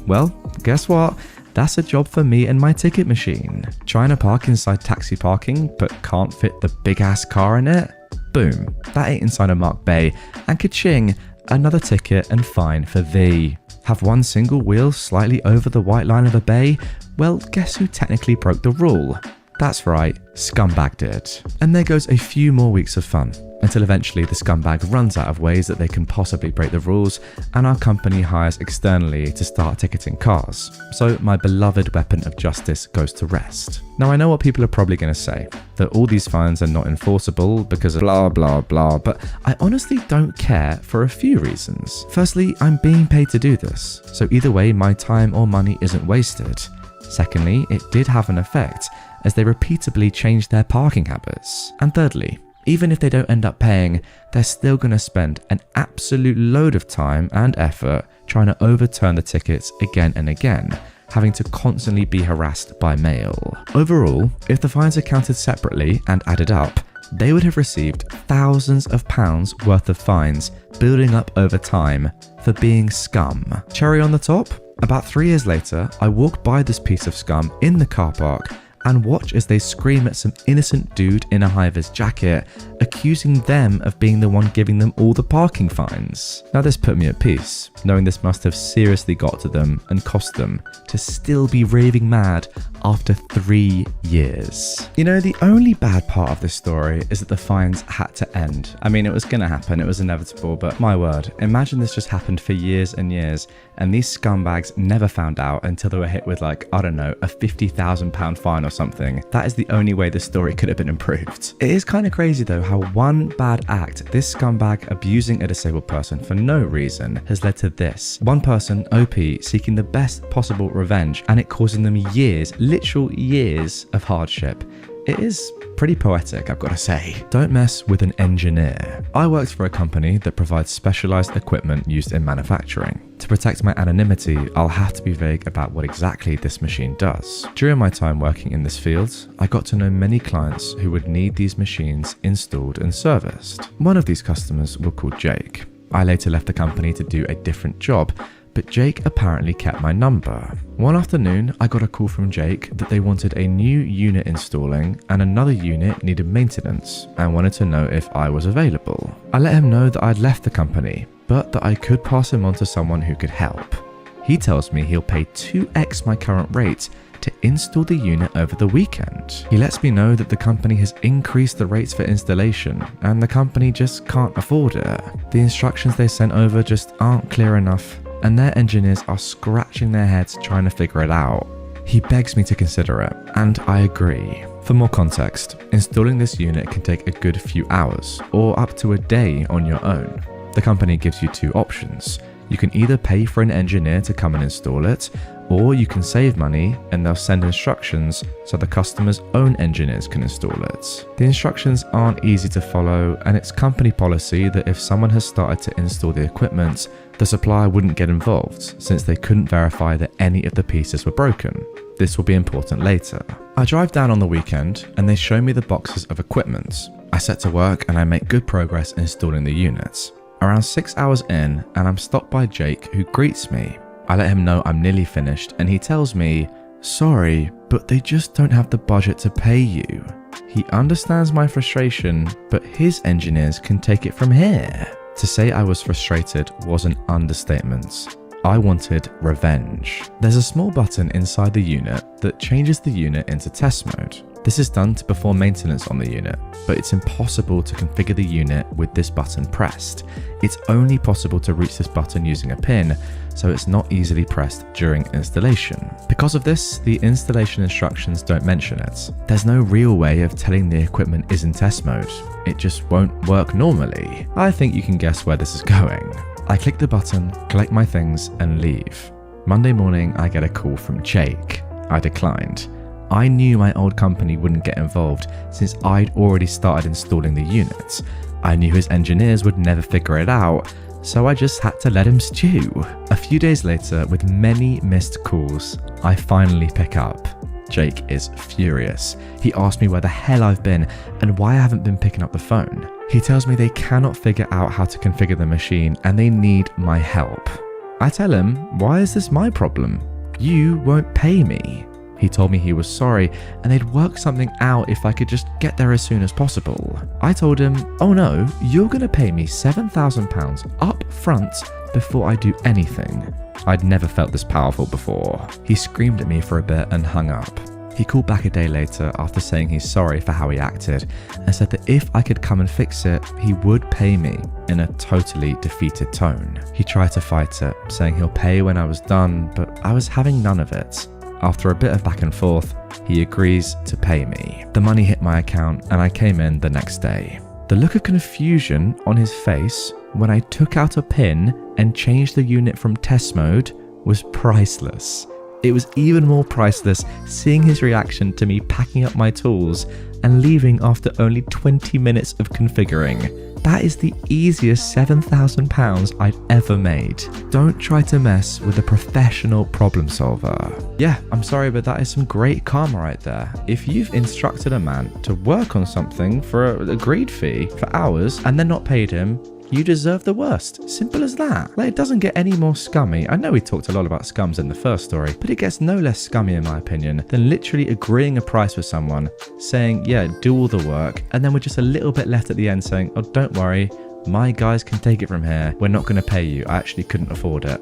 Well, guess what? That's a job for me and my ticket machine. Trying to park inside taxi parking, but can't fit the big ass car in it? Boom, that ain't inside a marked bay, and ka-ching, another ticket and fine for thee. Have one single wheel slightly over the white line of a bay? Well, guess who technically broke the rule? That's right, Scumbag did. And there goes a few more weeks of fun. until eventually the scumbag runs out of ways that they can possibly break the rules, and our company hires externally to start ticketing cars. So my beloved weapon of justice goes to rest. Now I know what people are probably going to say, that all these fines are not enforceable because of blah blah blah, but I honestly don't care for a few reasons. Firstly, I'm being paid to do this, so either way my time or money isn't wasted. Secondly, it did have an effect, as they repeatedly changed their parking habits. And thirdly, even if they don't end up paying, they're still going to spend an absolute load of time and effort trying to overturn the tickets again and again, having to constantly be harassed by mail. Overall, if the fines are counted separately and added up, they would have received thousands of pounds worth of fines building up over time for being scum. Cherry on the top? About 3 years later, I walk by this piece of scum in the car park and watch as they scream at some innocent dude in a high-vis jacket, accusing them of being the one giving them all the parking fines. Now this put me at peace, knowing this must have seriously got to them and cost them to still be raving mad after 3 years. You know, the only bad part of this story is that the fines had to end. I mean, it was gonna happen, it was inevitable, but my word, imagine this just happened for years and years, and these scumbags never found out until they were hit with, like, I don't know, a £50,000 fine or something. That is the only way the story could have been improved. It is kind of crazy though how one bad act, this scumbag abusing a disabled person for no reason, has led to this. One person, OP, seeking the best possible revenge, and it causing them years, literal years of hardship. It is pretty poetic, I've got to say. Don't mess with an engineer. I worked for a company that provides specialized equipment used in manufacturing. To protect my anonymity, I'll have to be vague about what exactly this machine does. During my time working in this field, I got to know many clients who would need these machines installed and serviced. One of these customers was called Jake. I later left the company to do a different job, but Jake apparently kept my number. One afternoon, I got a call from Jake that they wanted a new unit installing and another unit needed maintenance and wanted to know if I was available. I let him know that I'd left the company, but that I could pass him on to someone who could help. He tells me he'll pay 2x my current rate to install the unit over the weekend. He lets me know that the company has increased the rates for installation and the company just can't afford it. The instructions they sent over just aren't clear enough, and their engineers are scratching their heads trying to figure it out. He begs me to consider it, and I agree. For more context, installing this unit can take a good few hours, or up to a day on your own. The company gives you two options. You can either pay for an engineer to come and install it, or you can save money and they'll send instructions so the customer's own engineers can install it. The instructions aren't easy to follow, and it's company policy that if someone has started to install the equipment, the supplier wouldn't get involved since they couldn't verify that any of the pieces were broken. This will be important later. I drive down on the weekend and they show me the boxes of equipment. I set to work and I make good progress installing the units. Around 6 hours in, and I'm stopped by Jake, who greets me. I let him know I'm nearly finished and he tells me, "Sorry, but they just don't have the budget to pay you." He understands my frustration, but his engineers can take it from here. To say I was frustrated was an understatement. I wanted revenge. There's a small button inside the unit that changes the unit into test mode. This is done to perform maintenance on the unit, but it's impossible to configure the unit with this button pressed. It's only possible to reach this button using a pin, so it's not easily pressed during installation. Because of this, the installation instructions don't mention it. There's no real way of telling the equipment is in test mode. It just won't work normally. I think you can guess where this is going. I click the button, collect my things, and leave. Monday morning, I get a call from Jake. I declined. I knew my old company wouldn't get involved since I'd already started installing the units. I knew his engineers would never figure it out, so I just had to let him stew. A few days later, with many missed calls, I finally pick up. Jake is furious. He asks me where the hell I've been and why I haven't been picking up the phone. He tells me they cannot figure out how to configure the machine and they need my help. I tell him, why is this my problem? You won't pay me. He told me he was sorry and they'd work something out if I could just get there as soon as possible. I told him, oh no, you're gonna pay me £7,000 up front before I do anything. I'd never felt this powerful before. He screamed at me for a bit and hung up. He called back a day later after saying he's sorry for how he acted and said that if I could come and fix it, he would pay me, in a totally defeated tone. He tried to fight it, saying he'll pay when I was done, but I was having none of it. After a bit of back and forth, he agrees to pay me. The money hit my account and I came in the next day. The look of confusion on his face when I took out a pin and changed the unit from test mode was priceless. It was even more priceless seeing his reaction to me packing up my tools and leaving after only 20 minutes of configuring. That is the easiest £7,000 I've ever made. Don't try to mess with a professional problem solver. Yeah, I'm sorry, but that is some great karma right there. If you've instructed a man to work on something for an agreed fee for hours and then not paid him, you deserve the worst. Simple as that. Like, it doesn't get any more scummy. I know we talked a lot about scums in the first story, but it gets no less scummy in my opinion than literally agreeing a price with someone, saying, yeah, do all the work, and then with just a little bit left at the end saying, oh, don't worry, my guys can take it from here. We're not going to pay you. I actually couldn't afford it.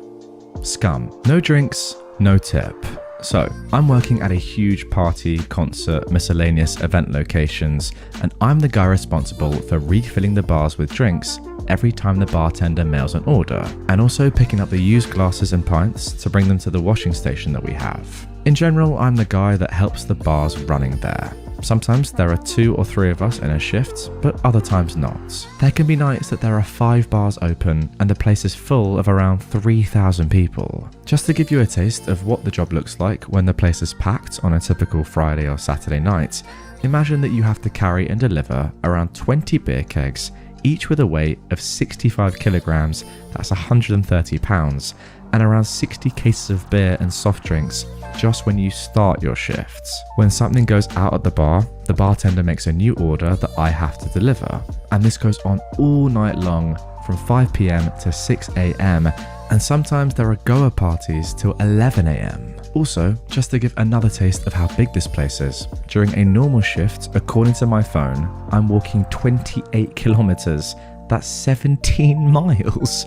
Scum. No drinks, no tip. So, I'm working at a huge party, concert, miscellaneous event locations, and I'm the guy responsible for refilling the bars with drinks every time the bartender mails an order, and also picking up the used glasses and pints to bring them to the washing station that we have. In general, I'm the guy that helps the bars running there. Sometimes there are 2 or 3 of us in a shift, but other times not. There can be nights that there are 5 bars open and the place is full of around 3,000 people. Just to give you a taste of what the job looks like when the place is packed on a typical Friday or Saturday night, imagine that you have to carry and deliver around 20 beer kegs, each with a weight of 65 kilograms, that's 130 pounds, and around 60 cases of beer and soft drinks just when you start your shifts. When something goes out at the bar, the bartender makes a new order that I have to deliver. And this goes on all night long from 5 PM to 6 AM, and sometimes there are goer parties till 11 AM. Also, just to give another taste of how big this place is, during a normal shift, according to my phone, I'm walking 28 kilometers. That's 17 miles.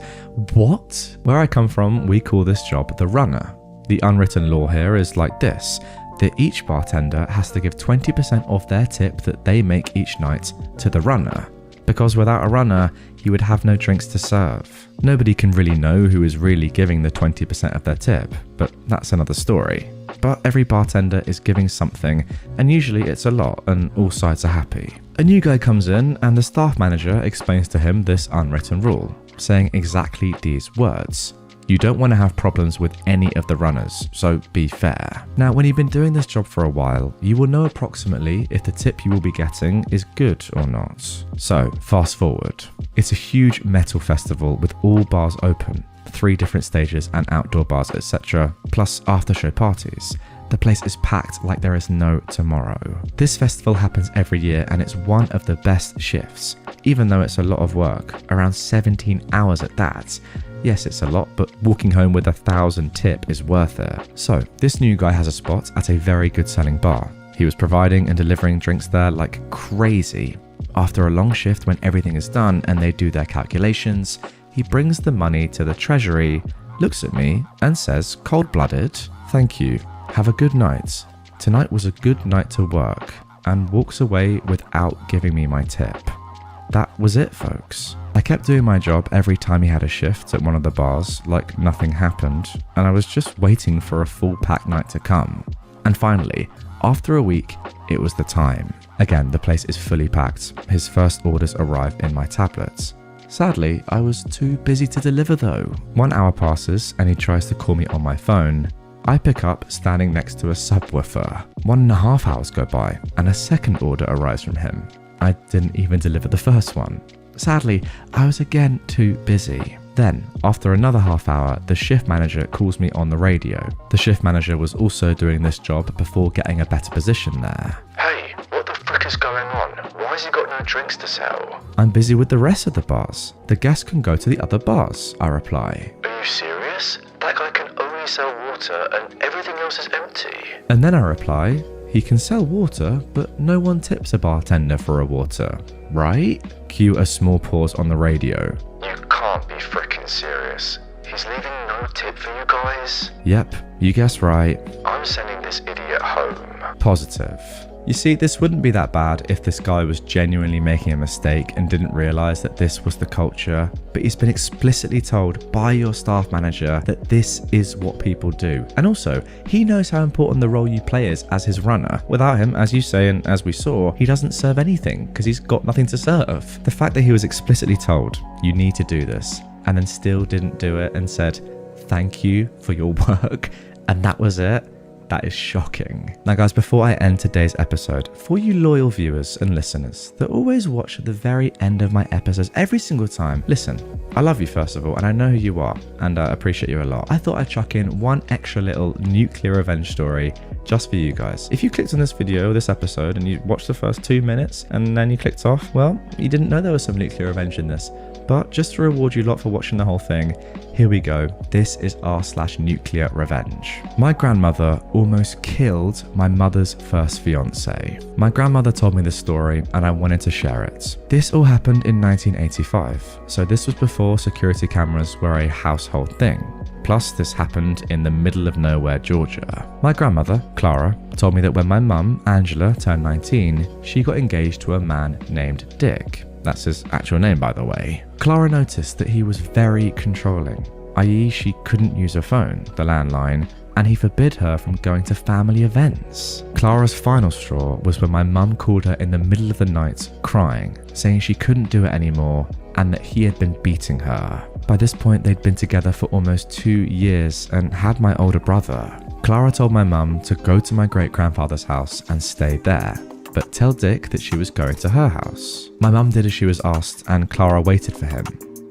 What? Where I come from, we call this job the runner. The unwritten law here is like this, that each bartender has to give 20% of their tip that they make each night to the runner. Because without a runner, he would have no drinks to serve. Nobody can really know who is really giving the 20% of their tip, but that's another story. But every bartender is giving something, and usually it's a lot, and all sides are happy. A new guy comes in, and the staff manager explains to him this unwritten rule, saying exactly these words. You don't want to have problems with any of the runners, so be fair. Now, when you've been doing this job for a while, you will know approximately if the tip you will be getting is good or not. So, fast forward. It's a huge metal festival with all bars open, 3 different stages and outdoor bars, etc., plus after-show parties. The place is packed like there is no tomorrow. This festival happens every year and it's one of the best shifts, even though it's a lot of work, around 17 hours at that. Yes, it's a lot, but walking home with 1,000 tip is worth it. So, this new guy has a spot at a very good selling bar. He was providing and delivering drinks there like crazy. After a long shift when everything is done and they do their calculations, he brings the money to the treasury, looks at me and says, cold-blooded, "Thank you. Have a good night. Tonight was a good night to work," and walks away without giving me my tip. That was it, folks. I kept doing my job every time he had a shift at one of the bars, like nothing happened, and I was just waiting for a full packed night to come. And finally, after a week, it was the time. Again, the place is fully packed. His first orders arrive in my tablets. Sadly, I was too busy to deliver though. 1 hour passes and he tries to call me on my phone. I pick up standing next to a subwoofer. 1.5 hours go by and a second order arrives from him. I didn't even deliver the first one. Sadly, I was again too busy. Then, after another half hour, the shift manager calls me on the radio. The shift manager was also doing this job before getting a better position there. Hey, what the frick is going on? Why has he got no drinks to sell? I'm busy with the rest of the bars. The guests can go to the other bars, I reply. Are you serious? That guy can only sell water and everything else is empty. And then I reply, he can sell water, but no one tips a bartender for a water, right? Cue a small pause on the radio. You can't be frickin' serious. He's leaving no tip for you guys? Yep, you guessed right. I'm sending this idiot home. positive. You see, this wouldn't be that bad if this guy was genuinely making a mistake and didn't realize that this was the culture, but he's been explicitly told by your staff manager that this is what people do. And also, he knows how important the role you play is as his runner. Without him, as you say and as we saw, he doesn't serve anything because he's got nothing to serve. The fact that he was explicitly told, you need to do this, and then still didn't do it and said, thank you for your work, and that was it. That is shocking. Now guys, before I end today's episode, for you loyal viewers and listeners that always watch at the very end of my episodes every single time, listen, I love you first of all, and I know who you are, and I appreciate you a lot. I thought I'd chuck in one extra little nuclear revenge story just for you guys. If you clicked on this video, this episode, and you watched the first 2 minutes, and then you clicked off, well, you didn't know there was some nuclear revenge in this. But just to reward you lot for watching the whole thing, here we go. This is r/nuclear revenge. My grandmother almost killed my mother's first fiance. My grandmother told me this story and I wanted to share it. This all happened in 1985. So this was before security cameras were a household thing. Plus, this happened in the middle of nowhere, Georgia. My grandmother, Clara, told me that when my mum, Angela, turned 19, she got engaged to a man named Dick. That's his actual name, by the way. Clara noticed that he was very controlling, i.e. she couldn't use her phone, the landline, and he forbid her from going to family events. Clara's final straw was when my mum called her in the middle of the night crying, saying she couldn't do it anymore and that he had been beating her. By this point, they'd been together for almost 2 years and had my older brother. Clara told my mum to go to my great-grandfather's house and stay there, but tell Dick that she was going to her house. My mum did as she was asked and Clara waited for him.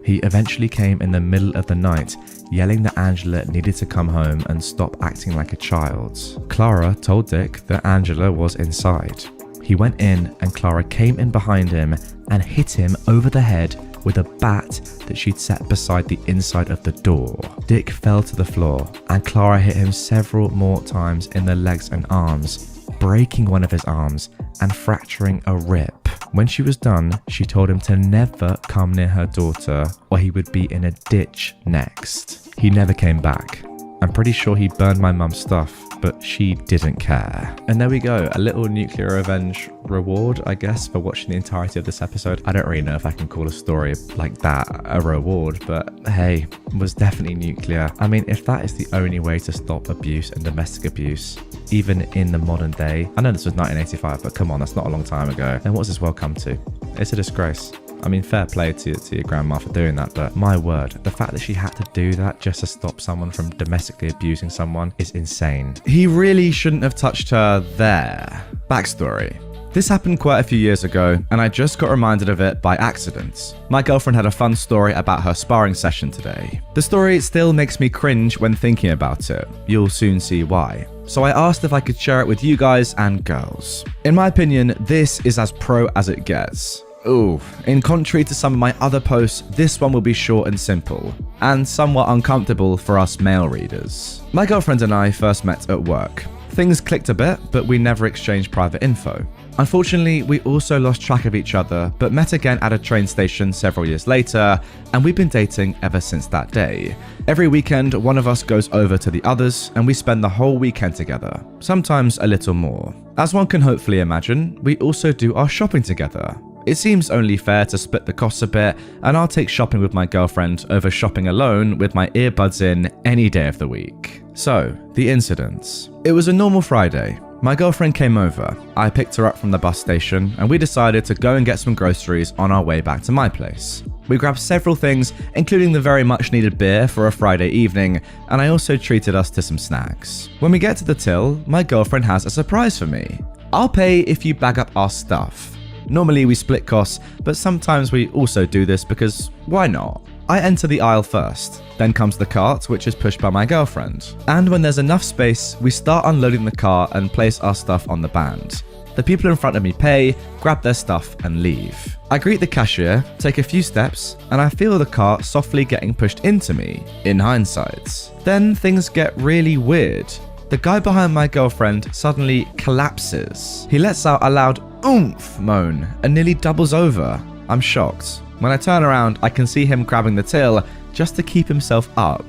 He eventually came in the middle of the night, yelling that Angela needed to come home and stop acting like a child. Clara told Dick that Angela was inside. He went in and Clara came in behind him and hit him over the head with a bat that she'd set beside the inside of the door. Dick fell to the floor and Clara hit him several more times in the legs and arms, breaking one of his arms and fracturing a rib. When she was done, she told him to never come near her daughter or he would be in a ditch next. He never came back. I'm pretty sure he burned my mum's stuff, but she didn't care. And there we go, a little nuclear revenge reward, I guess, for watching the entirety of this episode. I don't really know if I can call a story like that a reward, but hey, it was definitely nuclear. I mean, if that is the only way to stop abuse and domestic abuse, even in the modern day, I know this was 1985, but come on, that's not a long time ago, then what's this world come to? It's a disgrace. I mean, fair play to your grandma for doing that, but my word, the fact that she had to do that just to stop someone from domestically abusing someone is insane. He really shouldn't have touched her there. Backstory. This happened quite a few years ago, and I just got reminded of it by accident. My girlfriend had a fun story about her sparring session today. The story still makes me cringe when thinking about it. You'll soon see why. So I asked if I could share it with you guys and girls. In my opinion, this is as pro as it gets. Ooh, in contrary to some of my other posts, this one will be short and simple, and somewhat uncomfortable for us male readers. My girlfriend and I first met at work. Things clicked a bit, but we never exchanged private info. Unfortunately, we also lost track of each other, but met again at a train station several years later, and we've been dating ever since that day. Every weekend, one of us goes over to the others, and we spend the whole weekend together, sometimes a little more. As one can hopefully imagine, we also do our shopping together. It seems only fair to split the costs a bit, and I'll take shopping with my girlfriend over shopping alone with my earbuds in any day of the week. So, the incidents. It was a normal Friday. My girlfriend came over. I picked her up from the bus station, and we decided to go and get some groceries on our way back to my place. We grabbed several things, including the very much needed beer for a Friday evening, and I also treated us to some snacks. When we get to the till, my girlfriend has a surprise for me. I'll pay if you bag up our stuff. Normally we split costs, but sometimes we also do this because why not? I enter the aisle first, then comes the cart, which is pushed by my girlfriend. And when there's enough space, we start unloading the cart and place our stuff on the band. The people in front of me pay, grab their stuff and leave. I greet the cashier, take a few steps, and I feel the cart softly getting pushed into me, in hindsight. Then things get really weird. The guy behind my girlfriend suddenly collapses. He lets out a loud oomph moan and nearly doubles over. I'm shocked. When I turn around, I can see him grabbing the till just to keep himself up.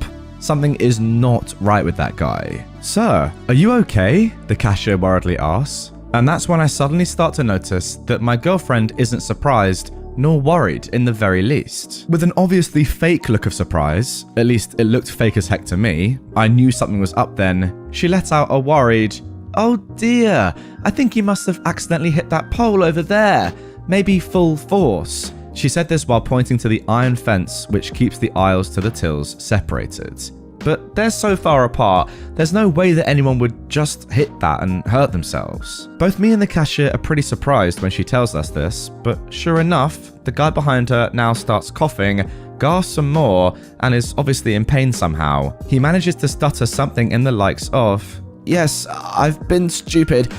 Something is not right with that guy. "Sir, are you okay?" the cashier worriedly asks. And that's when I suddenly start to notice that my girlfriend isn't surprised nor worried in the very least. With an obviously fake look of surprise, at least it looked fake as heck to me, I knew something was up then, she let out a worried, "Oh dear, I think you must have accidentally hit that pole over there. Maybe full force." She said this while pointing to the iron fence which keeps the aisles to the tills separated. But they're so far apart, there's no way that anyone would just hit that and hurt themselves. Both me and the cashier are pretty surprised when she tells us this, but sure enough, the guy behind her now starts coughing, gasps some more, and is obviously in pain somehow. He manages to stutter something in the likes of, "Yes, I've been stupid.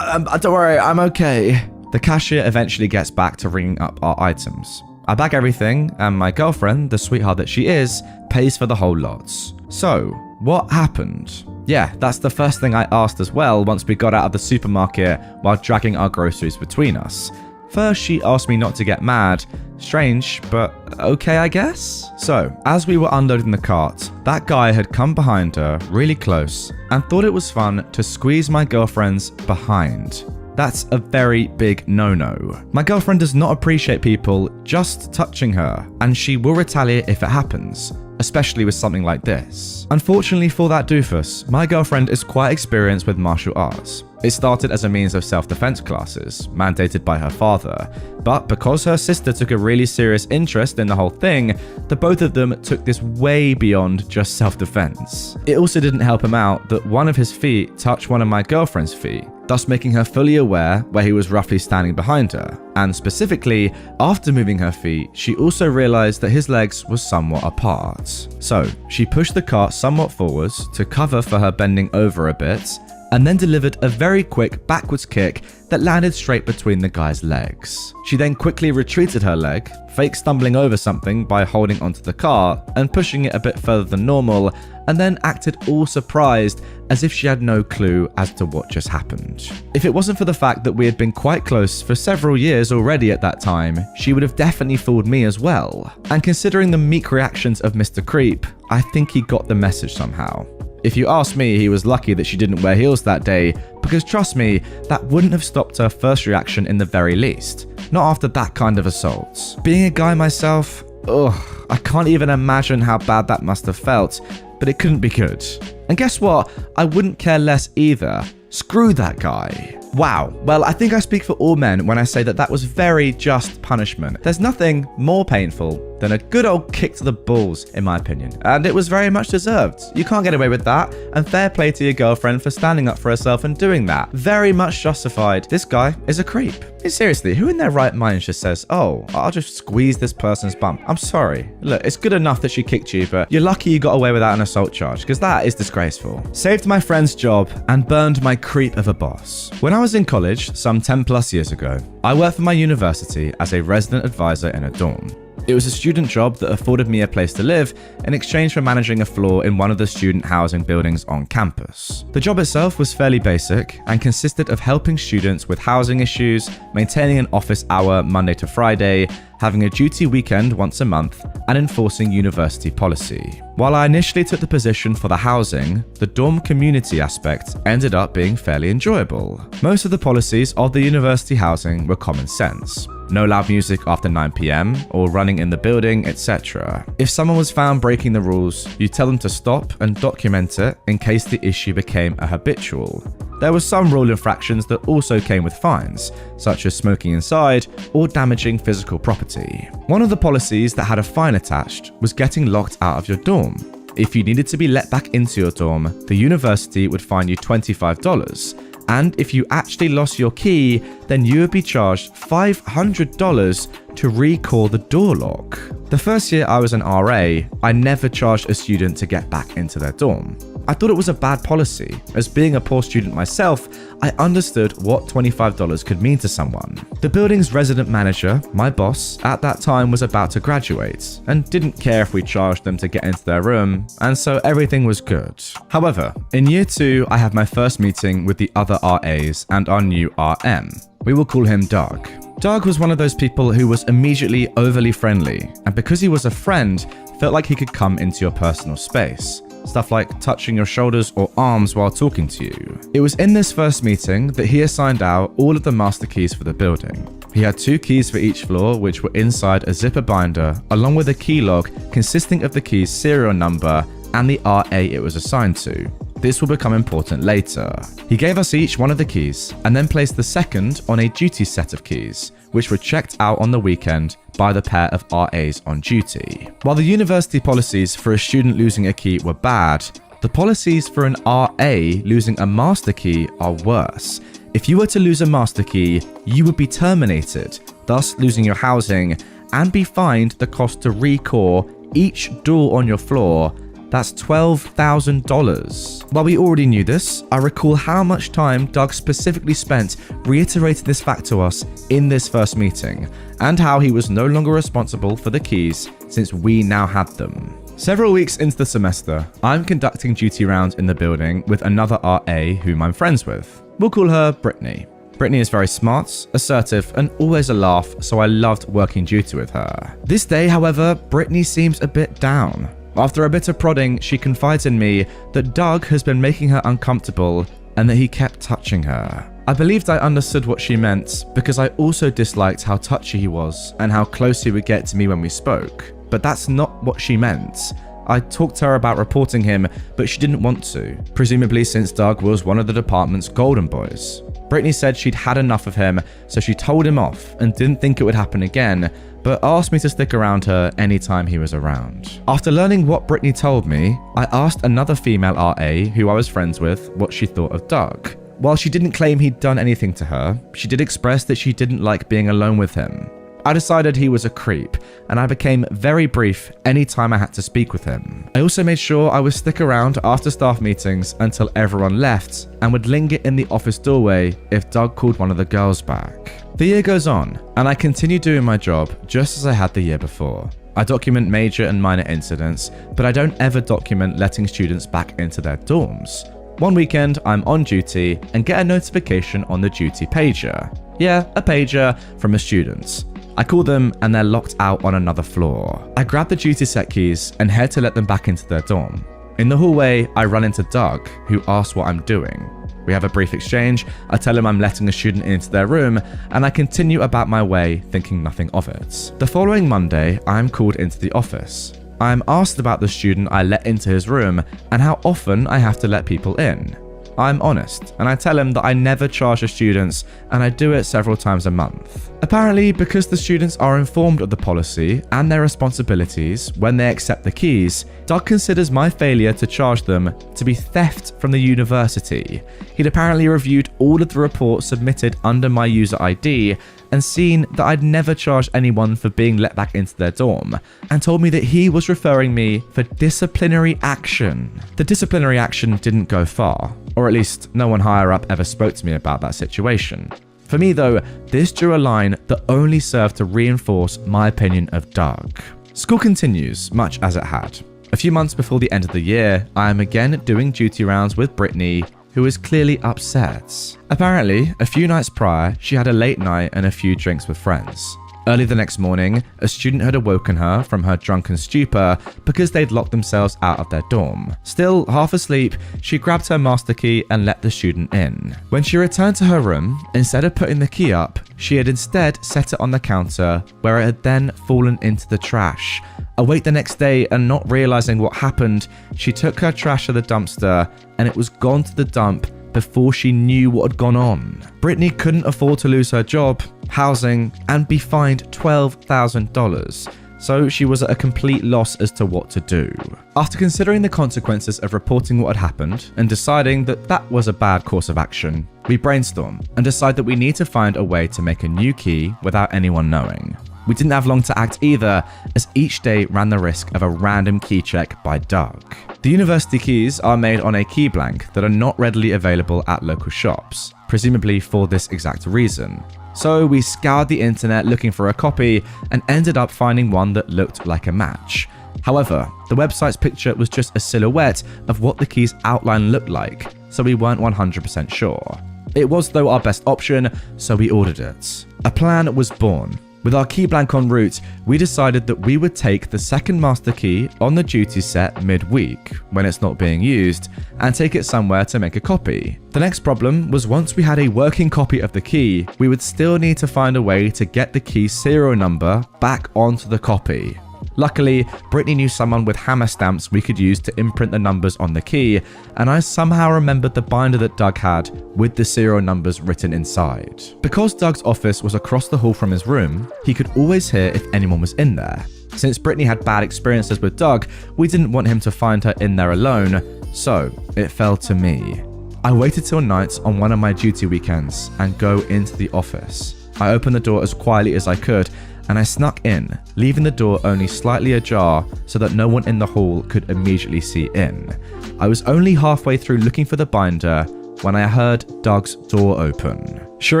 Don't worry, I'm okay." The cashier eventually gets back to ringing up our items. I bag everything, and my girlfriend, the sweetheart that she is, pays for the whole lot. So, what happened? Yeah, that's the first thing I asked as well once we got out of the supermarket while dragging our groceries between us. First, she asked me not to get mad. Strange, but okay, I guess? So, as we were unloading the cart, that guy had come behind her really close and thought it was fun to squeeze my girlfriend's behind. That's a very big no-no. My girlfriend does not appreciate people just touching her, and she will retaliate if it happens, especially with something like this. Unfortunately for that doofus, my girlfriend is quite experienced with martial arts. It started as a means of self-defense classes, mandated by her father, but because her sister took a really serious interest in the whole thing, the both of them took this way beyond just self-defense. It also didn't help him out that one of his feet touched one of my girlfriend's feet, thus making her fully aware where he was roughly standing behind her. And specifically, after moving her feet, she also realized that his legs were somewhat apart. So, she pushed the cart somewhat forwards to cover for her bending over a bit, and then delivered a very quick backwards kick that landed straight between the guy's legs. She then quickly retreated her leg, fake stumbling over something by holding onto the cart and pushing it a bit further than normal, and then acted all surprised as if she had no clue as to what just happened. If it wasn't for the fact that we had been quite close for several years already at that time, she would have definitely fooled me as well. And considering the meek reactions of Mr. Creep, I think he got the message somehow. If you ask me, he was lucky that she didn't wear heels that day, because trust me, that wouldn't have stopped her first reaction in the very least. Not after that kind of assault. Being a guy myself, I can't even imagine how bad that must have felt, but it couldn't be good. And guess what? I wouldn't care less either. Screw that guy. Wow, well, I think I speak for all men when I say that that was very just punishment. There's nothing more painful than a good old kick to the balls, in my opinion. And it was very much deserved. You can't get away with that. And fair play to your girlfriend for standing up for herself and doing that. Very much justified. This guy is a creep. Seriously, who in their right mind just says, "Oh, I'll just squeeze this person's bum"? I'm sorry. Look, it's good enough that she kicked you, but you're lucky you got away without an assault charge, because that is disgraceful. Saved my friend's job and burned my creep of a boss. When I was in college, some 10 plus years ago, I worked for my university as a resident advisor in a dorm. It was a student job that afforded me a place to live in exchange for managing a floor in one of the student housing buildings on campus. The job itself was fairly basic and consisted of helping students with housing issues, maintaining an office hour Monday to Friday, having a duty weekend once a month, and enforcing university policy. While I initially took the position for the housing, the dorm community aspect ended up being fairly enjoyable. Most of the policies of the university housing were common sense. No loud music after 9 PM or running in the building, etc. If someone was found breaking the rules, you tell them to stop and document it in case the issue became a habitual. There were some rule infractions that also came with fines, such as smoking inside or damaging physical property. One of the policies that had a fine attached was getting locked out of your dorm. If you needed to be let back into your dorm, the university would fine you $25. And if you actually lost your key, then you would be charged $500 to recall the door lock. The first year I was an RA, I never charged a student to get back into their dorm. I thought it was a bad policy. As being a poor student myself, I understood what $25 could mean to someone. The building's resident manager, my boss, at that time was about to graduate and didn't care if we charged them to get into their room, and so everything was good. However, in year 2, I have my first meeting with the other RAs and our new RM. We will call him Doug. Doug was one of those people who was immediately overly friendly, and because he was a friend, felt like he could come into your personal space. Stuff like touching your shoulders or arms while talking to you. It was in this first meeting that he assigned out all of the master keys for the building. He had 2 keys for each floor, which were inside a zipper binder, along with a key log consisting of the key's serial number and the RA it was assigned to. This will become important later. He gave us each one of the keys and then placed the second on a duty set of keys, which were checked out on the weekend by the pair of RAs on duty. While the university policies for a student losing a key were bad, the policies for an RA losing a master key are worse. If you were to lose a master key, you would be terminated, thus losing your housing, and be fined the cost to re-core each door on your floor. That's $12,000. While we already knew this, I recall how much time Doug specifically spent reiterating this fact to us in this first meeting, and how he was no longer responsible for the keys since we now had them. Several weeks into the semester, I'm conducting duty rounds in the building with another RA whom I'm friends with. We'll call her Brittany. Brittany is very smart, assertive, and always a laugh, so I loved working duty with her. This day, however, Brittany seems a bit down. After a bit of prodding, she confides in me that Doug has been making her uncomfortable and that he kept touching her. I believed I understood what she meant because I also disliked how touchy he was and how close he would get to me when we spoke. But that's not what she meant. I talked to her about reporting him, but she didn't want to, presumably since Doug was one of the department's golden boys. Brittany said she'd had enough of him, so she told him off and didn't think it would happen again, but asked me to stick around her anytime he was around. After learning what Brittany told me, I asked another female RA who I was friends with what she thought of Doug. While she didn't claim he'd done anything to her, she did express that she didn't like being alone with him. I decided he was a creep, and I became very brief anytime I had to speak with him. I also made sure I would stick around after staff meetings until everyone left, and would linger in the office doorway if Doug called one of the girls back. The year goes on, and I continue doing my job just as I had the year before. I document major and minor incidents, but I don't ever document letting students back into their dorms. One weekend, I'm on duty and get a notification on the duty pager. Yeah, a pager from a student. I call them and they're locked out on another floor. I grab the duty set keys and head to let them back into their dorm. In the hallway, I run into Doug, who asks what I'm doing. We have a brief exchange, I tell him I'm letting a student into their room, and I continue about my way, thinking nothing of it. The following Monday, I am called into the office. I am asked about the student I let into his room and how often I have to let people in. I'm honest, and I tell him that I never charge the students and I do it several times a month. Apparently, because the students are informed of the policy and their responsibilities when they accept the keys, Doug considers my failure to charge them to be theft from the university. He'd apparently reviewed all of the reports submitted under my user ID and seen that I'd never charged anyone for being let back into their dorm, and told me that he was referring me for disciplinary action. The disciplinary action didn't go far, or at least no one higher up ever spoke to me about that situation. For me though, this drew a line that only served to reinforce my opinion of Doug. School continues, much as it had. A few months before the end of the year, I am again doing duty rounds with Brittany, who is clearly upset. Apparently, a few nights prior, she had a late night and a few drinks with friends. Early the next morning, a student had awoken her from her drunken stupor because they'd locked themselves out of their dorm. Still half asleep, she grabbed her master key and let the student in. When she returned to her room, instead of putting the key up, she had instead set it on the counter, where it had then fallen into the trash. Awake the next day and not realizing what happened, she took her trash to the dumpster and it was gone to the dump before she knew what had gone on. Brittany couldn't afford to lose her job, housing, and be fined $12,000, so she was at a complete loss as to what to do. After considering the consequences of reporting what had happened and deciding that that was a bad course of action, we brainstorm and decide that we need to find a way to make a new key without anyone knowing. We didn't have long to act either, as each day ran the risk of a random key check by Doug. The university keys are made on a key blank that are not readily available at local shops, presumably for this exact reason. So we scoured the internet looking for a copy and ended up finding one that looked like a match. However, the website's picture was just a silhouette of what the key's outline looked like, so we weren't 100% sure. It was though our best option, so we ordered it. A plan was born. With our key blank en route, we decided that we would take the second master key on the duty set midweek, when it's not being used, and take it somewhere to make a copy. The next problem was once we had a working copy of the key, we would still need to find a way to get the key's serial number back onto the copy. Luckily, Brittany knew someone with hammer stamps we could use to imprint the numbers on the key, and I somehow remembered the binder that Doug had with the serial numbers written inside. Because Doug's office was across the hall from his room, he could always hear if anyone was in there. Since Brittany had bad experiences with Doug, we didn't want him to find her in there alone, so it fell to me. I waited till night on one of my duty weekends and go into the office. I opened the door as quietly as I could, and I snuck in, leaving the door only slightly ajar so that no one in the hall could immediately see in. I was only halfway through looking for the binder when I heard Doug's door open. Sure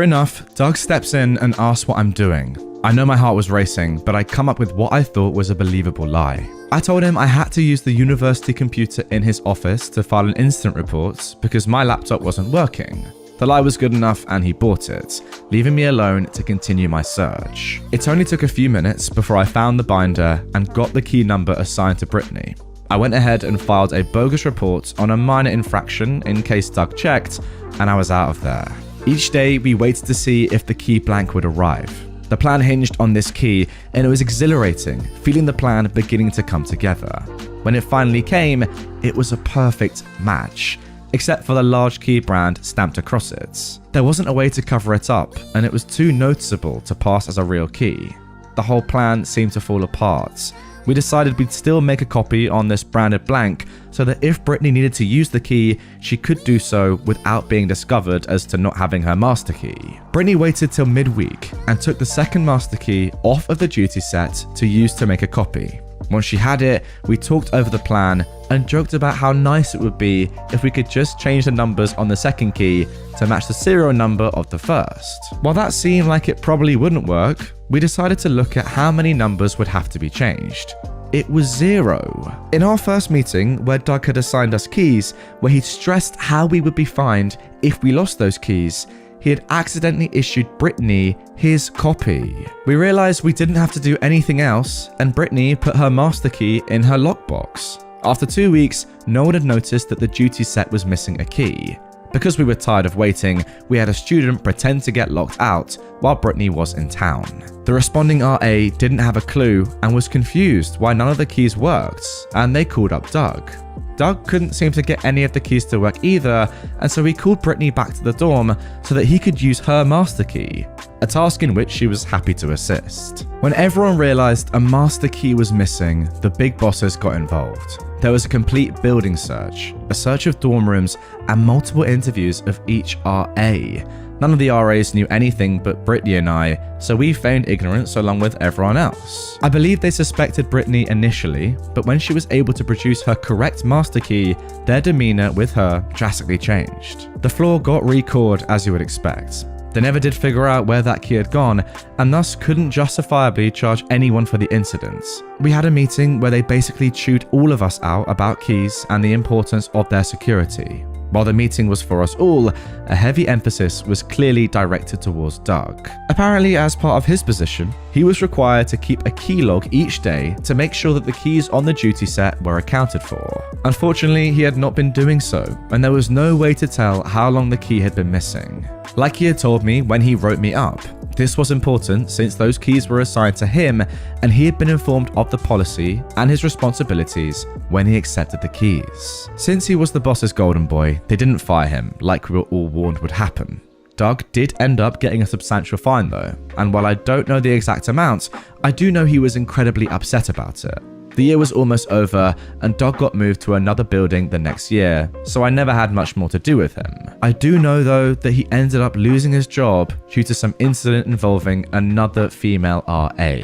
enough, Doug steps in and asks what I'm doing. I know my heart was racing, but I come up with what I thought was a believable lie. I told him I had to use the university computer in his office to file an incident report because my laptop wasn't working. The lie was good enough and he bought it, leaving me alone to continue my search. It only took a few minutes before I found the binder and got the key number assigned to Brittany. I went ahead and filed a bogus report on a minor infraction in case Doug checked, and I was out of there. Each day we waited to see if the key blank would arrive. The plan hinged on this key, and it was exhilarating, feeling the plan beginning to come together. When it finally came, it was a perfect match, except for the large key brand stamped across it. There wasn't a way to cover it up, and it was too noticeable to pass as a real key. The whole plan seemed to fall apart. We decided we'd still make a copy on this branded blank so that if Brittany needed to use the key, she could do so without being discovered as to not having her master key. Brittany waited till midweek and took the second master key off of the duty set to use to make a copy. Once she had it, we talked over the plan and joked about how nice it would be if we could just change the numbers on the second key to match the serial number of the first. While that seemed like it probably wouldn't work, we decided to look at how many numbers would have to be changed. It was 0. In our first meeting, where Doug had assigned us keys, where he'd stressed how we would be fined if we lost those keys, he had accidentally issued Brittany his copy. We realized we didn't have to do anything else, and Brittany put her master key in her lockbox. After 2 weeks, no one had noticed that the duty set was missing a key. Because we were tired of waiting, we had a student pretend to get locked out while Brittany was in town. The responding RA didn't have a clue and was confused why none of the keys worked, and they called up Doug. Doug couldn't seem to get any of the keys to work either, and so he called Brittany back to the dorm so that he could use her master key, a task in which she was happy to assist. When everyone realized a master key was missing, the big bosses got involved. There was a complete building search, a search of dorm rooms, and multiple interviews of each RA. None of the RAs knew anything but Brittany and I, so we feigned ignorance along with everyone else. I believe they suspected Brittany initially, but when she was able to produce her correct master key, their demeanor with her drastically changed. The floor got re-cored as you would expect. They never did figure out where that key had gone, and thus couldn't justifiably charge anyone for the incident. We had a meeting where they basically chewed all of us out about keys and the importance of their security. While the meeting was for us all, a heavy emphasis was clearly directed towards Doug. Apparently, as part of his position, he was required to keep a key log each day to make sure that the keys on the duty set were accounted for. Unfortunately, he had not been doing so, and there was no way to tell how long the key had been missing. Like he had told me when he wrote me up, this was important since those keys were assigned to him and he had been informed of the policy and his responsibilities when he accepted the keys. Since he was the boss's golden boy, they didn't fire him like we were all warned would happen. Doug did end up getting a substantial fine though, and while I don't know the exact amount, I do know he was incredibly upset about it. The year was almost over, and Doug got moved to another building the next year, so I never had much more to do with him. I do know though that he ended up losing his job due to some incident involving another female RA.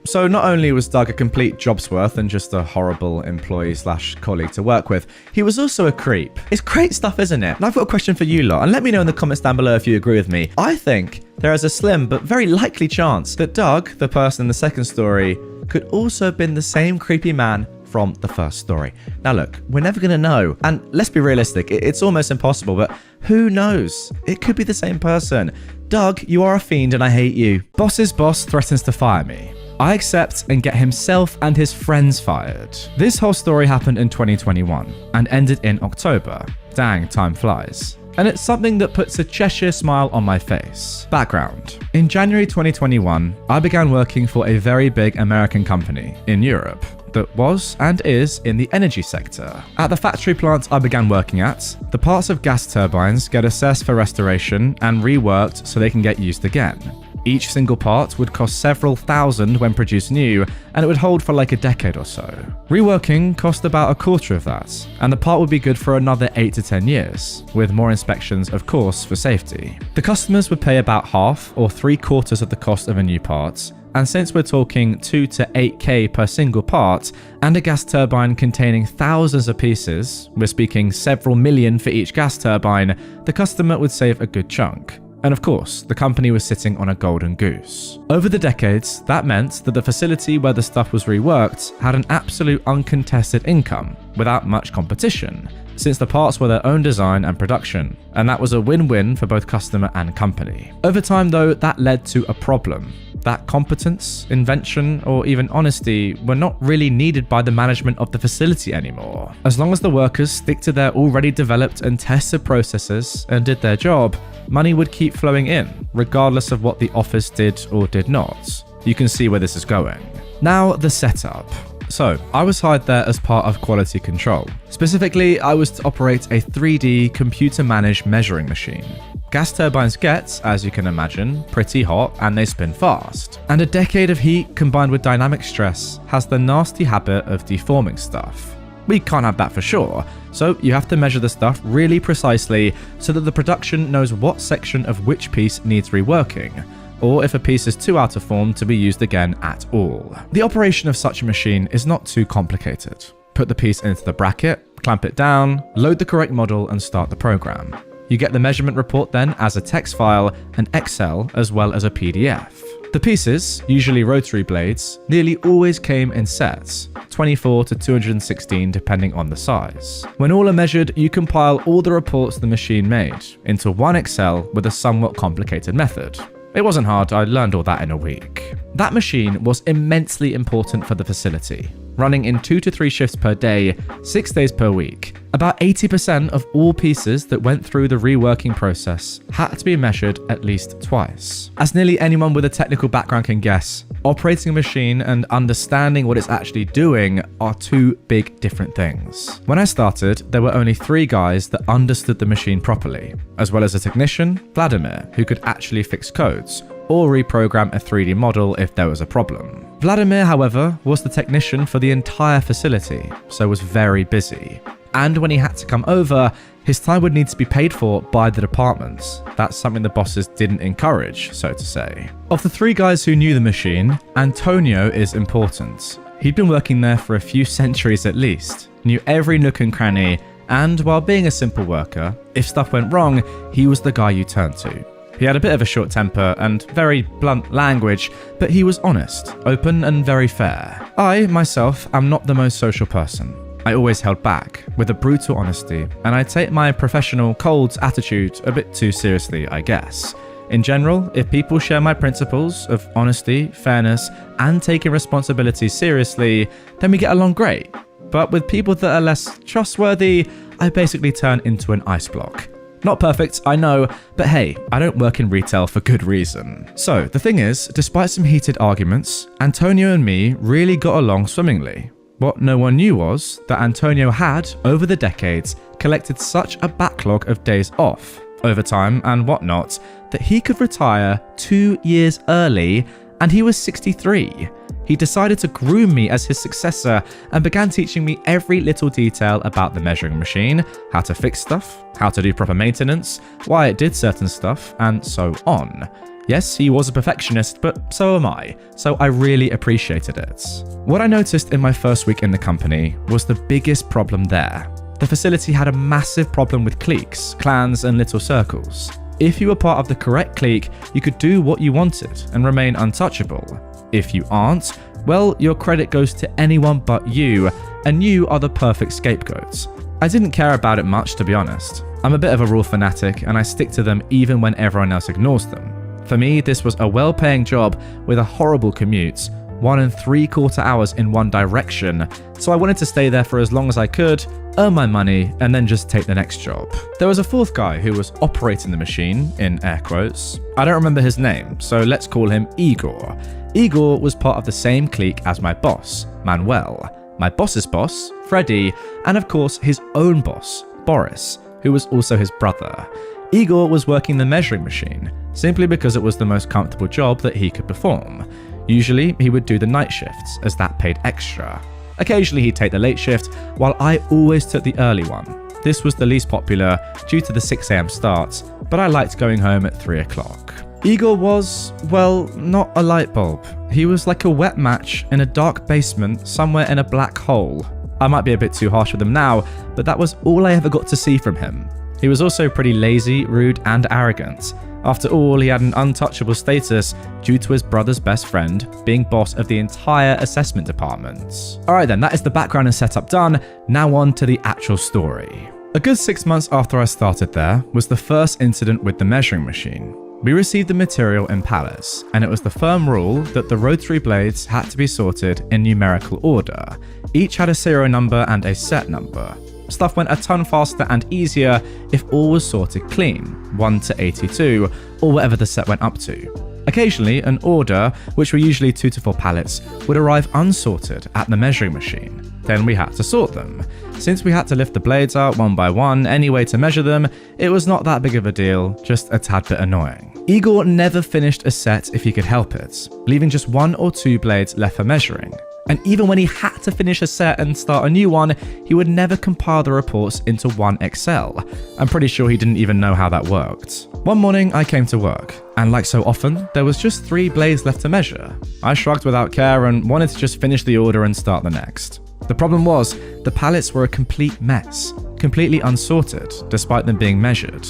So not only was Doug a complete job's worth and just a horrible employee/colleague to work with, he was also a creep. It's great stuff, isn't it? And I've got a question for you lot, and let me know in the comments down below if you agree with me. I think there is a slim but very likely chance that Doug, the person in the second story, could also have been the same creepy man from the first story. Now look, we're never going to know, and let's be realistic, it's almost impossible, but who knows? It could be the same person. Doug, you are a fiend and I hate you. Boss's boss threatens to fire me. I accept and get himself and his friends fired. This whole story happened in 2021 and ended in October. Dang, time flies. And it's something that puts a Cheshire smile on my face. Background. In January 2021, I began working for a very big American company in Europe that was and is in the energy sector. At the factory plant I began working at, the parts of gas turbines get assessed for restoration and reworked so they can get used again. Each single part would cost several thousand when produced new, and it would hold for like a decade or so. Reworking cost about a quarter of that, and the part would be good for another 8 to 10 years, with more inspections of course for safety. The customers would pay about half or 3/4 of the cost of a new part, and since we're talking 2 to 8k per single part, and a gas turbine containing thousands of pieces, we're speaking several million for each gas turbine, the customer would save a good chunk. And of course, the company was sitting on a golden goose. Over the decades, that meant that the facility where the stuff was reworked had an absolute uncontested income, without much competition, since the parts were their own design and production, and that was a win-win for both customer and company. Over time though, that led to a problem. That competence, invention, or even honesty were not really needed by the management of the facility anymore. As long as the workers stick to their already developed and tested processes and did their job, money would keep flowing in, regardless of what the office did or did not. You can see where this is going. Now, the setup. So, I was hired there as part of quality control. Specifically, I was to operate a 3D computer-managed measuring machine. Gas turbines get, as you can imagine, pretty hot and they spin fast. And a decade of heat combined with dynamic stress has the nasty habit of deforming stuff. We can't have that for sure, so you have to measure the stuff really precisely so that the production knows what section of which piece needs reworking, or if a piece is too out of form to be used again at all. The operation of such a machine is not too complicated. Put the piece into the bracket, clamp it down, load the correct model and start the program. You get the measurement report then as a text file, an Excel, as well as a PDF. The pieces, usually rotary blades, nearly always came in sets, 24 to 216 depending on the size. When all are measured, you compile all the reports the machine made into one Excel with a somewhat complicated method. It wasn't hard, I learned all that in a week. That machine was immensely important for the facility, running in 2 to 3 shifts per day, 6 days per week. About 80% of all pieces that went through the reworking process had to be measured at least twice. As nearly anyone with a technical background can guess, operating a machine and understanding what it's actually doing are two big different things. When I started, there were only 3 guys that understood the machine properly, as well as a technician, Vladimir, who could actually fix codes or reprogram a 3D model if there was a problem. Vladimir, however, was the technician for the entire facility, so was very busy. And when he had to come over, his time would need to be paid for by the department. That's something the bosses didn't encourage, so to say. Of the 3 guys who knew the machine, Antonio is important. He'd been working there for a few centuries at least, knew every nook and cranny, and while being a simple worker, if stuff went wrong, he was the guy you turned to. He had a bit of a short temper and very blunt language, but he was honest, open and very fair. I, myself, am not the most social person. I always held back, with a brutal honesty, and I take my professional, cold attitude a bit too seriously, I guess. In general, if people share my principles of honesty, fairness, and taking responsibility seriously, then we get along great. But with people that are less trustworthy, I basically turn into an ice block. Not perfect, I know, but hey, I don't work in retail for good reason. So, the thing is, despite some heated arguments, Antonio and me really got along swimmingly. What no one knew was that Antonio had, over the decades, collected such a backlog of days off, overtime and whatnot, that he could retire 2 years early, and he was 63. He decided to groom me as his successor and began teaching me every little detail about the measuring machine, how to fix stuff, how to do proper maintenance, why it did certain stuff, and so on. Yes, he was a perfectionist, but so am I, so I really appreciated it. What I noticed in my first week in the company was the biggest problem there. The facility had a massive problem with cliques, clans, and little circles. If you were part of the correct clique, you could do what you wanted and remain untouchable. If you aren't, well, your credit goes to anyone but you, and you are the perfect scapegoat. I didn't care about it much, to be honest. I'm a bit of a rule fanatic, and I stick to them even when everyone else ignores them. For me, this was a well-paying job with a horrible commute, 1 3/4 hours in one direction, so I wanted to stay there for as long as I could, earn my money, and then just take the next job. There was a fourth guy who was operating the machine, in air quotes. I don't remember his name, so let's call him Igor. Igor was part of the same clique as my boss, Manuel, my boss's boss, Freddie, and of course his own boss, Boris, who was also his brother. Igor was working the measuring machine, simply because it was the most comfortable job that he could perform. Usually, he would do the night shifts, as that paid extra. Occasionally, he'd take the late shift, while I always took the early one. This was the least popular, due to the 6 AM start, but I liked going home at 3 o'clock. Igor was, well, not a light bulb. He was like a wet match in a dark basement somewhere in a black hole. I might be a bit too harsh with him now, but that was all I ever got to see from him. He was also pretty lazy, rude, and arrogant. After all, he had an untouchable status due to his brother's best friend being boss of the entire assessment department. Alright then, that is the background and setup done, now on to the actual story. A good 6 months after I started there was the first incident with the measuring machine. We received the material in pallets, and it was the firm rule that the rotary blades had to be sorted in numerical order. Each had a serial number and a set number. Stuff went a ton faster and easier if all was sorted clean, 1 to 82, or whatever the set went up to. Occasionally, an order, which were usually 2 to 4 pallets, would arrive unsorted at the measuring machine. Then we had to sort them. Since we had to lift the blades out one by one anyway to measure them, it was not that big of a deal, just a tad bit annoying. Igor never finished a set if he could help it, leaving just 1 or 2 blades left for measuring. And even when he had to finish a set and start a new one, he would never compile the reports into one Excel. I'm pretty sure he didn't even know how that worked. One morning I came to work, and like so often, there was just 3 blades left to measure. I shrugged without care and wanted to just finish the order and start the next. The problem was, the pallets were a complete mess, completely unsorted, despite them being measured.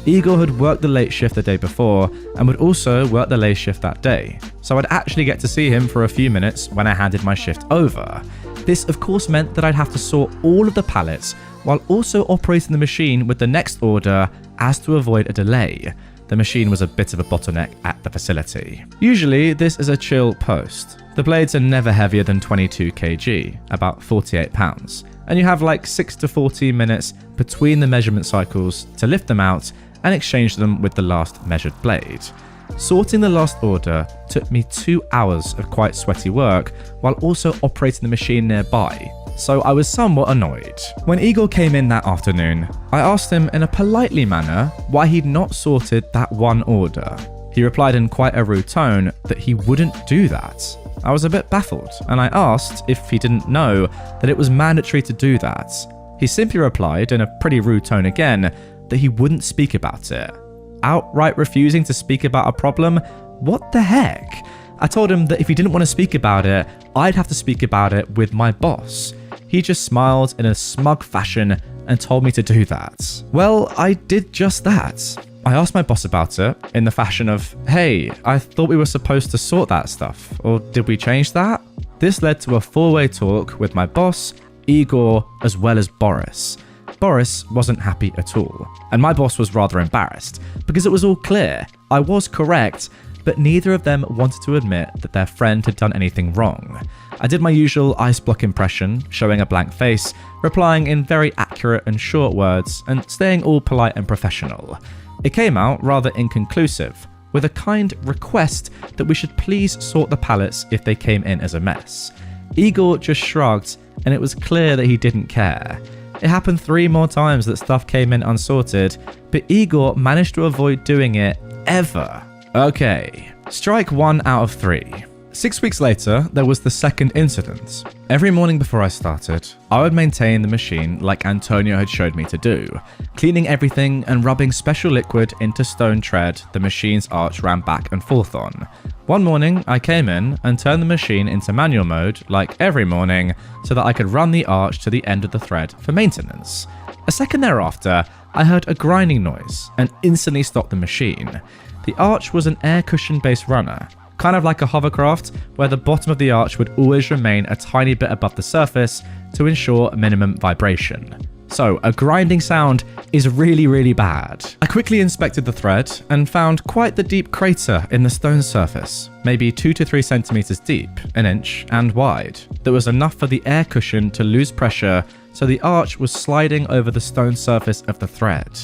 Igor had worked the late shift the day before and would also work the late shift that day, so I'd actually get to see him for a few minutes when I handed my shift over. This of course meant that I'd have to sort all of the pallets while also operating the machine with the next order as to avoid a delay. The machine was a bit of a bottleneck at the facility. Usually this is a chill post. The blades are never heavier than 22 kg, about 48 pounds, and you have like 6 to 14 minutes between the measurement cycles to lift them out and exchange them with the last measured blade. Sorting the last order took me 2 hours of quite sweaty work while also operating the machine nearby, so I was somewhat annoyed. When Igor came in that afternoon, I asked him in a politely manner why he'd not sorted that one order. He replied in quite a rude tone that he wouldn't do that. I was a bit baffled, and I asked if he didn't know that it was mandatory to do that. He simply replied in a pretty rude tone again that he wouldn't speak about it. Outright refusing to speak about a problem? What the heck? I told him that if he didn't want to speak about it, I'd have to speak about it with my boss. He just smiled in a smug fashion and told me to do that. Well, I did just that. I asked my boss about it in the fashion of, hey, I thought we were supposed to sort that stuff, or did we change that? This led to a 4-way talk with my boss, Igor, as well as Boris. Boris wasn't happy at all, and my boss was rather embarrassed, because it was all clear, I was correct, but neither of them wanted to admit that their friend had done anything wrong. I did my usual ice block impression, showing a blank face, replying in very accurate and short words, and staying all polite and professional. It came out rather inconclusive, with a kind request that we should please sort the pallets if they came in as a mess. Igor just shrugged, and it was clear that he didn't care. It happened 3 more times that stuff came in unsorted, but Igor managed to avoid doing it ever. Okay, strike 1 out of 3. 6 weeks later, there was the second incident. Every morning before I started, I would maintain the machine like Antonio had showed me to do, cleaning everything and rubbing special liquid into stone tread the machine's arch ran back and forth on. One morning, I came in and turned the machine into manual mode like every morning so that I could run the arch to the end of the thread for maintenance. A second thereafter, I heard a grinding noise and instantly stopped the machine. The arch was an air cushion based runner, kind of like a hovercraft, where the bottom of the arch would always remain a tiny bit above the surface to ensure minimum vibration. So, a grinding sound is really, really bad. I quickly inspected the thread and found quite the deep crater in the stone surface, maybe 2 to 3 centimeters deep, an inch, and wide. That was enough for the air cushion to lose pressure, so the arch was sliding over the stone surface of the thread.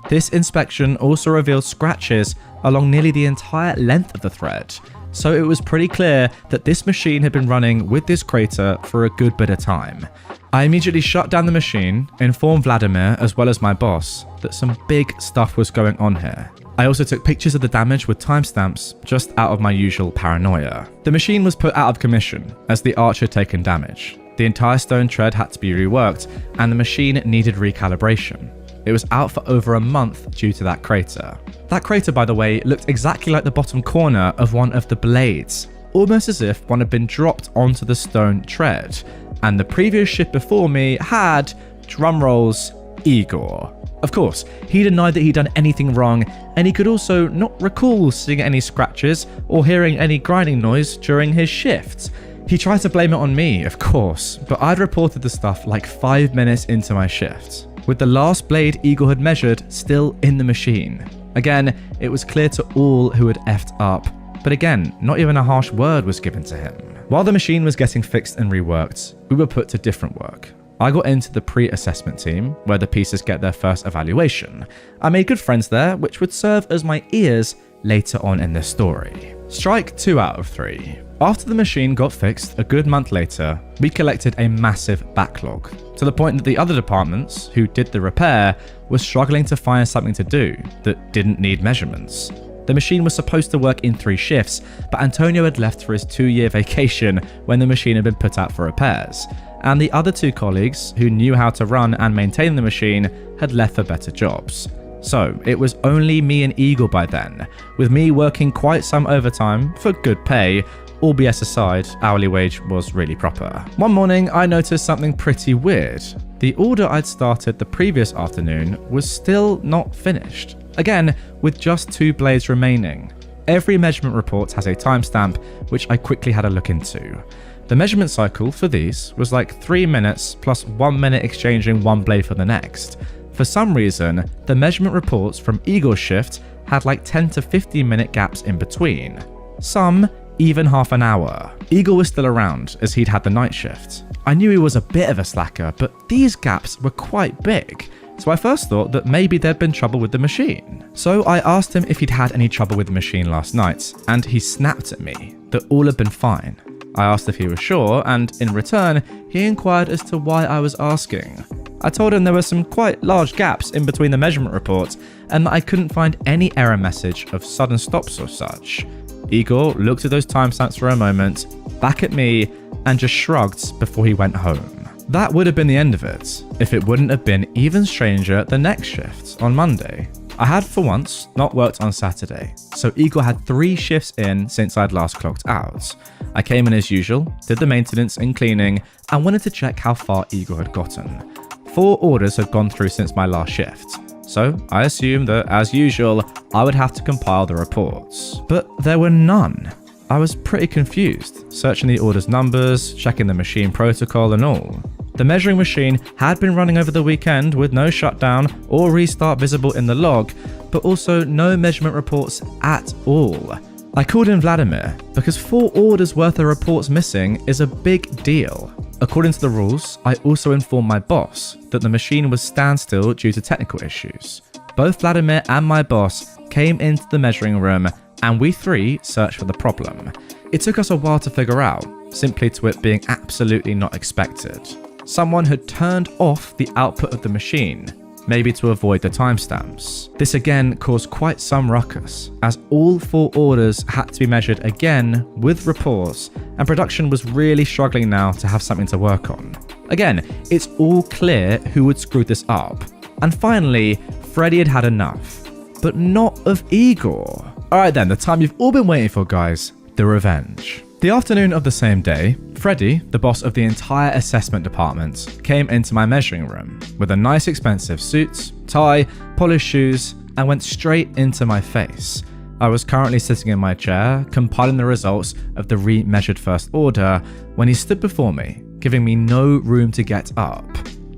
This inspection also revealed scratches along nearly the entire length of the thread, so it was pretty clear that this machine had been running with this crater for a good bit of time. I immediately shut down the machine, informed Vladimir as well as my boss that some big stuff was going on here. I also took pictures of the damage with timestamps, just out of my usual paranoia. The machine was put out of commission as the arch had taken damage. The entire stone tread had to be reworked and the machine needed recalibration. It was out for over a month due to that crater. That crater, by the way, looked exactly like the bottom corner of one of the blades, almost as if one had been dropped onto the stone tread. And the previous shift before me had, drumrolls, Igor. Of course, he denied that he'd done anything wrong, and he could also not recall seeing any scratches or hearing any grinding noise during his shifts. He tried to blame it on me, of course, but I'd reported the stuff like 5 minutes into my shift, with the last blade Igor had measured still in the machine. Again, it was clear to all who had effed up, but again, not even a harsh word was given to him. While the machine was getting fixed and reworked, we were put to different work. I got into the pre-assessment team, where the pieces get their first evaluation. I made good friends there, which would serve as my ears later on in this story. Strike 2 out of 3. After the machine got fixed a good month later, we collected a massive backlog, to the point that the other departments, who did the repair, were struggling to find something to do that didn't need measurements. The machine was supposed to work in 3 shifts, but Antonio had left for his 2-year vacation when the machine had been put out for repairs, and the other 2 colleagues who knew how to run and maintain the machine had left for better jobs. So it was only me and Igor by then, with me working quite some overtime for good pay. All BS aside, hourly wage was really proper. One morning, I noticed something pretty weird. The order I'd started the previous afternoon was still not finished. Again, with just 2 blades remaining. Every measurement report has a timestamp, which I quickly had a look into. The measurement cycle for these was like 3 minutes plus 1 minute exchanging one blade for the next. For some reason, the measurement reports from Igor's shift had like 10 to 15 minute gaps in between. Some even half an hour. Igor was still around as he'd had the night shift. I knew he was a bit of a slacker, but these gaps were quite big. So I first thought that maybe there'd been trouble with the machine. So I asked him if he'd had any trouble with the machine last night, and he snapped at me that all had been fine. I asked if he was sure, and in return, he inquired as to why I was asking. I told him there were some quite large gaps in between the measurement reports, and that I couldn't find any error message of sudden stops or such. Igor looked at those timestamps for a moment, back at me, and just shrugged before he went home. That would have been the end of it, if it wouldn't have been even stranger the next shift, on Monday. I had, for once, not worked on Saturday, so Igor had 3 shifts in since I'd last clocked out. I came in as usual, did the maintenance and cleaning, and wanted to check how far Igor had gotten. 4 orders had gone through since my last shift, so I assumed that, as usual, I would have to compile the reports. But there were none. I was pretty confused, searching the orders numbers, checking the machine protocol and all. The measuring machine had been running over the weekend with no shutdown or restart visible in the log, but also no measurement reports at all. I called in Vladimir because 4 orders worth of reports missing is a big deal. According to the rules, I also informed my boss that the machine was standstill due to technical issues. Both Vladimir and my boss came into the measuring room and we 3 searched for the problem. It took us a while to figure out, simply to it being absolutely not expected. Someone had turned off the output of the machine, maybe to avoid the timestamps. This again caused quite some ruckus, as all 4 orders had to be measured again with reports, and production was really struggling now to have something to work on. Again, it's all clear who had screwed this up. And finally, Freddy had had enough, but not of Igor. Alright then, the time you've all been waiting for, guys, the revenge. The afternoon of the same day, Freddy, the boss of the entire assessment department, came into my measuring room with a nice expensive suit, tie, polished shoes, and went straight into my face. I was currently sitting in my chair, compiling the results of the remeasured first order, when he stood before me, giving me no room to get up.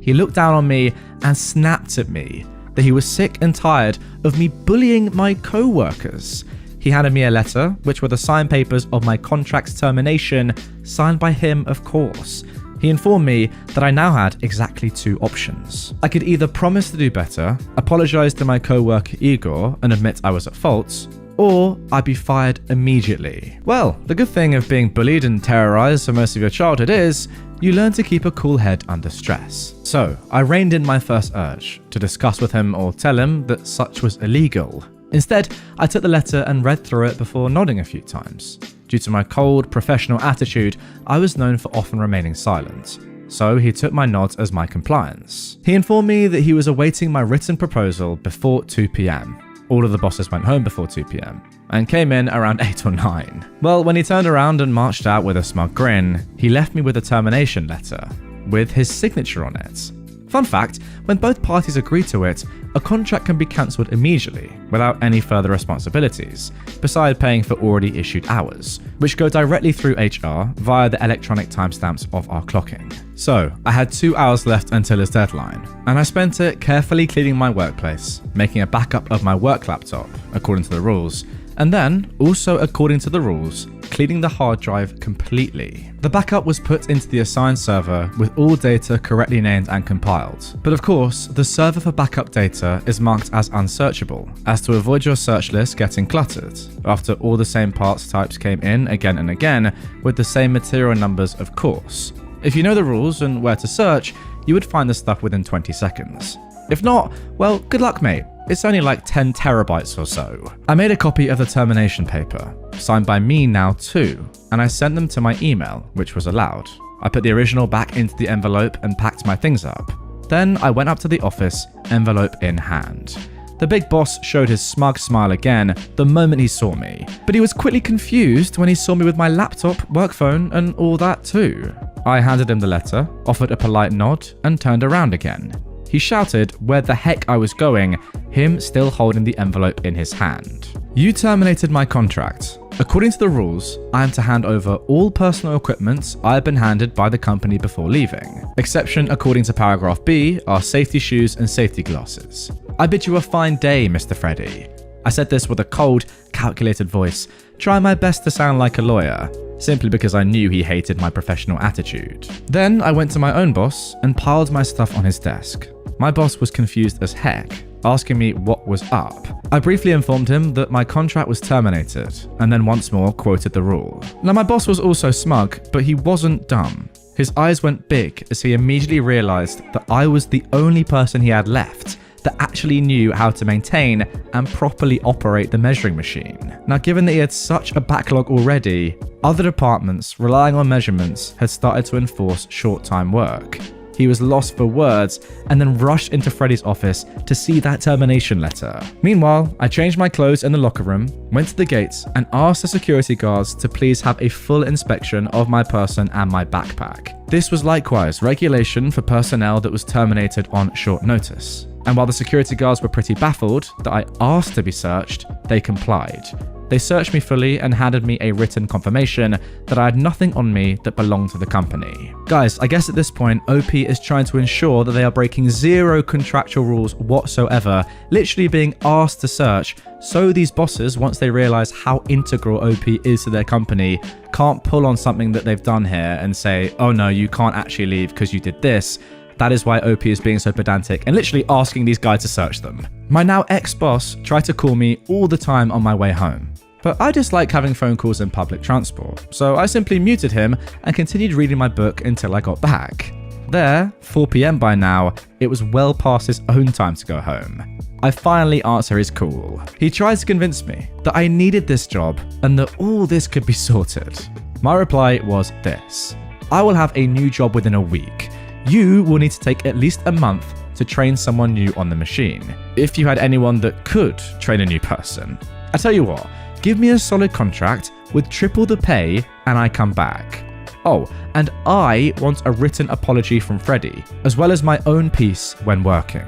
He looked down on me and snapped at me that he was sick and tired of me bullying my co-workers. He handed me a letter, which were the signed papers of my contract's termination, signed by him, of course. He informed me that I now had exactly 2 options. I could either promise to do better, apologise to my co-worker Igor and admit I was at fault, or I'd be fired immediately. Well, the good thing of being bullied and terrorised for most of your childhood is you learn to keep a cool head under stress. So, I reined in my first urge to discuss with him or tell him that such was illegal. Instead, I took the letter and read through it before nodding a few times. Due to my cold, professional attitude, I was known for often remaining silent. So he took my nod as my compliance. He informed me that he was awaiting my written proposal before 2 p.m. All of the bosses went home before 2 p.m. and came in around 8 or 9. Well, when he turned around and marched out with a smug grin, he left me with a termination letter with his signature on it. Fun fact, when both parties agree to it, a contract can be cancelled immediately without any further responsibilities, besides paying for already issued hours, which go directly through HR via the electronic timestamps of our clocking. So, I had 2 hours left until his deadline, and I spent it carefully cleaning my workplace, making a backup of my work laptop, according to the rules, and then, also according to the rules, cleaning the hard drive completely. The backup was put into the assigned server with all data correctly named and compiled. But of course, the server for backup data is marked as unsearchable, as to avoid your search list getting cluttered, after all the same parts types came in again and again, with the same material numbers of course. If you know the rules and where to search, you would find the stuff within 20 seconds. If not, well, good luck mate. It's only like 10 terabytes or so. I made a copy of the termination paper, signed by me now too, and I sent them to my email, which was allowed. I put the original back into the envelope and packed my things up. Then I went up to the office, envelope in hand. The big boss showed his smug smile again the moment he saw me, but he was quickly confused when he saw me with my laptop, work phone, and all that too. I handed him the letter, offered a polite nod, and turned around again. He shouted where the heck I was going, him still holding the envelope in his hand. You terminated my contract. According to the rules, I am to hand over all personal equipment I have been handed by the company before leaving. Exception according to paragraph B are safety shoes and safety glasses. I bid you a fine day, Mr. Freddy. I said this with a cold, calculated voice, trying my best to sound like a lawyer, simply because I knew he hated my professional attitude. Then I went to my own boss and piled my stuff on his desk. My boss was confused as heck, asking me what was up. I briefly informed him that my contract was terminated, and then once more quoted the rule. Now my boss was also smug, but he wasn't dumb. His eyes went big as he immediately realized that I was the only person he had left that actually knew how to maintain and properly operate the measuring machine. Now, given that he had such a backlog already, other departments relying on measurements had started to enforce short-time work. He was lost for words and then rushed into Freddy's office to see that termination letter. Meanwhile, I changed my clothes in the locker room, went to the gates, and asked the security guards to please have a full inspection of my person and my backpack. This was likewise regulation for personnel that was terminated on short notice. And while the security guards were pretty baffled that I asked to be searched, they complied. They searched me fully and handed me a written confirmation that I had nothing on me that belonged to the company. Guys, I guess at this point, OP is trying to ensure that they are breaking zero contractual rules whatsoever, literally being asked to search, so these bosses, once they realize how integral OP is to their company, can't pull on something that they've done here and say, oh no, you can't actually leave because you did this. That is why OP is being so pedantic and literally asking these guys to search them. My now ex-boss tried to call me all the time on my way home, but I dislike having phone calls in public transport, so I simply muted him and continued reading my book until I got back. There, 4 p.m. by now, it was well past his own time to go home. I finally answer his call. He tries to convince me that I needed this job and that all this could be sorted. My reply was this: I will have a new job within a week. You will need to take at least a month to train someone new on the machine, if you had anyone that could train a new person. I tell you what, give me a solid contract with triple the pay and I come back. Oh, and I want a written apology from Freddy, as well as my own piece when working.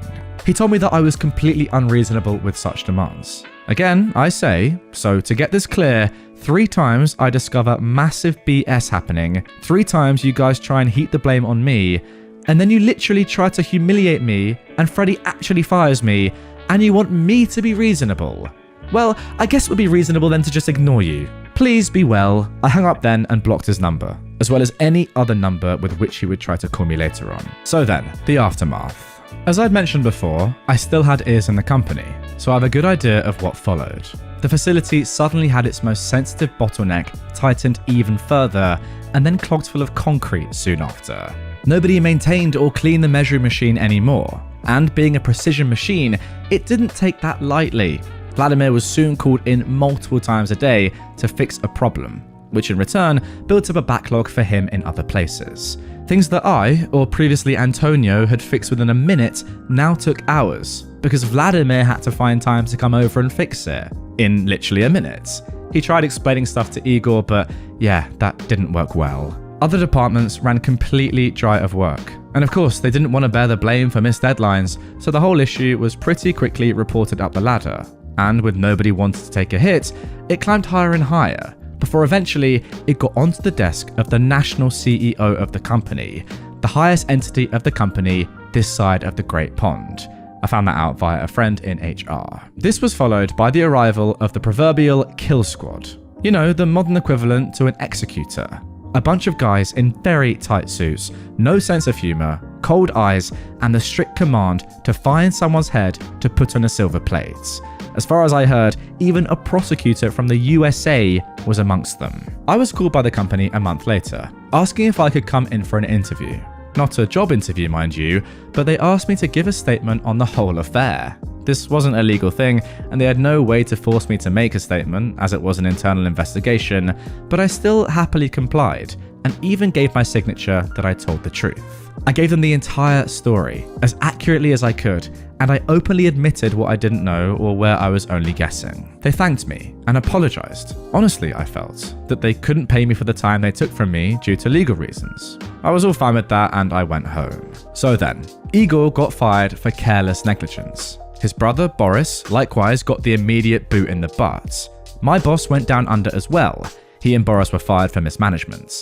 He told me that I was completely unreasonable with such demands. Again, I say, so to get this clear, 3 times I discover massive BS happening, 3 times you guys try and heap the blame on me, and then you literally try to humiliate me, and Freddie actually fires me, and you want me to be reasonable. Well, I guess it would be reasonable then to just ignore you. Please be well. I hung up then and blocked his number, as well as any other number with which he would try to call me later on. So then, the aftermath. As I'd mentioned before, I still had ears in the company, so I have a good idea of what followed. The facility suddenly had its most sensitive bottleneck tightened even further, and then clogged full of concrete soon after. Nobody maintained or cleaned the measuring machine anymore, and being a precision machine, it didn't take that lightly. Vladimir was soon called in multiple times a day to fix a problem, which in return built up a backlog for him in other places. Things that I, or previously Antonio, had fixed within a minute now took hours, because Vladimir had to find time to come over and fix it, in literally a minute. He tried explaining stuff to Igor, but yeah, that didn't work well. Other departments ran completely dry of work, and of course they didn't want to bear the blame for missed deadlines, so the whole issue was pretty quickly reported up the ladder, and with nobody wanting to take a hit, it climbed higher and higher, before eventually it got onto the desk of the national CEO of the company, the highest entity of the company this side of the Great Pond. I found that out via a friend in HR. This was followed by the arrival of the proverbial kill squad. You know, the modern equivalent to an executor. A bunch of guys in very tight suits, no sense of humour, cold eyes, and the strict command to find someone's head to put on a silver plate. As far as I heard, even a prosecutor from the USA was amongst them. I was called by the company a month later, asking if I could come in for an interview. Not a job interview, mind you, but they asked me to give a statement on the whole affair. This wasn't a legal thing, and they had no way to force me to make a statement, as it was an internal investigation, but I still happily complied, and even gave my signature that I told the truth. I gave them the entire story, as accurately as I could, and I openly admitted what I didn't know or where I was only guessing. They thanked me and apologized. Honestly, I felt that they couldn't pay me for the time they took from me due to legal reasons. I was all fine with that and I went home. So then, Igor got fired for careless negligence. His brother, Boris, likewise got the immediate boot in the butt. My boss went down under as well. He and Boris were fired for mismanagement.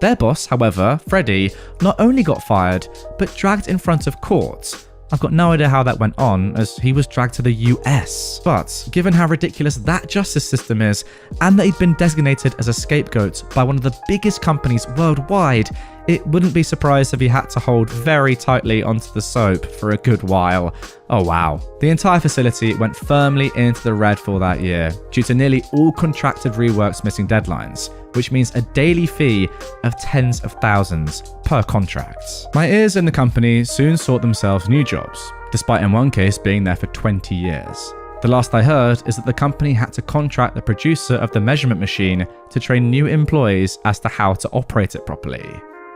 Their boss, however, Freddie, not only got fired, but dragged in front of court. I've got no idea how that went on, as he was dragged to the US. But given how ridiculous that justice system is, and that he'd been designated as a scapegoat by one of the biggest companies worldwide, it wouldn't be surprised if he had to hold very tightly onto the soap for a good while. Oh wow. The entire facility went firmly into the red for that year, due to nearly all contracted reworks missing deadlines, which means a daily fee of tens of thousands per contract. My ears in the company soon sought themselves new jobs, despite in one case being there for 20 years. The last I heard is that the company had to contract the producer of the measurement machine to train new employees as to how to operate it properly.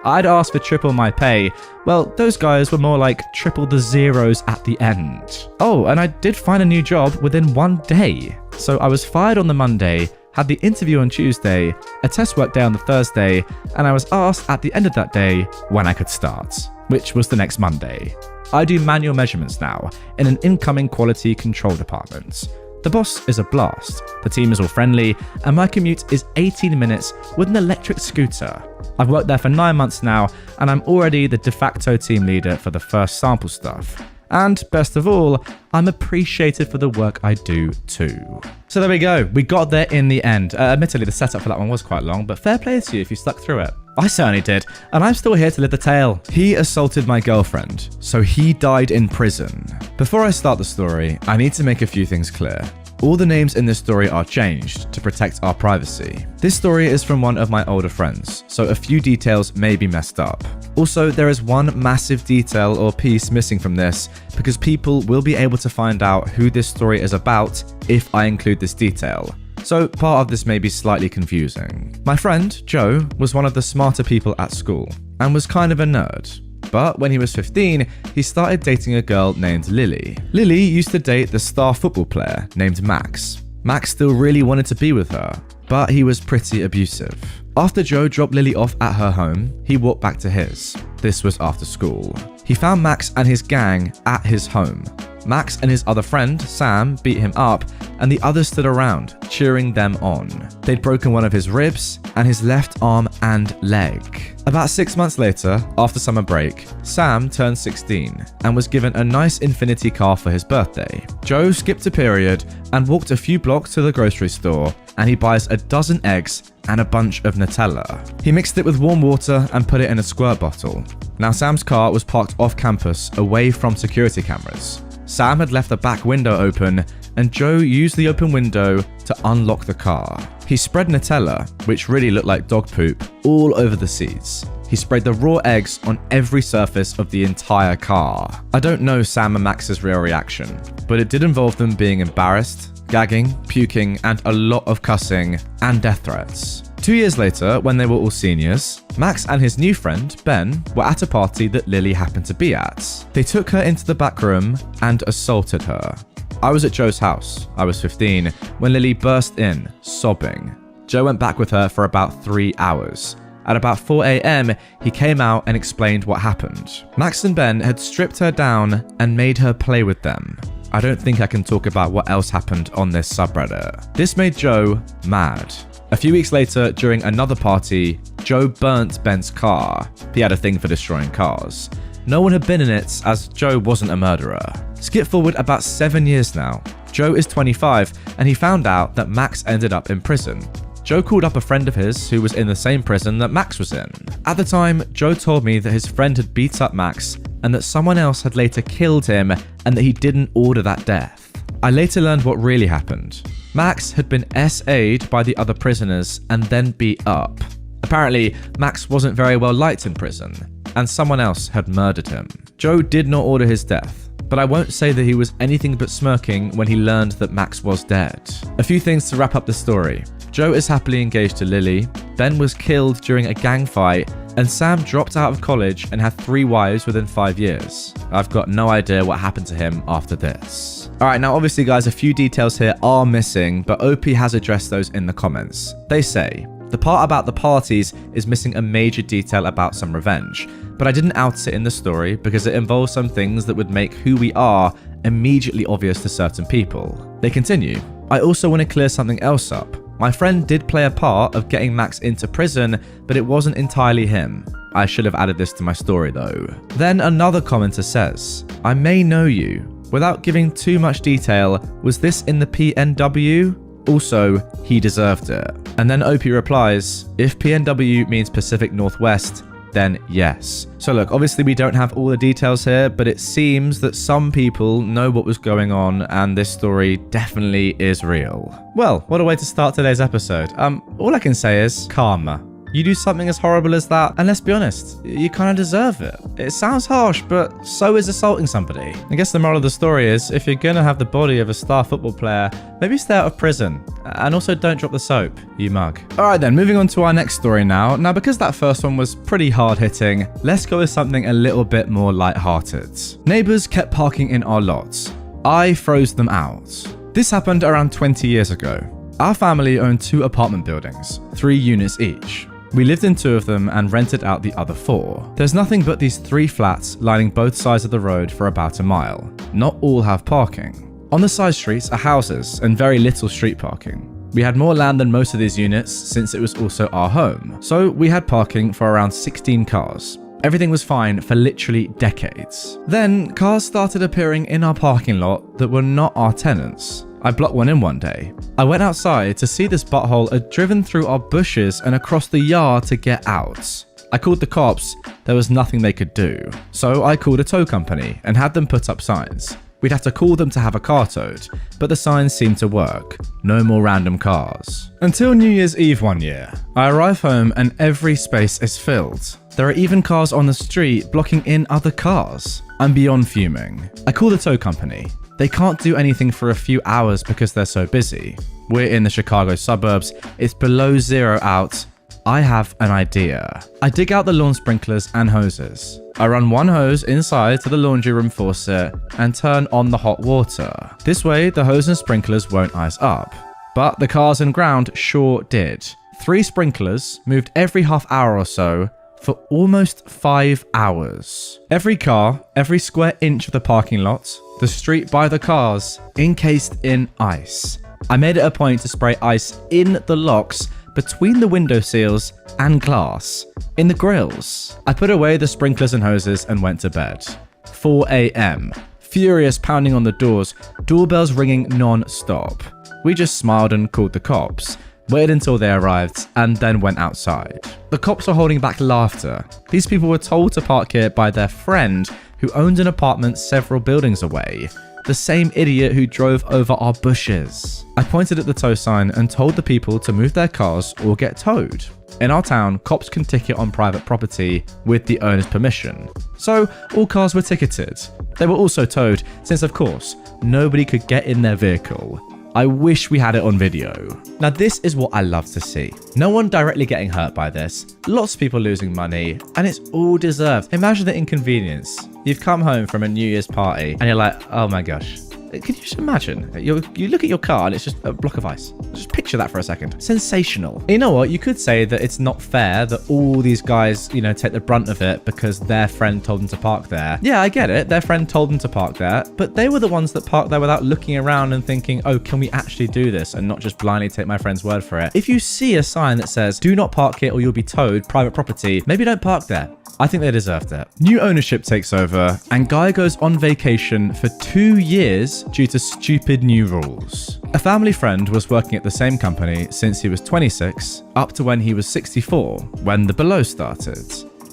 I'd asked for triple my pay. Well, those guys were more like triple the zeros at the end. Oh, and I did find a new job within 1 day. So I was fired on the Monday, had the interview on Tuesday, a test work day on the Thursday, and I was asked at the end of that day when I could start, which was the next Monday. I do manual measurements now in an incoming quality control department. The boss is a blast, the team is all friendly, and my commute is 18 minutes with an electric scooter. I've worked there for 9 months now, and I'm already the de facto team leader for the first sample stuff. And best of all, I'm appreciated for the work I do too. So there we go, we got there in the end. Admittedly, the setup for that one was quite long, but fair play to you if you stuck through it. I certainly did, and I'm still here to live the tale. He assaulted my girlfriend, so he died in prison. Before I start the story, I need to make a few things clear. All the names in this story are changed to protect our privacy. This story is from one of my older friends, so a few details may be messed up. Also, there is one massive detail or piece missing from this, because people will be able to find out who this story is about if I include this detail. So part of this may be slightly confusing. My friend, Joe, was one of the smarter people at school, and was kind of a nerd. But when he was 15, he started dating a girl named Lily. Lily used to date the star football player named Max. Max still really wanted to be with her, but he was pretty abusive. After Joe dropped Lily off at her home, he walked back to his. This was after school. He found Max and his gang at his home. Max and his other friend, Sam, beat him up, and the others stood around, cheering them on. They'd broken one of his ribs and his left arm and leg. About 6 months later, after summer break, Sam turned 16 and was given a nice Infiniti car for his birthday. Joe skipped a period and walked a few blocks to the grocery store, and he buys a dozen eggs and a bunch of Nutella. He mixed it with warm water and put it in a squirt bottle. Now Sam's car was parked off campus, away from security cameras. Sam had left the back window open, and Joe used the open window to unlock the car. He spread Nutella, which really looked like dog poop, all over the seats. He sprayed the raw eggs on every surface of the entire car. I don't know Sam and Max's real reaction, but it did involve them being embarrassed, gagging, puking, and a lot of cussing and death threats. 2 years later, when they were all seniors, Max and his new friend, Ben, were at a party that Lily happened to be at. They took her into the back room and assaulted her. I was at Joe's house. I was 15 when Lily burst in, sobbing. Joe went back with her for about 3 hours. At about 4 a.m., he came out and explained what happened. Max and Ben had stripped her down and made her play with them. I don't think I can talk about what else happened on this subreddit. This made Joe mad. A few weeks later, during another party, Joe burnt Ben's car. He had a thing for destroying cars. No one had been in it, as Joe wasn't a murderer. Skip forward about 7 years now. Joe is 25, and he found out that Max ended up in prison. Joe called up a friend of his who was in the same prison that Max was in. At the time, Joe told me that his friend had beat up Max, and that someone else had later killed him, and that he didn't order that death. I later learned what really happened. Max had been SA'd by the other prisoners and then beat up. Apparently, Max wasn't very well liked in prison, and someone else had murdered him. Joe did not order his death, but I won't say that he was anything but smirking when he learned that Max was dead. A few things to wrap up the story. Joe is happily engaged to Lily, Ben was killed during a gang fight, and Sam dropped out of college and had 3 wives within 5 years. I've got no idea what happened to him after this. Alright, now obviously guys, a few details here are missing, but OP has addressed those in the comments. They say, the part about the parties is missing a major detail about some revenge, but I didn't out it in the story because it involves some things that would make who we are immediately obvious to certain people. They continue, I also want to clear something else up. My friend did play a part of getting Max into prison, but it wasn't entirely him. I should have added this to my story though. Then another commenter says, I may know you. Without giving too much detail, was this in the PNW? Also, he deserved it. And then OP replies, if PNW means Pacific Northwest, then yes. So look, obviously we don't have all the details here, but it seems that some people know what was going on, and this story definitely is real. Well, what a way to start today's episode. All I can say is karma. You do something as horrible as that, and let's be honest, you kind of deserve it. It sounds harsh, but so is assaulting somebody. I guess the moral of the story is, if you're gonna have the body of a star football player, maybe stay out of prison. And also don't drop the soap, you mug. Alright then, moving on to our next story now. Now, because that first one was pretty hard-hitting, let's go with something a little bit more light-hearted. Neighbours kept parking in our lots. I froze them out. This happened around 20 years ago. Our family owned 2 apartment buildings, 3 units each. We lived in 2 of them and rented out the other 4. There's nothing but these 3 flats lining both sides of the road for about a mile. Not all have parking. On the side streets are houses and very little street parking. We had more land than most of these units since it was also our home, so we had parking for around 16 cars. Everything was fine for literally decades. Then, cars started appearing in our parking lot that were not our tenants. I blocked one in one day. I went outside to see this butthole had driven through our bushes and across the yard to get out. I called the cops, there was nothing they could do. So I called a tow company and had them put up signs. We'd have to call them to have a car towed, but the signs seemed to work. No more random cars. Until New Year's Eve one year. I arrive home and every space is filled. There are even cars on the street blocking in other cars. I'm beyond fuming. I call the tow company. They can't do anything for a few hours because they're so busy. We're in the Chicago suburbs. It's below 0 out. I have an idea. I dig out the lawn sprinklers and hoses. I run one hose inside to the laundry room faucet and turn on the hot water. This way, the hose and sprinklers won't ice up. But the cars and ground sure did. 3 sprinklers moved every half hour or so, for almost 5 hours. Every car, every square inch of the parking lot, the street by the cars, encased in ice. I made it a point to spray ice in the locks, between the window seals and glass, in the grills. I put away the sprinklers and hoses and went to bed. 4 a.m. Furious pounding on the doors, doorbells ringing non-stop. We just smiled and called the cops, waited until they arrived, and then went outside. The cops were holding back laughter. These people were told to park here by their friend who owned an apartment several buildings away. The same idiot who drove over our bushes. I pointed at the tow sign and told the people to move their cars or get towed. In our town, cops can ticket on private property with the owner's permission. So all cars were ticketed. They were also towed since, of course, nobody could get in their vehicle. I wish we had it on video. Now this is what I love to see. No one directly getting hurt by this, lots of people losing money, and it's all deserved. Imagine the inconvenience. You've come home from a New Year's party and you're like, oh my gosh. Can you just imagine? You look at your car and it's just a block of ice. Just picture that for a second. Sensational. You know what? You could say that it's not fair that all these guys, take the brunt of it because their friend told them to park there. Yeah, I get it. Their friend told them to park there, but they were the ones that parked there without looking around and thinking, oh, can we actually do this and not just blindly take my friend's word for it? If you see a sign that says, do not park here or you'll be towed, private property, maybe don't park there. I think they deserved it. New ownership takes over, and Guy goes on vacation for 2 years due to stupid new rules. A family friend was working at the same company since he was 26 up to when he was 64, when the below started.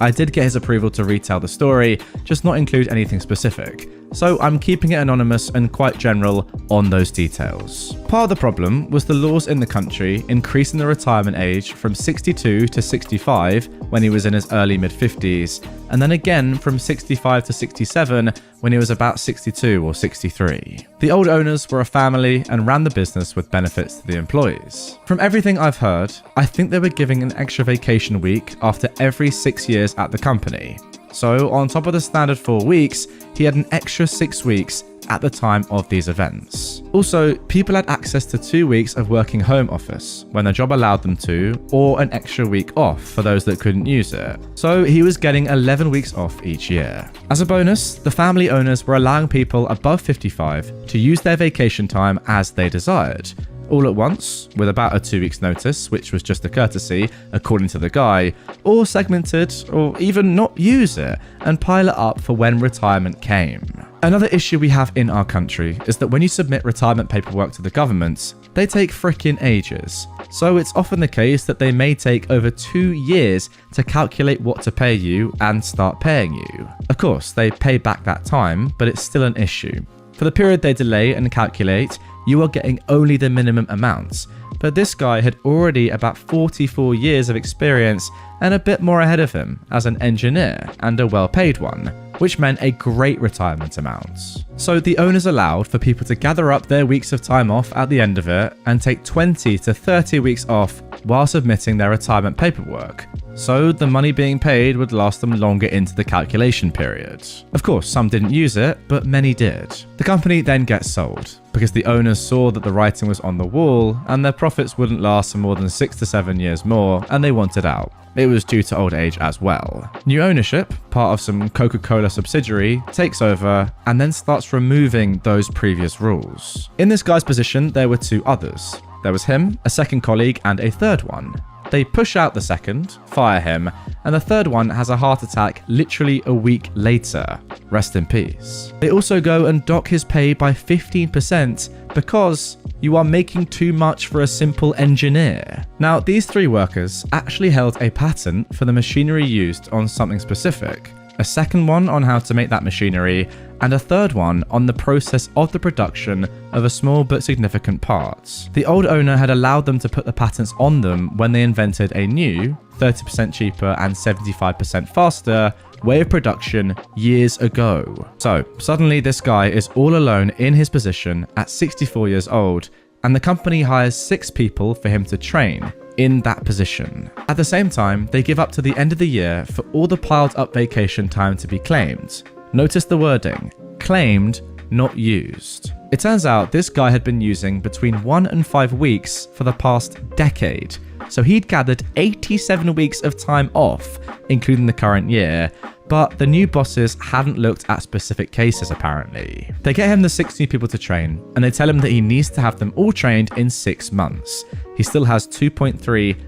I did get his approval to retell the story, just not include anything specific, so I'm keeping it anonymous and quite general on those details. Part of the problem was the laws in the country increasing the retirement age from 62 to 65 when he was in his early mid-50s, and then again from 65 to 67 when he was about 62 or 63. The old owners were a family and ran the business with benefits to the employees. From everything I've heard, I think they were giving an extra vacation week after every 6 years at the company. So on top of the standard 4 weeks, he had an extra 6 weeks at the time of these events. Also, people had access to 2 weeks of working home office when the job allowed them to, or an extra week off for those that couldn't use it. So he was getting 11 weeks off each year. As a bonus, the family owners were allowing people above 55 to use their vacation time as they desired, all at once, with about a 2 weeks notice, which was just a courtesy, according to the guy, or segmented, or even not use it, and pile it up for when retirement came. Another issue we have in our country is that when you submit retirement paperwork to the government, they take frickin' ages. So it's often the case that they may take over 2 years to calculate what to pay you and start paying you. Of course, they pay back that time, but it's still an issue. For the period they delay and calculate, you are getting only the minimum amounts, but this guy had already about 44 years of experience and a bit more ahead of him as an engineer, and a well-paid one, which meant a great retirement amount. So the owners allowed for people to gather up their weeks of time off at the end of it and take 20 to 30 weeks off while submitting their retirement paperwork. So the money being paid would last them longer into the calculation period. Of course, some didn't use it, but many did. The company then gets sold because the owners saw that the writing was on the wall and their profits wouldn't last for more than 6 to 7 years more, and they wanted out. It was due to old age as well. New ownership, part of some Coca-Cola subsidiary, takes over and then starts removing those previous rules. In this guy's position, there were 2 others. There was him, a second colleague, and a third one. They push out the second, fire him, and the third one has a heart attack literally a week later. Rest in peace. They also go and dock his pay by 15% because you are making too much for a simple engineer. Now, these 3 workers actually held a patent for the machinery used on something specific, a second one on how to make that machinery, and a third one on the process of the production of a small but significant part. The old owner had allowed them to put the patents on them when they invented a new, 30% cheaper and 75% faster way of production years ago. So suddenly this guy is all alone in his position at 64 years old, and the company hires 6 people for him to train in that position. At the same time, they give up to the end of the year for all the piled up vacation time to be claimed. Notice the wording, claimed, not used. It turns out this guy had been using between 1 and 5 weeks for the past decade, So he'd gathered 87 weeks of time off, including the current year, but the new bosses hadn't looked at specific cases apparently. They get him the 6 new people to train, and they tell him that he needs to have them all trained in 6 months. He still has 2.3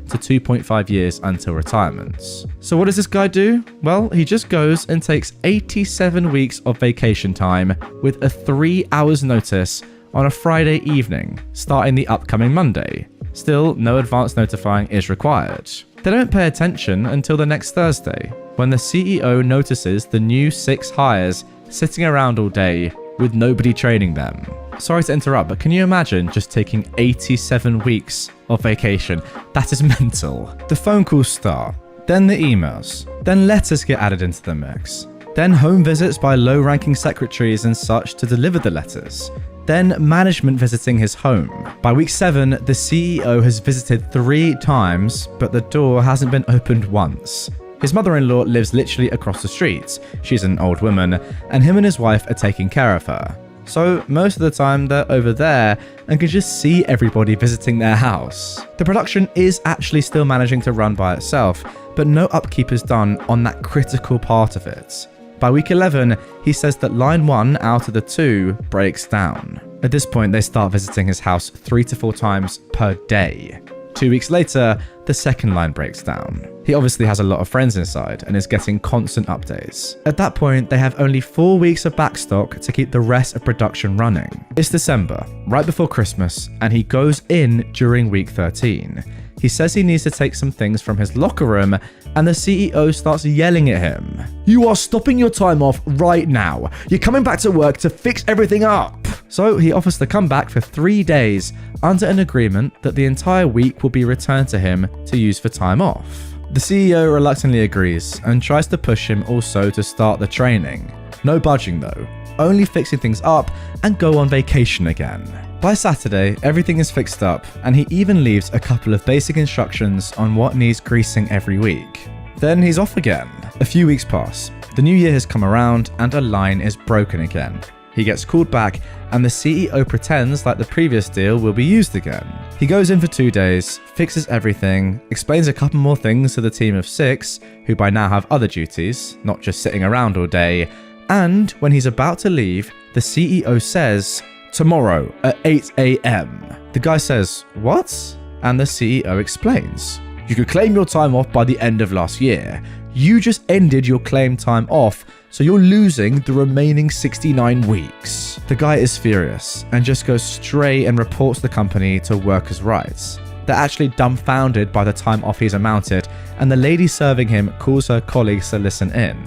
to 2.5 years until retirement. So what does this guy do? Well, he just goes and takes 87 weeks of vacation time with a 3 hours notice on a Friday evening, starting the upcoming Monday. Still, no advance notifying is required. They don't pay attention until the next Thursday, when the CEO notices the new 6 hires sitting around all day with nobody training them. Sorry to interrupt, but can you imagine just taking 87 weeks of vacation? That is mental. The phone calls start, then the emails, then letters get added into the mix, then home visits by low-ranking secretaries and such to deliver the letters, then management visiting his home. By week 7, the CEO has visited 3 times, but the door hasn't been opened once. His mother-in-law lives literally across the street. She's an old woman, and him and his wife are taking care of her. So most of the time they're over there and can just see everybody visiting their house. The production is actually still managing to run by itself, but no upkeep is done on that critical part of it. By week 11, he says that line 1 out of the 2 breaks down. At this point, they start visiting his house 3 to 4 times per day. 2 weeks later, the second line breaks down. He obviously has a lot of friends inside and is getting constant updates. At that point, they have only 4 weeks of backstock to keep the rest of production running. It's December, right before Christmas, and he goes in during week 13. He says he needs to take some things from his locker room, and the CEO starts yelling at him. "You are stopping your time off right now. You're coming back to work to fix everything up." So he offers to come back for 3 days under an agreement that the entire week will be returned to him to use for time off. The CEO reluctantly agrees and tries to push him also to start the training. No budging though, only fixing things up and go on vacation again. By Saturday, everything is fixed up, and he even leaves a couple of basic instructions on what needs greasing every week. Then he's off again. A few weeks pass. The new year has come around and a line is broken again. He gets called back and the CEO pretends like the previous deal will be used again. He goes in for 2 days, fixes everything, explains a couple more things to the team of 6, who by now have other duties, not just sitting around all day, and when he's about to leave, the CEO says, "Tomorrow at 8 a.m. The guy says, "What?" And the CEO explains, "You could claim your time off by the end of last year. You just ended your claim time off, so you're losing the remaining 69 weeks. The guy is furious and just goes straight and reports the company to workers' rights. They're actually dumbfounded by the time off he's amounted, and the lady serving him calls her colleagues to listen in.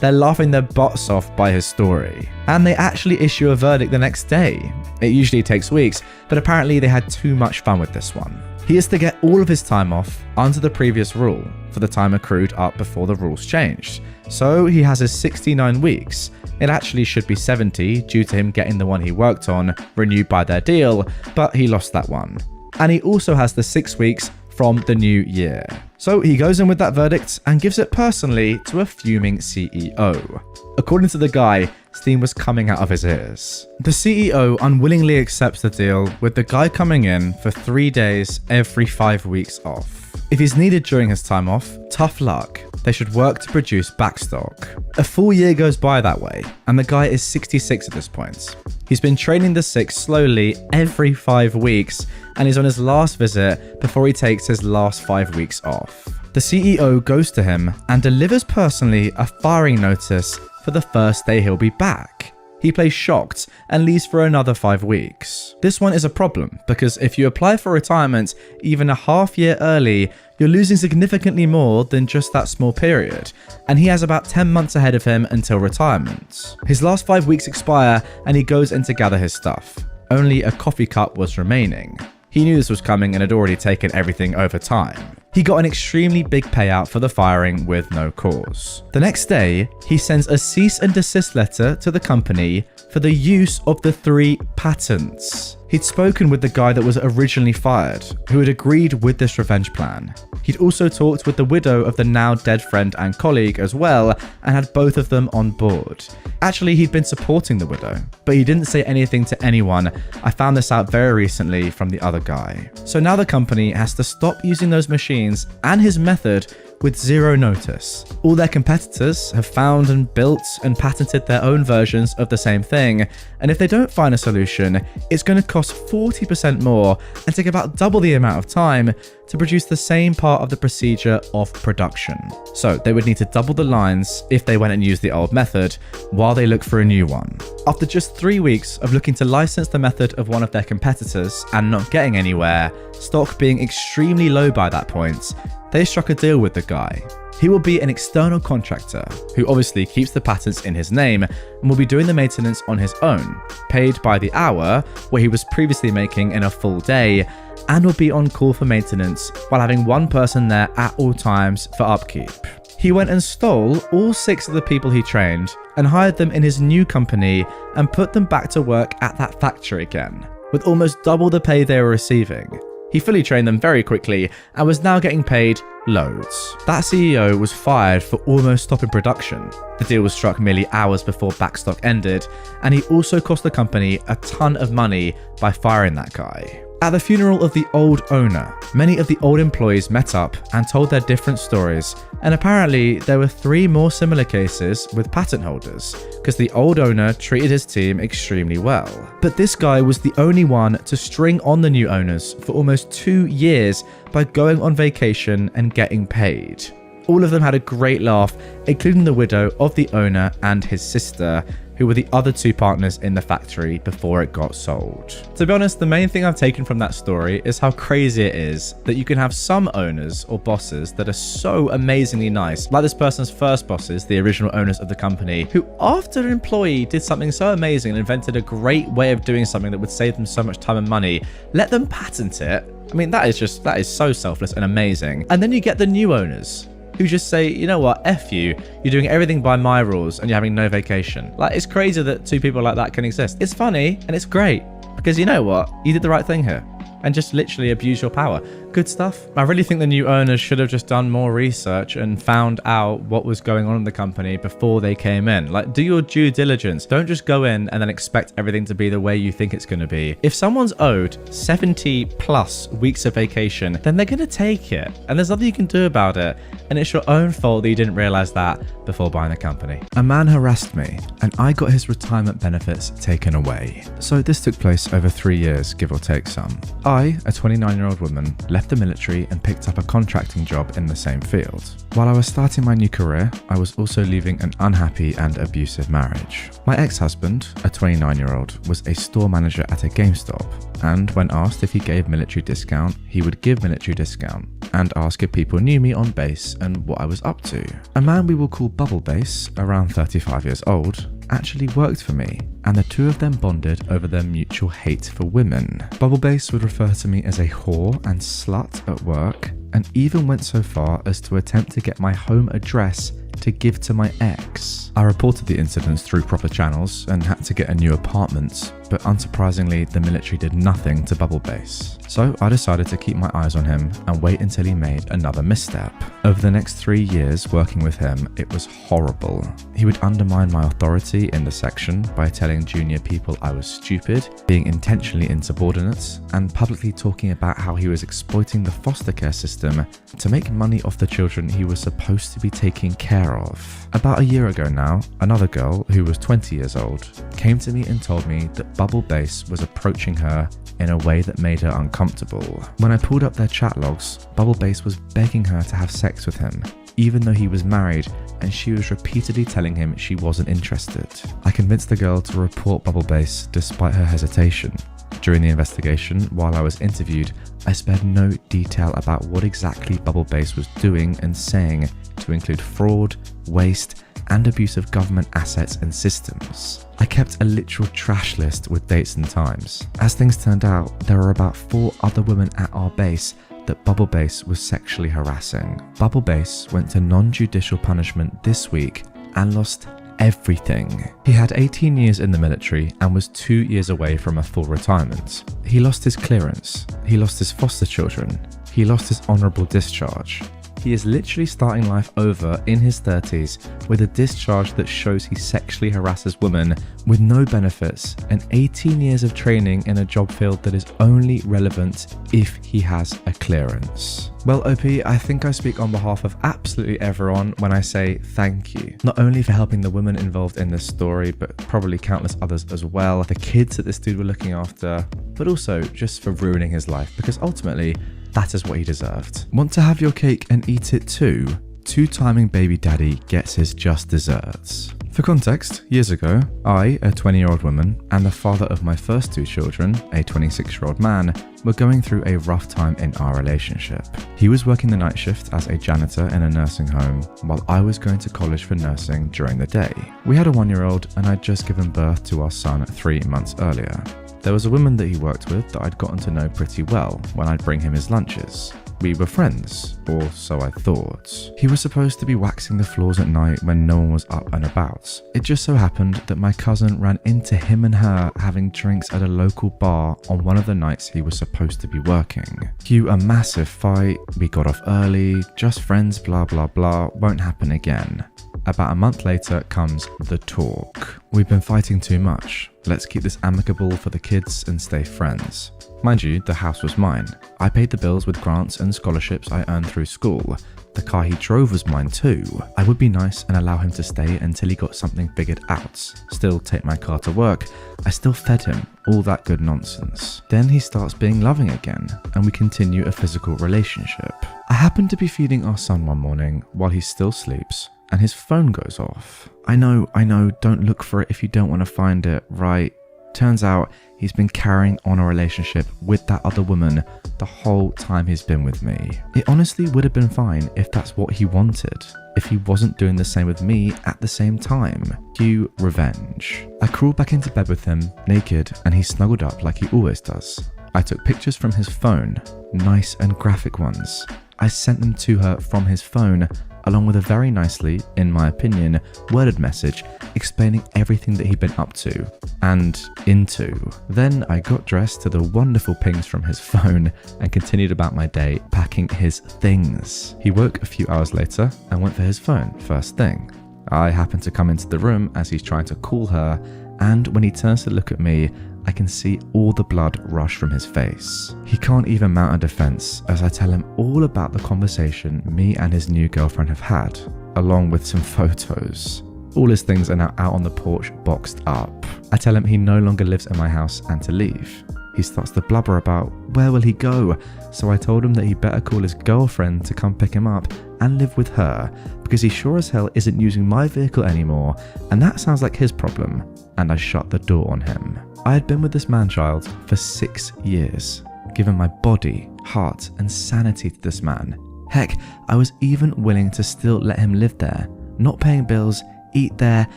They're laughing their butts off by his story. And they actually issue a verdict the next day. It usually takes weeks, but apparently they had too much fun with this one. He is to get all of his time off under the previous rule for the time accrued up before the rules changed. So he has his 69 weeks. It actually should be 70 due to him getting the one he worked on renewed by their deal, but he lost that one. And he also has the 6 weeks from the new year. So he goes in with that verdict and gives it personally to a fuming CEO. According to the guy, steam was coming out of his ears. The CEO unwillingly accepts the deal, with the guy coming in for 3 days every 5 weeks off. If he's needed during his time off, tough luck. They should work to produce backstock. A full year goes by that way, and the guy is 66 at this point. He's been training the 6 slowly every 5 weeks, and he's on his last visit before he takes his last 5 weeks off. The CEO goes to him and delivers personally a firing notice for the first day he'll be back. He plays shocked and leaves for another 5 weeks. This one is a problem because if you apply for retirement even a half year early, you're losing significantly more than just that small period, and he has about 10 months ahead of him until retirement. His last 5 weeks expire and he goes in to gather his stuff. Only a coffee cup was remaining. He knew this was coming and had already taken everything over time. He got an extremely big payout for the firing with no cause. The next day, he sends a cease and desist letter to the company for the use of the 3 patents. He'd spoken with the guy that was originally fired, who had agreed with this revenge plan. He'd also talked with the widow of the now dead friend and colleague as well, and had both of them on board. Actually, he'd been supporting the widow, but he didn't say anything to anyone. I found this out very recently from the other guy. So now the company has to stop using those machines and his method with zero notice. All their competitors have found and built and patented their own versions of the same thing, and if they don't find a solution, it's going to cost 40% more and take about double the amount of time to produce the same part of the procedure of production. So they would need to double the lines if they went and used the old method while they look for a new one. After just 3 weeks of looking to license the method of one of their competitors and not getting anywhere, stock being extremely low by that point, they struck a deal with the guy. He will be an external contractor who obviously keeps the patents in his name and will be doing the maintenance on his own, paid by the hour, where he was previously making in a full day, and will be on call for maintenance while having one person there at all times for upkeep. He went and stole all 6 of the people he trained and hired them in his new company and put them back to work at that factory again, with almost double the pay they were receiving. He fully trained them very quickly and was now getting paid loads. That CEO was fired for almost stopping production. The deal was struck merely hours before backstock ended, and he also cost the company a ton of money by firing that guy. At the funeral of the old owner, many of the old employees met up and told their different stories, and apparently there were 3 more similar cases with patent holders, because the old owner treated his team extremely well. But this guy was the only one to string on the new owners for almost 2 years by going on vacation and getting paid. All of them had a great laugh, including the widow of the owner and his sister, who were the other 2 partners in the factory before it got sold. To be honest, the main thing I've taken from that story is how crazy it is that you can have some owners or bosses that are so amazingly nice, like this person's first bosses, the original owners of the company, who after an employee did something so amazing and invented a great way of doing something that would save them so much time and money, let them patent it. I mean, that is so selfless and amazing. And then you get the new owners who just say, you know what, F you, you're doing everything by my rules and you're having no vacation. Like, it's crazy that 2 people like that can exist. It's funny and it's great because you know what, you did the right thing here and just literally abuse your power. Good stuff. I really think the new owners should have just done more research and found out what was going on in the company before they came in. Like, do your due diligence. Don't just go in and then expect everything to be the way you think it's going to be. If someone's owed 70 plus weeks of vacation, then they're going to take it. And there's nothing you can do about it. And it's your own fault that you didn't realize that before buying the company. A man harassed me and I got his retirement benefits taken away. So this took place over 3 years, give or take some. I, a 29-year-old woman, left the military and picked up a contracting job in the same field. While I was starting my new career, I was also leaving an unhappy and abusive marriage. My ex-husband, a 29-year-old, was a store manager at a GameStop, and when asked if he gave military discount, he would give military discount and ask if people knew me on base and what I was up to. A man we will call Bubble Base, around 35 years old, actually worked for me, and the 2 of them bonded over their mutual hate for women. Bubble Base would refer to me as a whore and slut at work, and even went so far as to attempt to get my home address to give to my ex. I reported the incidents through proper channels and had to get a new apartment, but unsurprisingly, the military did nothing to Bubble Base. So I decided to keep my eyes on him and wait until he made another misstep. Over the next 3 years working with him, it was horrible. He would undermine my authority in the section by telling junior people I was stupid, being intentionally insubordinate, and publicly talking about how he was exploiting the foster care system to make money off the children he was supposed to be taking care of. About a year ago now, another girl who was 20 years old came to me and told me that Bubble Base was approaching her in a way that made her uncomfortable. When I pulled up their chat logs, Bubble Base was begging her to have sex with him, even though he was married, and she was repeatedly telling him she wasn't interested. I convinced the girl to report Bubble Base despite her hesitation. During the investigation, while I was interviewed, I spared no detail about what exactly Bubble Base was doing and saying, to include fraud, waste, and abuse of government assets and systems. I kept a literal trash list with dates and times. As things turned out, there were about 4 other women at our base that Bubble Base was sexually harassing. Bubble Base went to non-judicial punishment this week and lost everything. He had 18 years in the military and was 2 years away from a full retirement. He lost his clearance. He lost his foster children. He lost his honourable discharge. He is literally starting life over in his 30s with a discharge that shows he sexually harasses women with no benefits and 18 years of training in a job field that is only relevant if he has a clearance. Well, OP, I think I speak on behalf of absolutely everyone when I say thank you. Not only for helping the women involved in this story, but probably countless others as well, the kids that this dude were looking after, but also just for ruining his life, because ultimately, that is what he deserved. Want to have your cake and eat it too? Two-timing baby daddy gets his just desserts. For context, years ago, I, a 20-year-old woman, and the father of my first 2 children, a 26-year-old man, were going through a rough time in our relationship. He was working the night shift as a janitor in a nursing home, while I was going to college for nursing during the day. We had a 1-year-old, and I'd just given birth to our son 3 months earlier. There was a woman that he worked with that I'd gotten to know pretty well when I'd bring him his lunches. We were friends, or so I thought. He was supposed to be waxing the floors at night when no one was up and about. It just so happened that my cousin ran into him and her having drinks at a local bar on one of the nights he was supposed to be working. Cue a massive fight, we got off early, just friends, blah blah blah, won't happen again. About a month later comes the talk. We've been fighting too much. Let's keep this amicable for the kids and stay friends. Mind you, the house was mine. I paid the bills with grants and scholarships I earned through school. The car he drove was mine too. I would be nice and allow him to stay until he got something figured out. Still take my car to work. I still fed him, all that good nonsense. Then he starts being loving again, and we continue a physical relationship. I happen to be feeding our son one morning while he still sleeps, and his phone goes off. I know, don't look for it if you don't want to find it, right? Turns out he's been carrying on a relationship with that other woman the whole time he's been with me. It honestly would have been fine if that's what he wanted, if he wasn't doing the same with me at the same time. Cue revenge. I crawled back into bed with him, naked, and he snuggled up like he always does. I took pictures from his phone, nice and graphic ones. I sent them to her from his phone, along with a very nicely, in my opinion, worded message explaining everything that he'd been up to and into. Then I got dressed to the wonderful pings from his phone and continued about my day packing his things. He woke a few hours later and went for his phone first thing. I happened to come into the room as he's trying to call her, and when he turns to look at me, I can see all the blood rush from his face. He can't even mount a defense as I tell him all about the conversation me and his new girlfriend have had, along with some photos. All his things are now out on the porch, boxed up. I tell him he no longer lives in my house and to leave. He starts to blubber about where will he go, so I told him that he better call his girlfriend to come pick him up and live with her, because he sure as hell isn't using my vehicle anymore, and that sounds like his problem, and I shut the door on him. I had been with this man-child for 6 years, given my body, heart, and sanity to this man. Heck, I was even willing to still let him live there, not paying bills, eat there,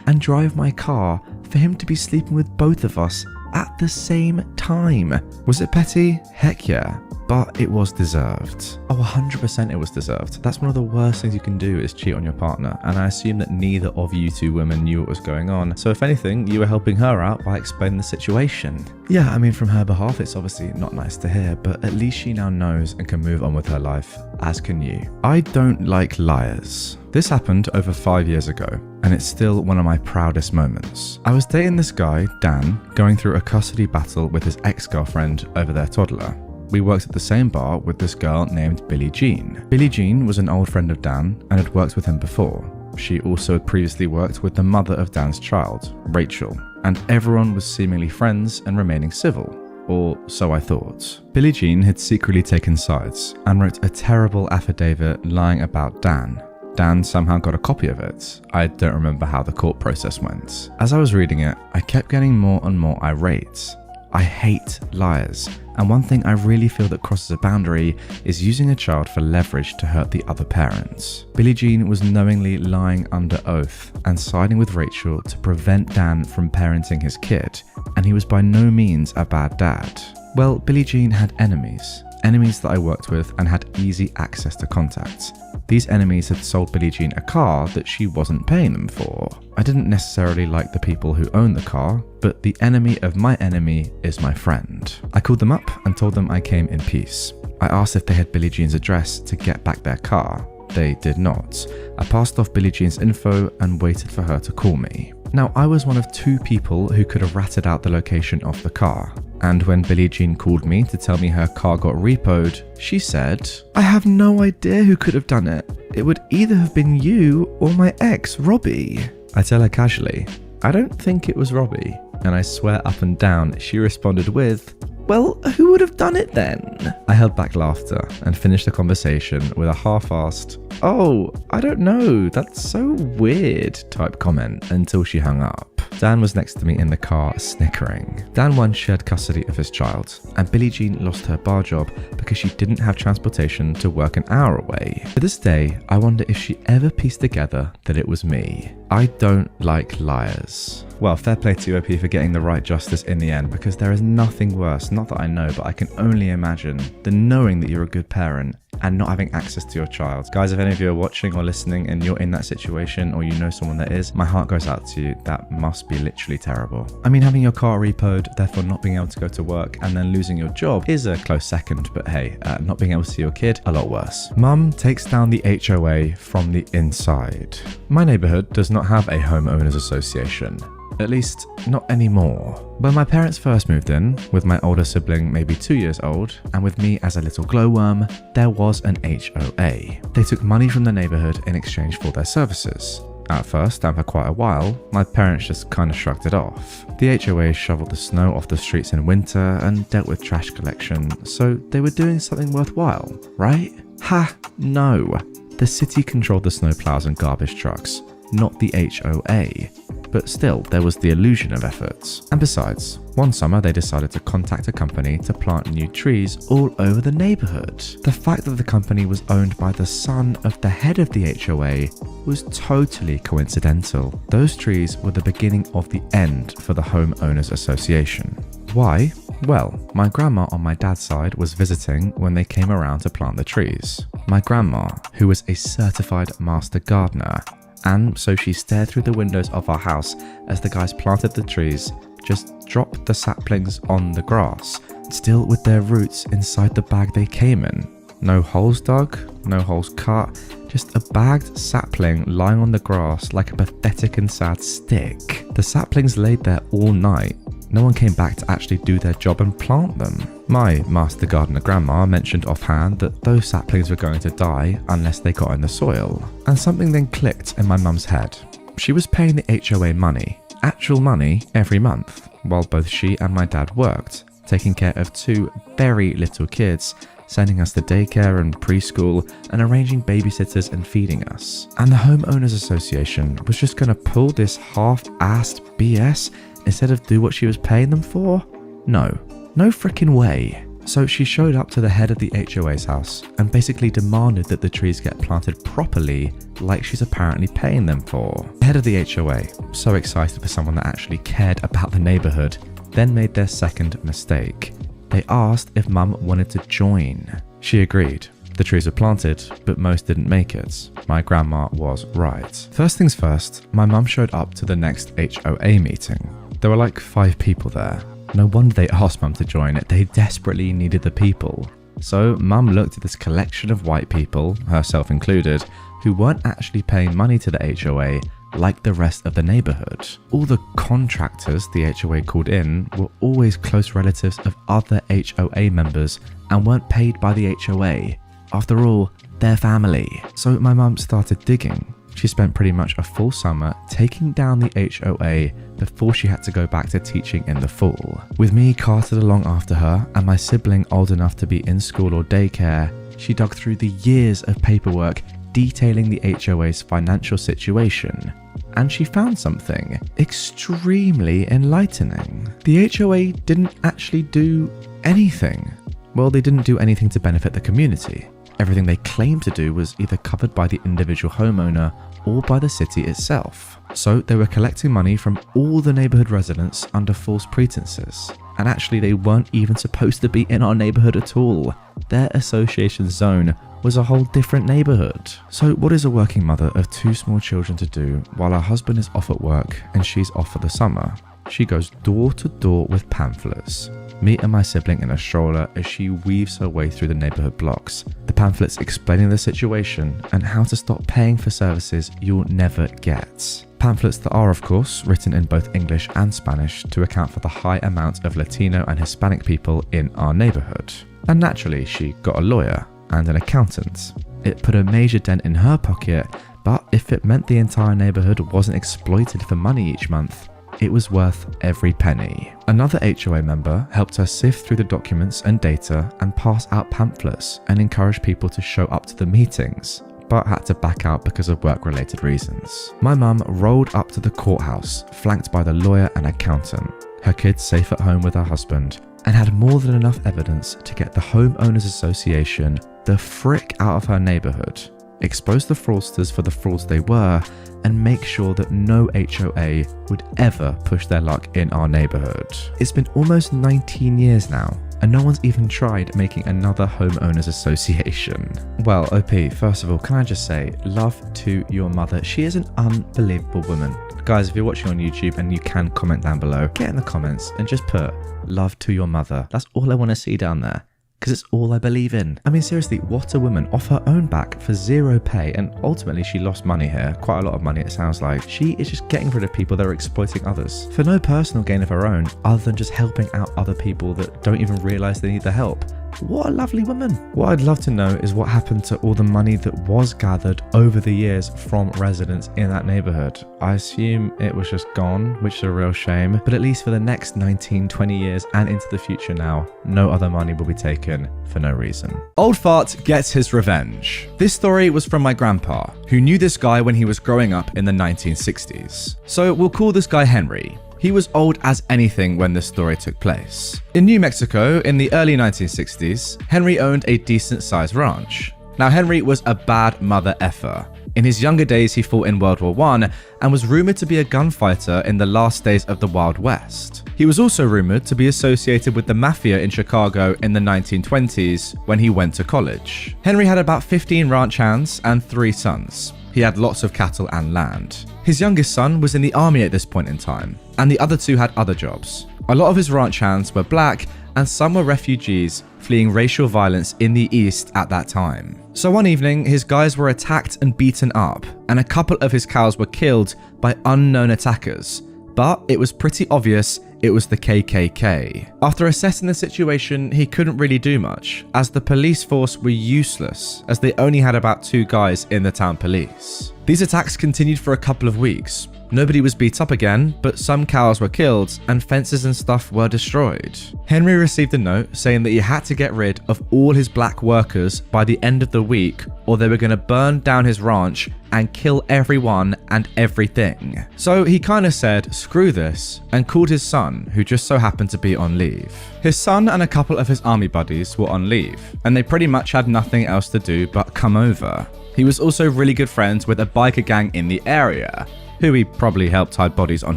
and drive my car for him to be sleeping with both of us at the same time. Was it petty? Heck yeah. But it was deserved. Oh, 100% it was deserved. That's one of the worst things you can do is cheat on your partner, and I assume that neither of you 2 women knew what was going on. So if anything, you were helping her out by explaining the situation. Yeah, I mean, from her behalf, it's obviously not nice to hear, but at least she now knows and can move on with her life, as can you. I don't like liars. This happened over 5 years ago, and it's still one of my proudest moments. I was dating this guy, Dan, going through a custody battle with his ex-girlfriend over their toddler. We worked at the same bar with this girl named Billie Jean. Billie Jean was an old friend of Dan and had worked with him before. She also had previously worked with the mother of Dan's child, Rachel, and everyone was seemingly friends and remaining civil. Or so I thought. Billie Jean had secretly taken sides and wrote a terrible affidavit lying about Dan. Dan somehow got a copy of it. I don't remember how the court process went. As I was reading it, I kept getting more and more irate. I hate liars, and one thing I really feel that crosses a boundary is using a child for leverage to hurt the other parents. Billie Jean was knowingly lying under oath and siding with Rachel to prevent Dan from parenting his kid, and he was by no means a bad dad. Well, Billie Jean had enemies enemies that I worked with and had easy access to contacts. These enemies had sold Billie Jean a car that she wasn't paying them for. I didn't necessarily like the people who owned the car, but the enemy of my enemy is my friend. I called them up and told them I came in peace. I asked if they had Billie Jean's address to get back their car. They did not. I passed off Billie Jean's info and waited for her to call me. Now, I was one of 2 people who could have ratted out the location of the car. And when Billie Jean called me to tell me her car got repoed, she said, "I have no idea who could have done it. It would either have been you or my ex, Robbie." I tell her casually, "I don't think it was Robbie." And I swear up and down, she responded with, "Well, who would have done it then?" I held back laughter and finished the conversation with a half-assed, "Oh, I don't know, that's so weird" type comment until she hung up. Dan was next to me in the car, snickering. Dan once shared custody of his child, and Billie Jean lost her bar job because she didn't have transportation to work an hour away. To this day, I wonder if she ever pieced together that it was me. I don't like liars. Well, fair play to you, OP, for getting the right justice in the end, because there is nothing worse, not that I know, but I can only imagine, than knowing that you're a good parent and not having access to your child. Guys, if any of you are watching or listening and you're in that situation, or you know someone that is, my heart goes out to you. That must be literally terrible. I mean, having your car repoed, therefore not being able to go to work, and then losing your job is a close second, but hey, not being able to see your kid, a lot worse. Mum takes down the HOA from the inside. My neighborhood does not have a homeowners association. At least, not anymore. When my parents first moved in, with my older sibling maybe 2 years old, and with me as a little glowworm, there was an HOA. They took money from the neighborhood in exchange for their services. At first, and for quite a while, my parents just kind of shrugged it off. The HOA shoveled the snow off the streets in winter and dealt with trash collection, so they were doing something worthwhile, right? Ha, no. The city controlled the snowplows and garbage trucks, not the HOA. But still, there was the illusion of efforts. And besides, one summer they decided to contact a company to plant new trees all over the neighborhood. The fact that the company was owned by the son of the head of the HOA was totally coincidental. Those trees were the beginning of the end for the homeowners association. Why? Well, my grandma on my dad's side was visiting when they came around to plant the trees. My grandma, who was a certified master gardener, and so she stared through the windows of our house as the guys planted the trees, just dropped the saplings on the grass, still with their roots inside the bag they came in. No holes dug, no holes cut, just a bagged sapling lying on the grass like a pathetic and sad stick. The saplings laid there all night. No one came back to actually do their job and plant them. My master gardener grandma mentioned offhand that those saplings were going to die unless they got in the soil. And something then clicked in my mum's head. She was paying the HOA money, actual money, every month, while both she and my dad worked, taking care of 2 very little kids, sending us to daycare and preschool, and arranging babysitters and feeding us. And the homeowners association was just going to pull this half-assed BS instead of do what she was paying them for? No freaking way. So she showed up to the head of the HOA's house and basically demanded that the trees get planted properly like she's apparently paying them for. The head of the HOA, so excited for someone that actually cared about the neighborhood, then made their second mistake. They asked if Mum wanted to join. She agreed. The trees were planted, but most didn't make it. My grandma was right. First things first, my mum showed up to the next HOA meeting. There were like 5 people there. No wonder they asked Mum to join. They desperately needed the people. So Mum looked at this collection of white people, herself included, who weren't actually paying money to the HOA like the rest of the neighborhood. All the contractors the HOA called in were always close relatives of other HOA members and weren't paid by the HOA. After all, they're family. So my mum started digging. She spent pretty much a full summer taking down the HOA before she had to go back to teaching in the fall. With me carted along after her and my sibling old enough to be in school or daycare, she dug through the years of paperwork detailing the HOA's financial situation. And she found something extremely enlightening. The HOA didn't actually do anything. Well, they didn't do anything to benefit the community. Everything they claimed to do was either covered by the individual homeowner or by the city itself. So they were collecting money from all the neighborhood residents under false pretenses. And actually they weren't even supposed to be in our neighborhood at all. their association zone was a whole different neighborhood. So what is a working mother of 2 small children to do while her husband is off at work and she's off for the summer? She goes door to door with pamphlets. Me and my sibling in a stroller as she weaves her way through the neighborhood blocks. The pamphlets explaining the situation and how to stop paying for services you'll never get. Pamphlets that are, of course, written in both English and Spanish to account for the high amount of Latino and Hispanic people in our neighborhood. And naturally, she got a lawyer and an accountant. It put a major dent in her pocket, but if it meant the entire neighborhood wasn't exploited for money each month, it was worth every penny. Another HOA member helped her sift through the documents and data and pass out pamphlets and encourage people to show up to the meetings, but had to back out because of work-related reasons. My mum rolled up to the courthouse, flanked by the lawyer and accountant, her kids safe at home with her husband, and had more than enough evidence to get the Homeowners Association the frick out of her neighborhood, expose the fraudsters for the frauds they were, and make sure that no HOA would ever push their luck in our neighborhood. It's been almost 19 years now, and no one's even tried making another homeowners association. Well, OP, first of all, can I just say, love to your mother. She is an unbelievable woman. Guys, if you're watching on YouTube and you can comment down below, get in the comments and just put love to your mother. That's all I want to see down there, because it's all I believe in. I mean, seriously, what a woman, off her own back for 0 pay, and ultimately she lost money here, quite a lot of money it sounds like. She is just getting rid of people that are exploiting others for no personal gain of her own, other than just helping out other people that don't even realise they need the help. What a lovely woman. What I'd love to know is what happened to all the money that was gathered over the years from residents in that neighborhood. I assume it was just gone, which is a real shame, but at least for the next 19, 20 years and into the future now, no other money will be taken for no reason. Old Fart gets his revenge. This story was from my grandpa, who knew this guy when he was growing up in the 1960s. So we'll call this guy Henry. He was old as anything when this story took place. In New Mexico, in the early 1960s, Henry owned a decent-sized ranch. Now, Henry was a bad mother effer. In his younger days, he fought in World War I and was rumored to be a gunfighter in the last days of the Wild West. He was also rumored to be associated with the mafia in Chicago in the 1920s when he went to college. Henry had about 15 ranch hands and 3 sons. He had lots of cattle and land. His youngest son was in the army at this point in time, and the other 2 had other jobs. A lot of his ranch hands were black, and some were refugees fleeing racial violence in the East at that time. So one evening, his guys were attacked and beaten up, and a couple of his cows were killed by unknown attackers. But it was pretty obvious it was the KKK. After assessing the situation, he couldn't really do much, as the police force were useless, as they only had about 2 guys in the town police. These attacks continued for a couple of weeks. Nobody was beat up again, but some cows were killed and fences and stuff were destroyed. Henry received a note saying that he had to get rid of all his black workers by the end of the week, or they were going to burn down his ranch and kill everyone and everything. So he kind of said, screw this, and called his son, who just so happened to be on leave. His son and a couple of his army buddies were on leave, and they pretty much had nothing else to do but come over. He was also really good friends with a biker gang in the area, who he probably helped hide bodies on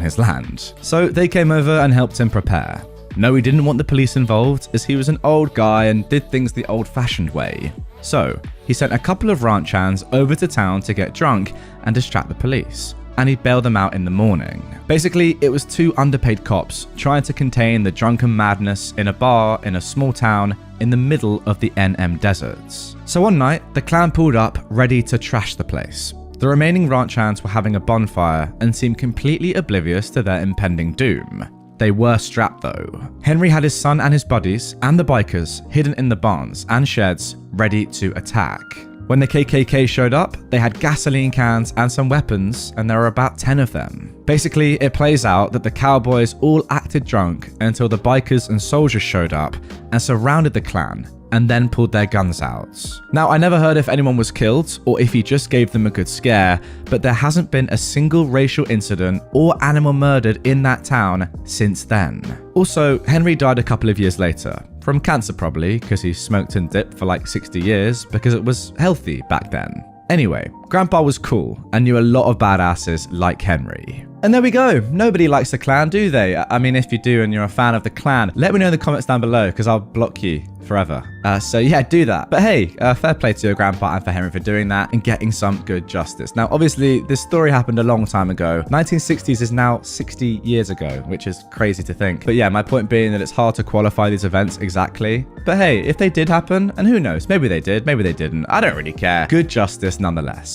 his land. So they came over and helped him prepare. No, he didn't want the police involved, as he was an old guy and did things the old-fashioned way. So he sent a couple of ranch hands over to town to get drunk and distract the police, and he bailed them out in the morning. Basically, it was 2 underpaid cops trying to contain the drunken madness in a bar in a small town in the middle of the NM deserts. So one night, the clan pulled up ready to trash the place. The remaining ranch hands were having a bonfire and seemed completely oblivious to their impending doom. They were strapped though. Henry had his son and his buddies and the bikers hidden in the barns and sheds ready to attack. When the KKK showed up, they had gasoline cans and some weapons, and there were about 10 of them. Basically, it plays out that the cowboys all acted drunk until the bikers and soldiers showed up and surrounded the clan, and then pulled their guns out. Now, I never heard if anyone was killed or if he just gave them a good scare, but there hasn't been a single racial incident or animal murdered in that town since then. Also, Henry died a couple of years later. From cancer probably, because he smoked and dipped for like 60 years because it was healthy back then. Anyway, Grandpa was cool and knew a lot of badasses like Henry. And there we go. Nobody likes the clan, do they? I mean, if you do and you're a fan of the clan, let me know in the comments down below because I'll block you forever. So yeah, do that. But hey, fair play to your grandpa and for Henry for doing that and getting some good justice. Now, obviously, this story happened a long time ago. 1960s is now 60 years ago, which is crazy to think. But yeah, my point being that it's hard to qualify these events exactly. But hey, if they did happen, and who knows, maybe they did, maybe they didn't. I don't really care. Good justice nonetheless.